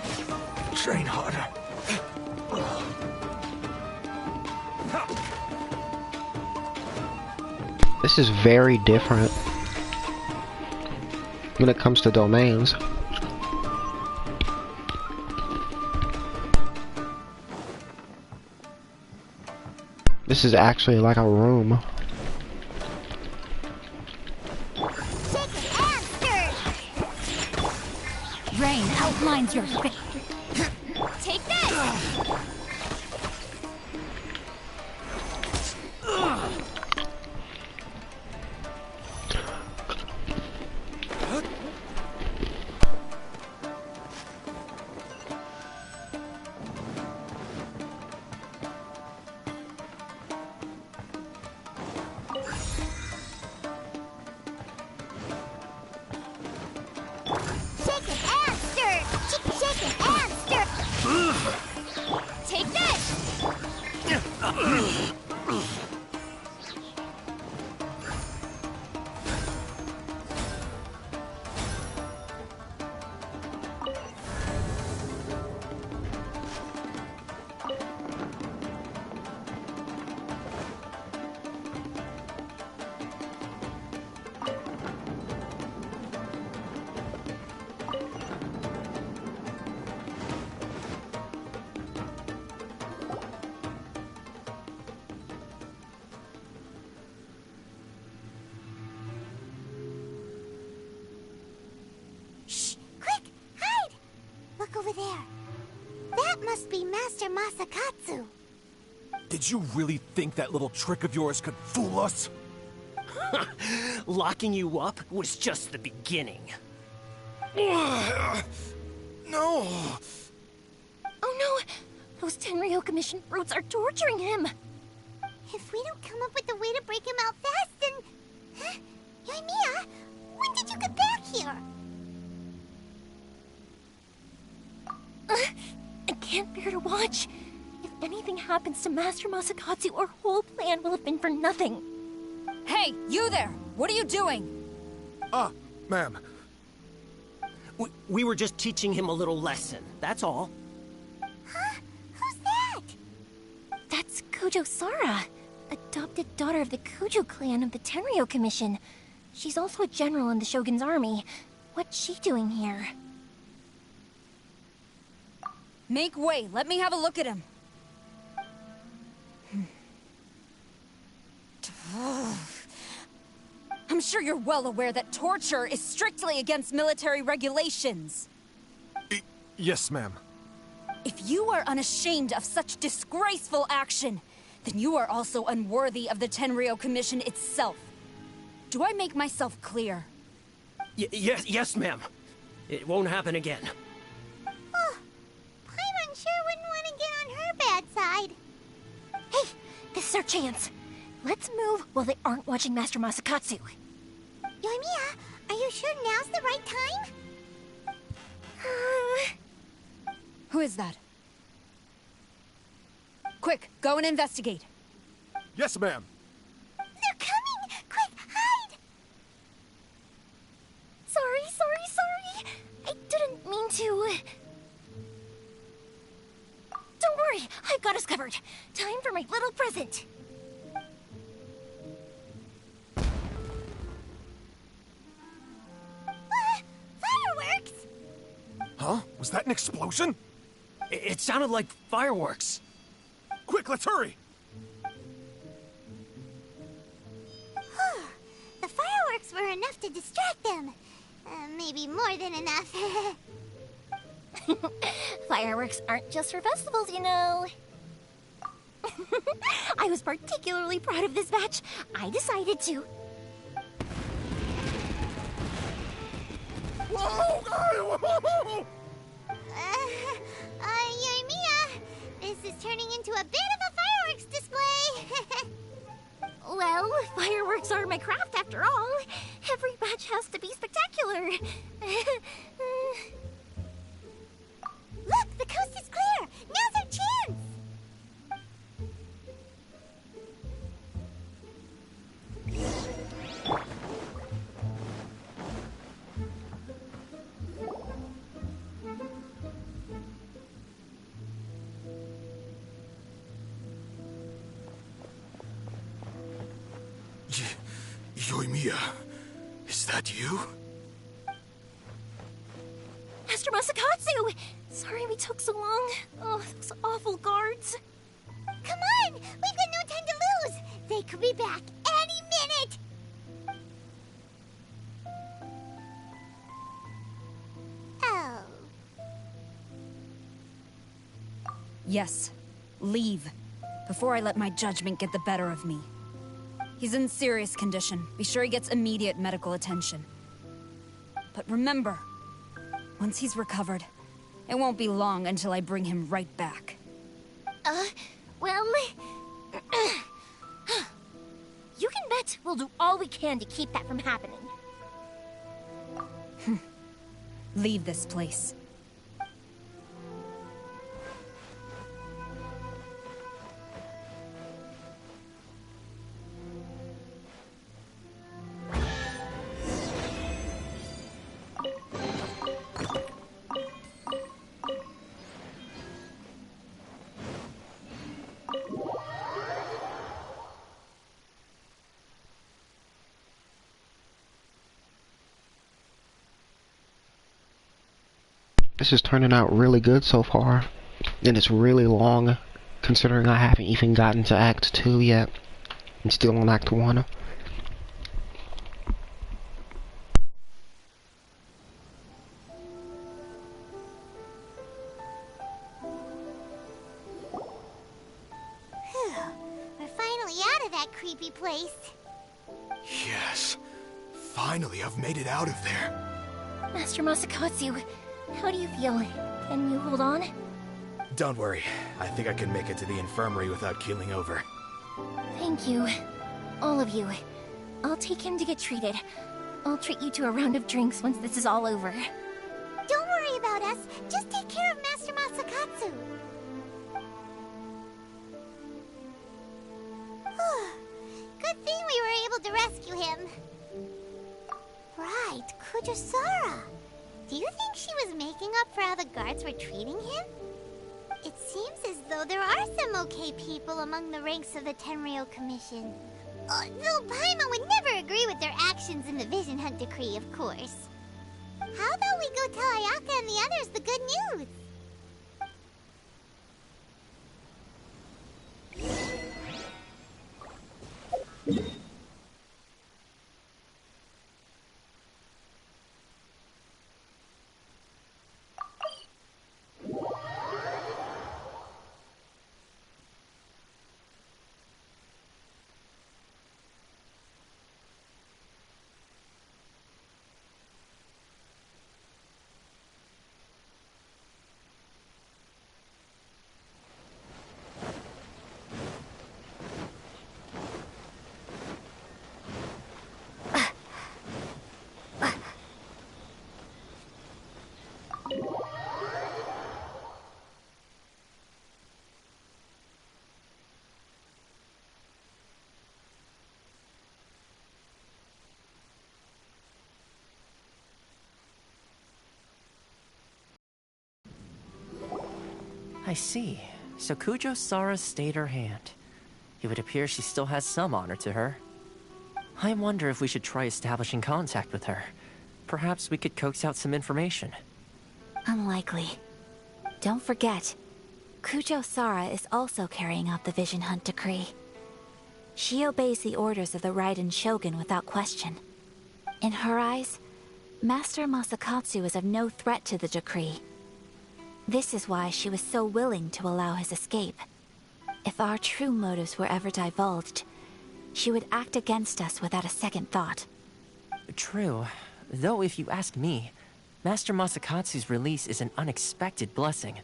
train harder. This is very different when it comes to domains. This is actually like a room. Rain outlines your face. Take this! Take this! Over there. That must be Master Masakatsu. Did you really think that little trick of yours could fool us? Locking you up was just the beginning. No! Oh no! Those Tenryou Commission brutes are torturing him! If we don't come up with a way to break him out fast, then... Huh? Yoimiya, when did you get back here? I can't bear to watch. If anything happens to Master Masakatsu, our whole plan will have been for nothing. Hey, you there! What are you doing? Ma'am. We were just teaching him a little lesson, that's all. Huh? Who's that? That's Kujo Sara, adopted daughter of the Kujo clan of the Tenryou Commission. She's also a general in the Shogun's army. What's she doing here? Make way. Let me have a look at him. I'm sure you're well aware that torture is strictly against military regulations. Yes, ma'am. If you are unashamed of such disgraceful action, then you are also unworthy of the Tenryou Commission itself. Do I make myself clear? Yes, ma'am. It won't happen again. Paimon sure wouldn't want to get on her bad side. Hey, this is our chance. Let's move while they aren't watching Master Masakatsu. Yoimiya, are you sure now's the right time? Who is that? Quick, go and investigate. Yes, ma'am. They're coming! Quick, hide! Sorry. I didn't mean to. Don't worry, I've got us covered. Time for my little present. Fireworks! Huh? Was that an explosion? It sounded like fireworks. Quick, let's hurry! The fireworks were enough to distract them. Maybe more than enough. Fireworks aren't just for festivals, you know. I was particularly proud of this batch. I decided to. Whoa! Yoimiya, this is turning into a bit of a fireworks display. Well, fireworks are my craft after all. Every batch has to be spectacular. Yoimiya, is that you? Master Masakatsu! Sorry we took so long. Oh, those awful guards. Come on! We've got no time to lose! They could be back any minute! Oh. Yes. Leave. Before I let my judgment get the better of me. He's in serious condition. Be sure he gets immediate medical attention. But remember, once he's recovered, it won't be long until I bring him right back. Well... you can bet we'll do all we can to keep that from happening. Leave this place. This is turning out really good so far. And it's really long, considering I haven't even gotten to Act 2 yet. I'm still on Act 1. We're finally out of that creepy place. Yes. Finally, I've made it out of there. Master Masakatsu, how do you feel? Can you hold on? Don't worry. I think I can make it to the infirmary without keeling over. Thank you. All of you. I'll take him to get treated. I'll treat you to a round of drinks once this is all over. Don't worry about us. Just take care of Master Masakatsu. Good thing we were able to rescue him. Right, Kujosara. Do you think she was making up for how the guards were treating him? It seems as though there are some okay people among the ranks of the Tenryou Commission. Though Paimon would never agree with their actions in the Vision Hunt Decree, of course. How about we go tell Ayaka and the others the good news? I see. So Kujosara stayed her hand. It would appear she still has some honor to her. I wonder if we should try establishing contact with her. Perhaps we could coax out some information. Unlikely. Don't forget, Kujosara is also carrying out the Vision Hunt Decree. She obeys the orders of the Raiden Shogun without question. In her eyes, Master Masakatsu is of no threat to the decree. This is why she was so willing to allow his escape. If our true motives were ever divulged, she would act against us without a second thought. True. Though if you ask me, Master Masakatsu's release is an unexpected blessing.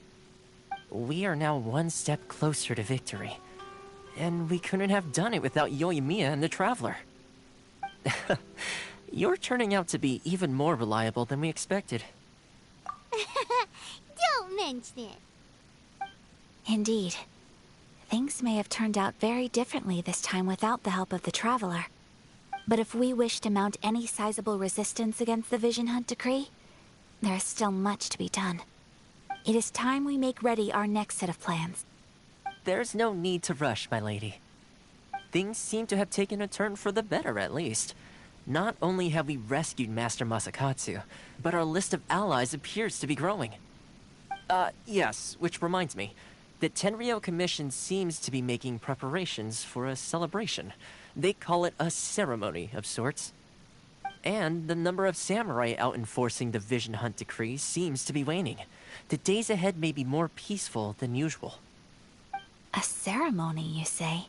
We are now one step closer to victory. And we couldn't have done it without Yoimiya and the Traveler. You're turning out to be even more reliable than we expected. Don't mention it. Indeed. Things may have turned out very differently this time without the help of the Traveler. But if we wish to mount any sizable resistance against the Vision Hunt Decree, there is still much to be done. It is time we make ready our next set of plans. There's no need to rush, my lady. Things seem to have taken a turn for the better, at least. Not only have we rescued Master Masakatsu, but our list of allies appears to be growing. Yes, which reminds me. The Tenryou Commission seems to be making preparations for a celebration. They call it a ceremony of sorts. And the number of samurai out enforcing the Vision Hunt Decree seems to be waning. The days ahead may be more peaceful than usual. A ceremony, you say?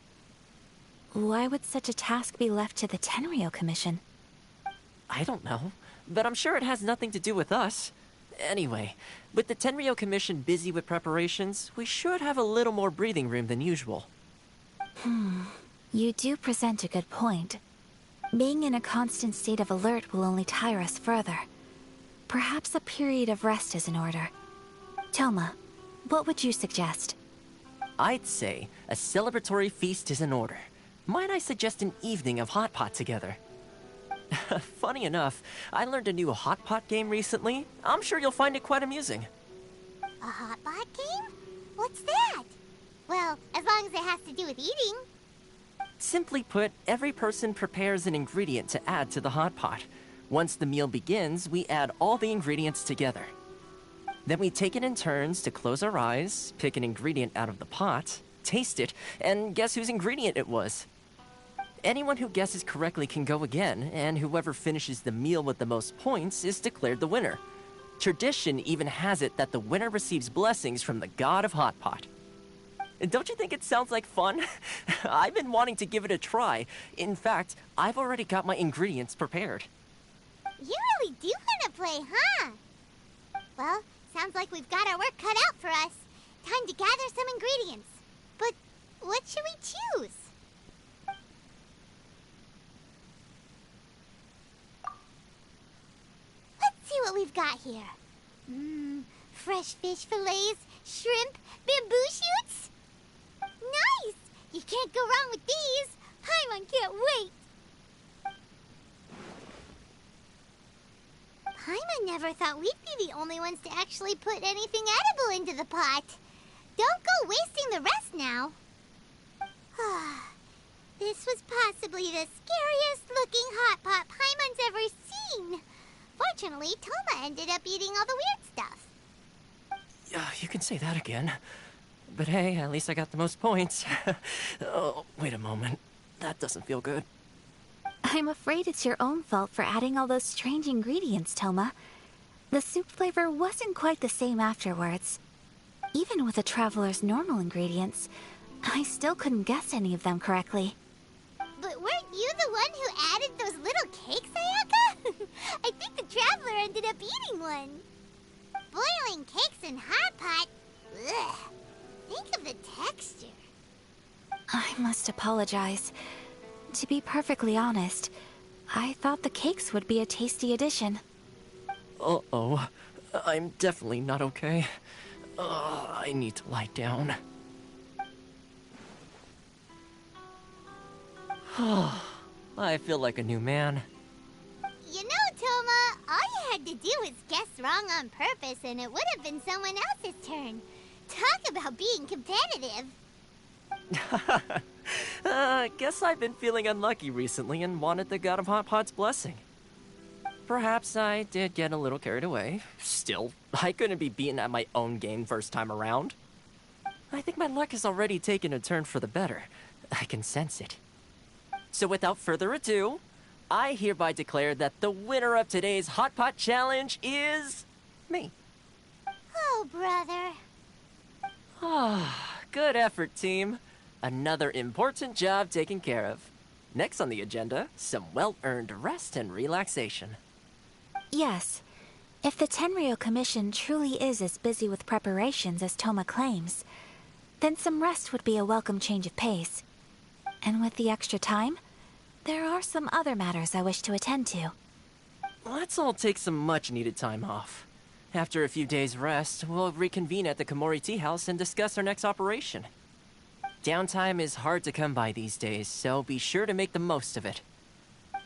Why would such a task be left to the Tenryou Commission? I don't know, but I'm sure it has nothing to do with us. Anyway, with the Tenryou Commission busy with preparations, we should have a little more breathing room than usual. You do present a good point. Being in a constant state of alert will only tire us further. Perhaps a period of rest is in order. Toma, what would you suggest? I'd say a celebratory feast is in order. Might I suggest an evening of hot pot together? Funny enough, I learned a new hot pot game recently. I'm sure you'll find it quite amusing. A hot pot game? What's that? Well, as long as it has to do with eating. Simply put, every person prepares an ingredient to add to the hot pot. Once the meal begins, we add all the ingredients together. Then we take it in turns to close our eyes, pick an ingredient out of the pot, taste it, and guess whose ingredient it was. Anyone who guesses correctly can go again, and whoever finishes the meal with the most points is declared the winner. Tradition even has it that the winner receives blessings from the god of hot pot. Don't you think it sounds like fun? I've been wanting to give it a try. In fact, I've already got my ingredients prepared. You really do want to play, huh? Well, sounds like we've got our work cut out for us. Time to gather some ingredients. But what should we choose? Let's see what we've got here. Fresh fish fillets, shrimp, bamboo shoots. Nice! You can't go wrong with these. Paimon can't wait. Paimon never thought we'd be the only ones to actually put anything edible into the pot. Don't go wasting the rest now. This was possibly the scariest looking hot pot Paimon's ever seen. Fortunately, Toma ended up eating all the weird stuff. You can say that again. But hey, at least I got the most points. Oh, wait a moment. That doesn't feel good. I'm afraid it's your own fault for adding all those strange ingredients, Toma. The soup flavor wasn't quite the same afterwards. Even with the traveler's normal ingredients, I still couldn't guess any of them correctly. But weren't you the one who added those little cakes, Ayaka? I think the traveler ended up eating one. Boiling cakes in hot pot? Ugh. Think of the texture. I must apologize. To be perfectly honest, I thought the cakes would be a tasty addition. Uh-oh. I'm definitely not okay. I need to lie down. I feel like a new man. You know, Toma, all you had to do was guess wrong on purpose and it would have been someone else's turn. Talk about being competitive. Guess I've been feeling unlucky recently and wanted the God of Hot Pot's blessing. Perhaps I did get a little carried away. Still, I couldn't be beaten at my own game first time around. I think my luck has already taken a turn for the better. I can sense it. So without further ado, I hereby declare that the winner of today's Hot Pot Challenge is... me. Oh, brother. Good effort, team. Another important job taken care of. Next on the agenda, some well-earned rest and relaxation. Yes. If the Tenryou Commission truly is as busy with preparations as Toma claims, then some rest would be a welcome change of pace. And with the extra time, there are some other matters I wish to attend to. Let's all take some much-needed time off. After a few days' rest, we'll reconvene at the Komori Tea House and discuss our next operation. Downtime is hard to come by these days, so be sure to make the most of it.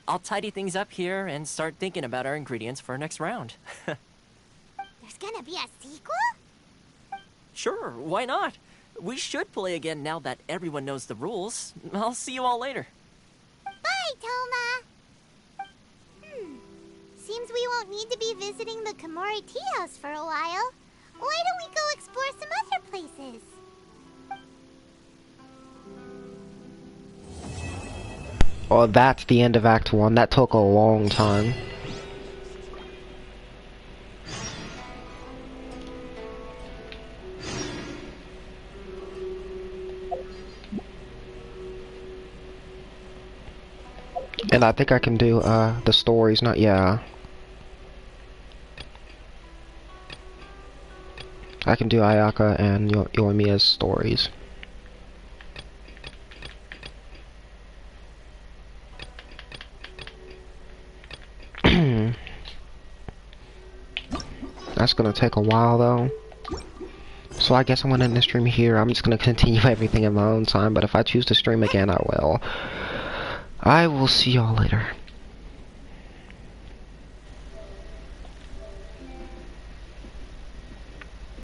I'll tidy things up here and start thinking about our ingredients for our next round. There's gonna be a sequel? Sure, why not? We should play again now that everyone knows the rules. I'll see you all later. Bye, Toma! seems we won't need to be visiting the Komori Tea House for a while. Why don't we go explore some other places? Oh, that's the end of Act 1. That took a long time. And I think I can do, the stories, not, yeah. I can do Ayaka and Yoimiya's stories. That's gonna take a while, though. So I guess I'm gonna end the stream here. I'm just gonna continue everything in my own time, but if I choose to stream again, I will. I will see y'all later.